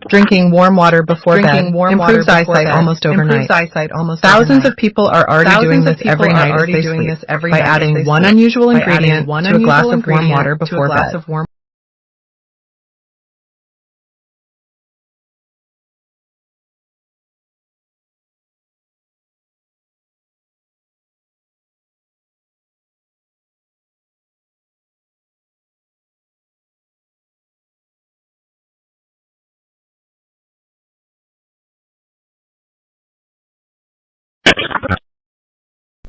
Drinking warm water before bed improves eyesight almost overnight. Thousands of people are already doing this every night as they sleep by adding one unusual ingredient to a glass of warm water before bed.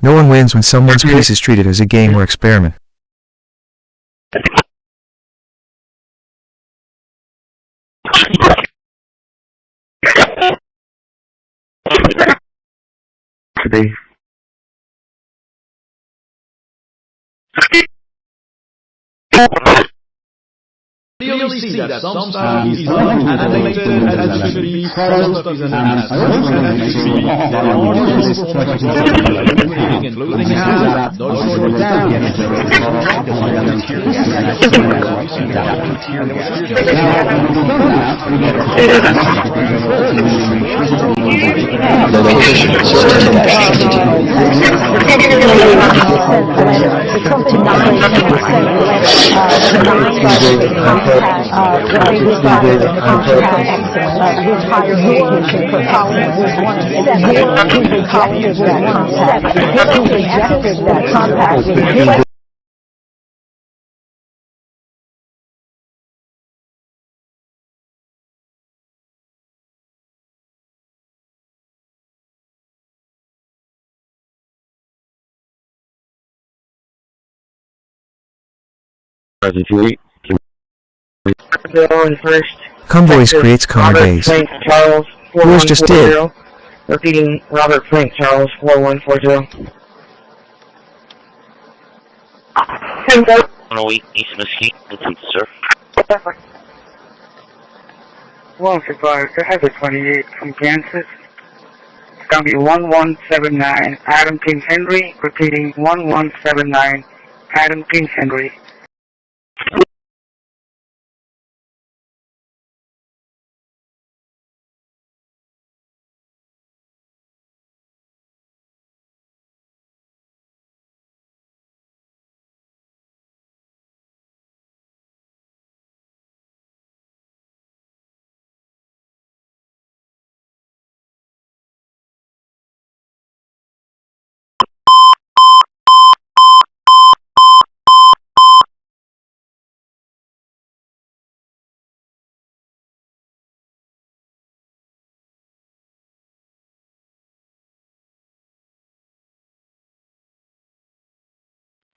No one wins when someone's peace is treated as a game or experiment. Clearly see that some stuff is not animated as it should be, some stuff is animated as it should be. There are orders for including not short down. Location. Convoys creates calmer days. Frank Charles Yours just did. 4140. Repeating, Robert Frank Charles 4140. 108 East Mesquite, sir. 155, Hazard 28 from Kansas. It's going to be 1179 Adam King Henry. Repeating, 1179 Adam King Henry.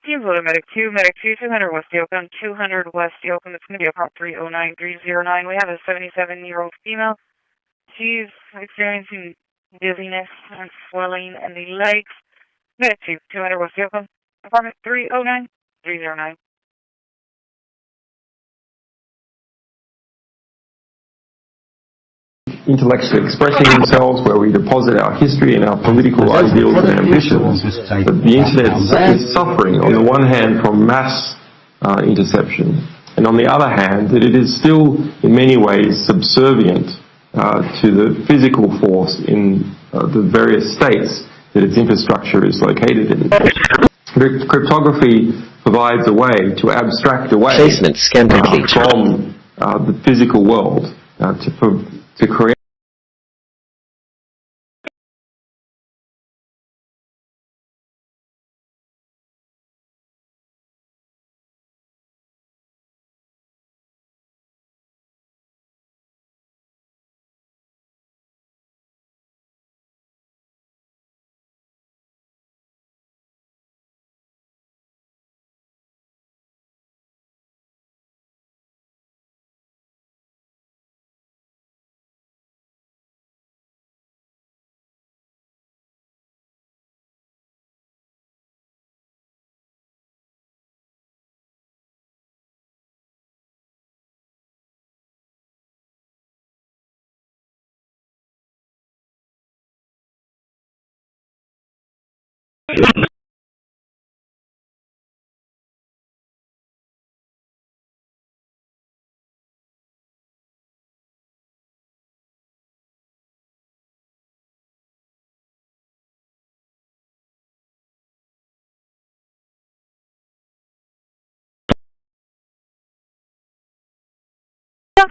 Medic 2, Medic 2, 200 West Yoakum, 200 West Yoakum. It's going to be a prop 309309. We have a 77-year-old female. She's experiencing dizziness and swelling in the legs. Medic 2, 200 West Yoakum, apartment 309309. Intellectually expressing themselves, where we deposit our history and our political ideals and ambitions. But the internet is suffering, on the one hand, from mass interception, and on the other hand, that it is still, in many ways, subservient to the physical force in the various states that its infrastructure is located in. Cryptography provides a way to abstract away from the physical world to create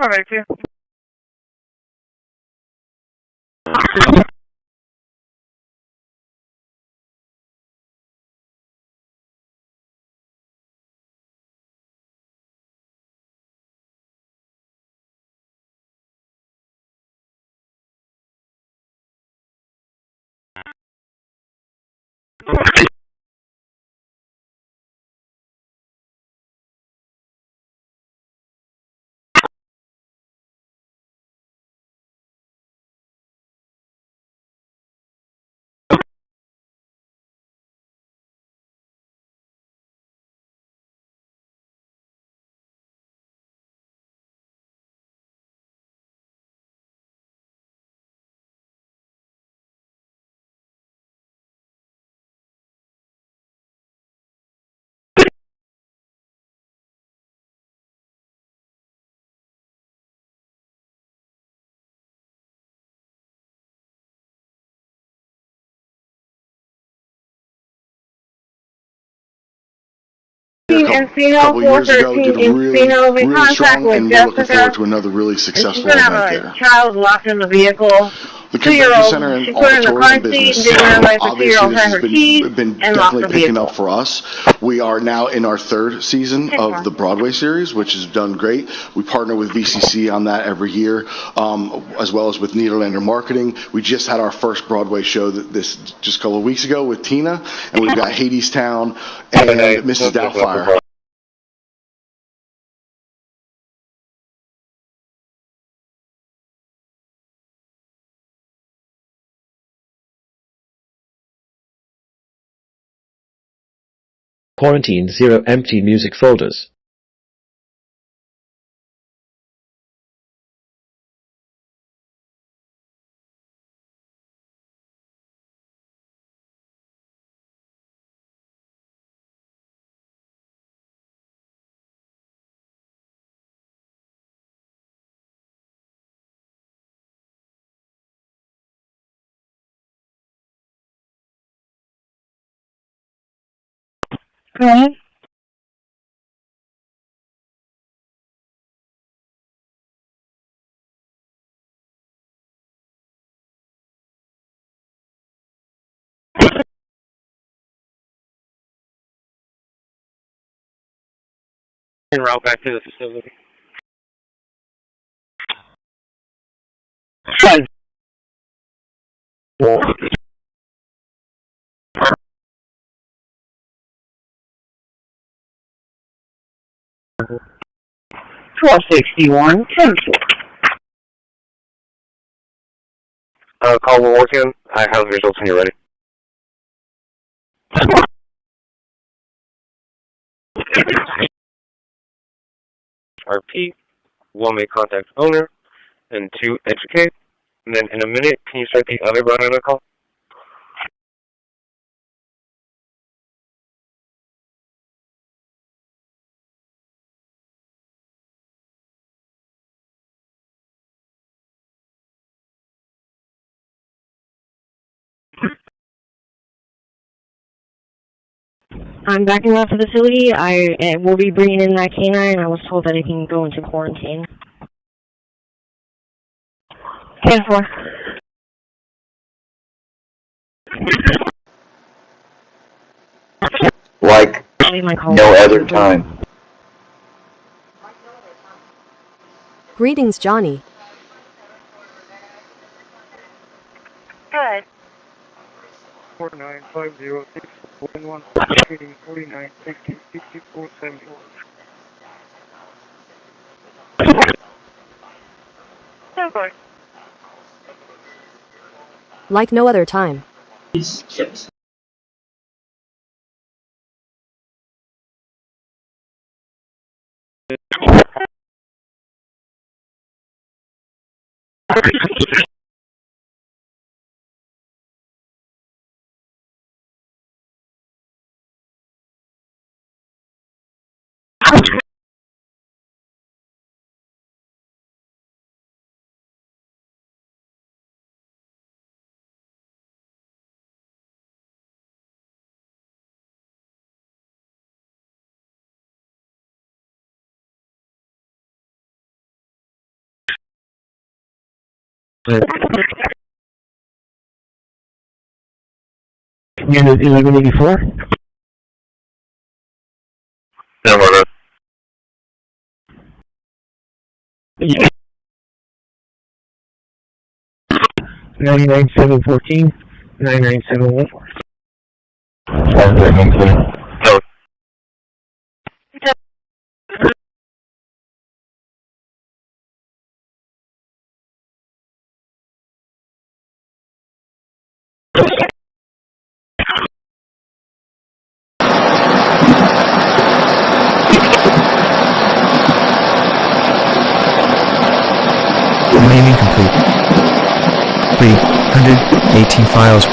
Medic 2. here a couple years ago, did really strong, and we're looking forward to another really successful event there. Child locked in the vehicle. The convention center and Authoritarian business, obviously this has been definitely picking up for us. We are now in our third season of the Broadway series, which has done great. We partner with VCC on that every year, as well as with Nederlander Marketing. We just had our first Broadway show just a couple of weeks ago with Tina, and we've got Hadestown and Mrs. Doubtfire. Quarantine 0 empty music folders. Go ahead. En route back to the facility. Four 61, 10. Call will work in. I have the results when you're ready. RP, 1 may contact owner, and 2 educate. And then in a minute, can you start the other button on the call? I'm backing off the facility. I will be bringing in that canine. I was told that it can go into quarantine. 10-4. Like no other time. Greetings, Johnny. Good. 49506 11 49 50 54 71. Like no other time. Chips. Unit 1184. No, we're 99714, 99714. No. Remaining complete. 318 files.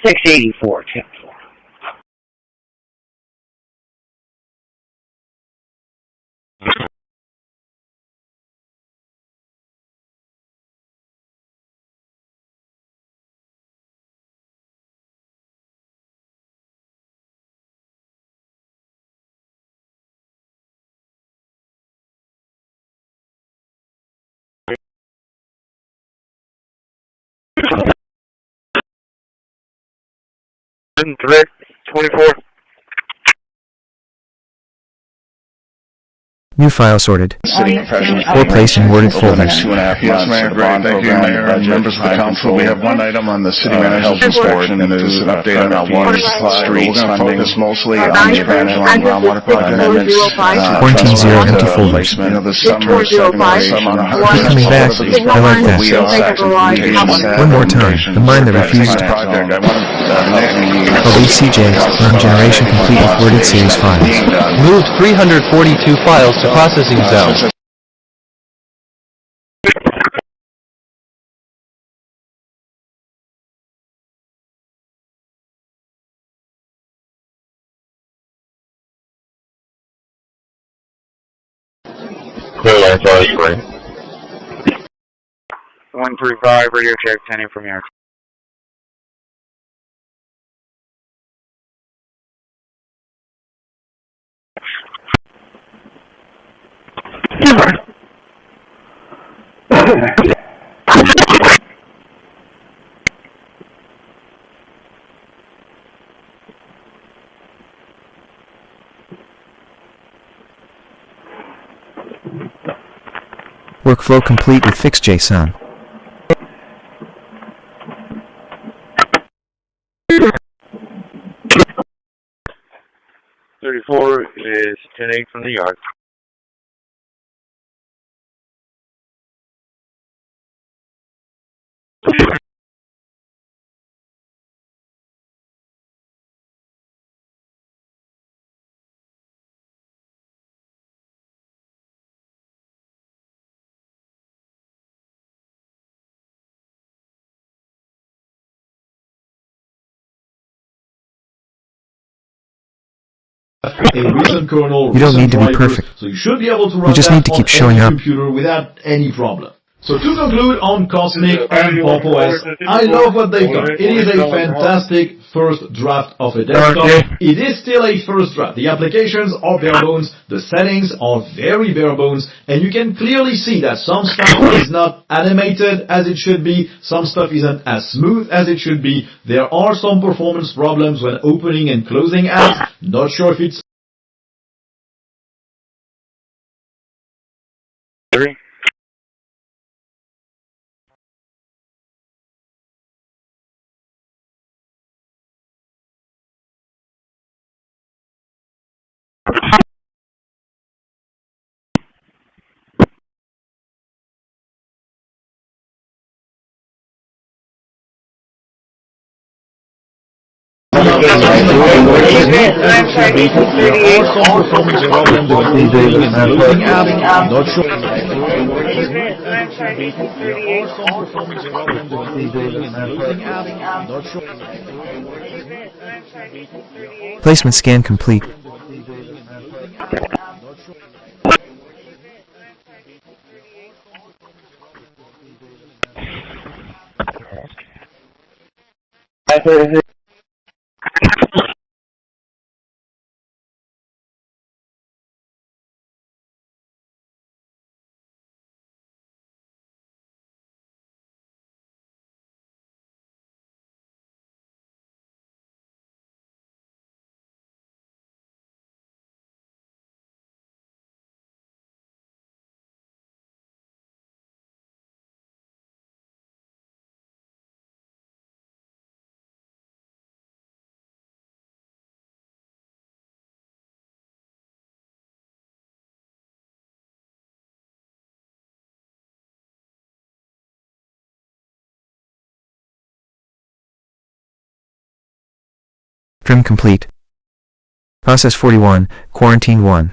684, check 4. Three, 24. New file sorted. City professionals. Or placed in worded Over the folders. next 2.5 Yes, months Mayor, for the great. bond Thank you, program, Mayor, and budget, members of the crime council. control, We have one item on the city manager's health report, inspection, and it is an update on our private water fees, supply. streets, We're going to funding, focus mostly on on the expansion groundwater project. amendments, Quarantine zero empty folders. You know, the summer segmentation on Keep coming back. I like that. One more time. The mine that refused. project. I want to LD CJ, run generation complete with worded series files. Moved 342 files to processing zone. Clear line, 135, radio check, 10 in from here. Workflow complete with fixed JSON. .34 is 10-8 from the yard. A recent kernel, You don't need to be drivers, perfect. so you should be able to run You just that need to keep on showing any up. computer without any problem. So to conclude on Cosmic and Pop OS, I love what they've done. It is a fantastic first draft of a desktop. It is still a first draft. The applications are bare bones, the settings are very bare bones, and you can clearly see that some stuff is not animated as it should be, some stuff isn't as smooth as it should be. There are some performance problems when opening and closing apps. Not sure if it's Placement scan complete. Trim complete. Process 41, Quarantine 1.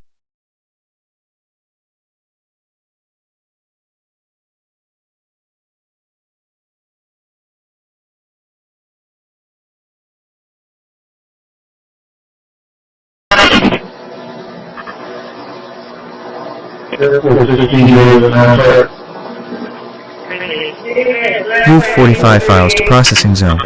Move 45 files to processing zone.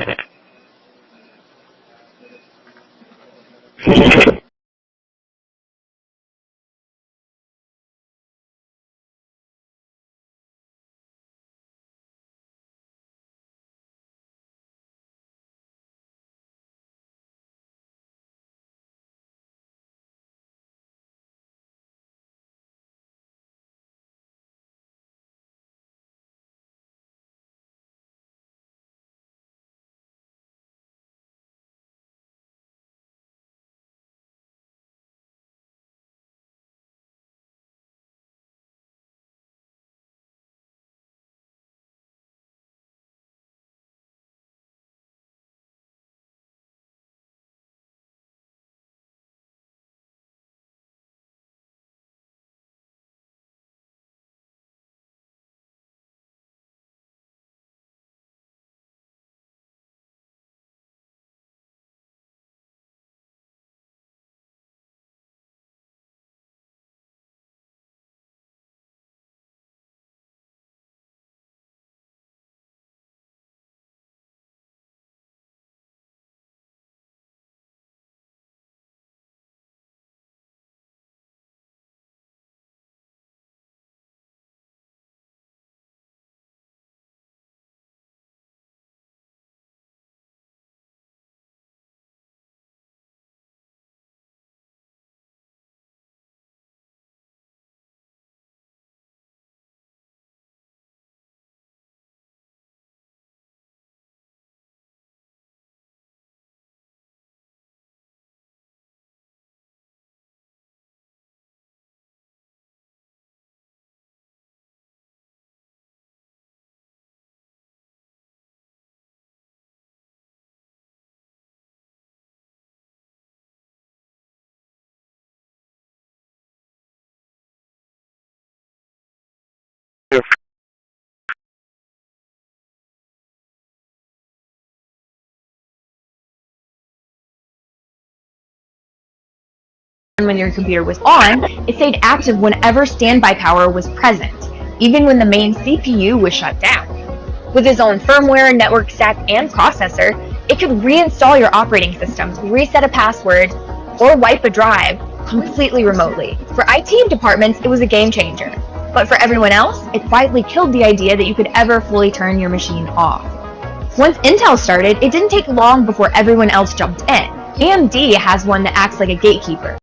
When your computer was on, it stayed active whenever standby power was present, even when the main CPU was shut down. With its own firmware, network stack, and processor, it could reinstall your operating system, reset a password, or wipe a drive completely remotely. For IT departments, it was a game changer. But for everyone else, it quietly killed the idea that you could ever fully turn your machine off. Once Intel started, it didn't take long before everyone else jumped in. AMD has one that acts like a gatekeeper.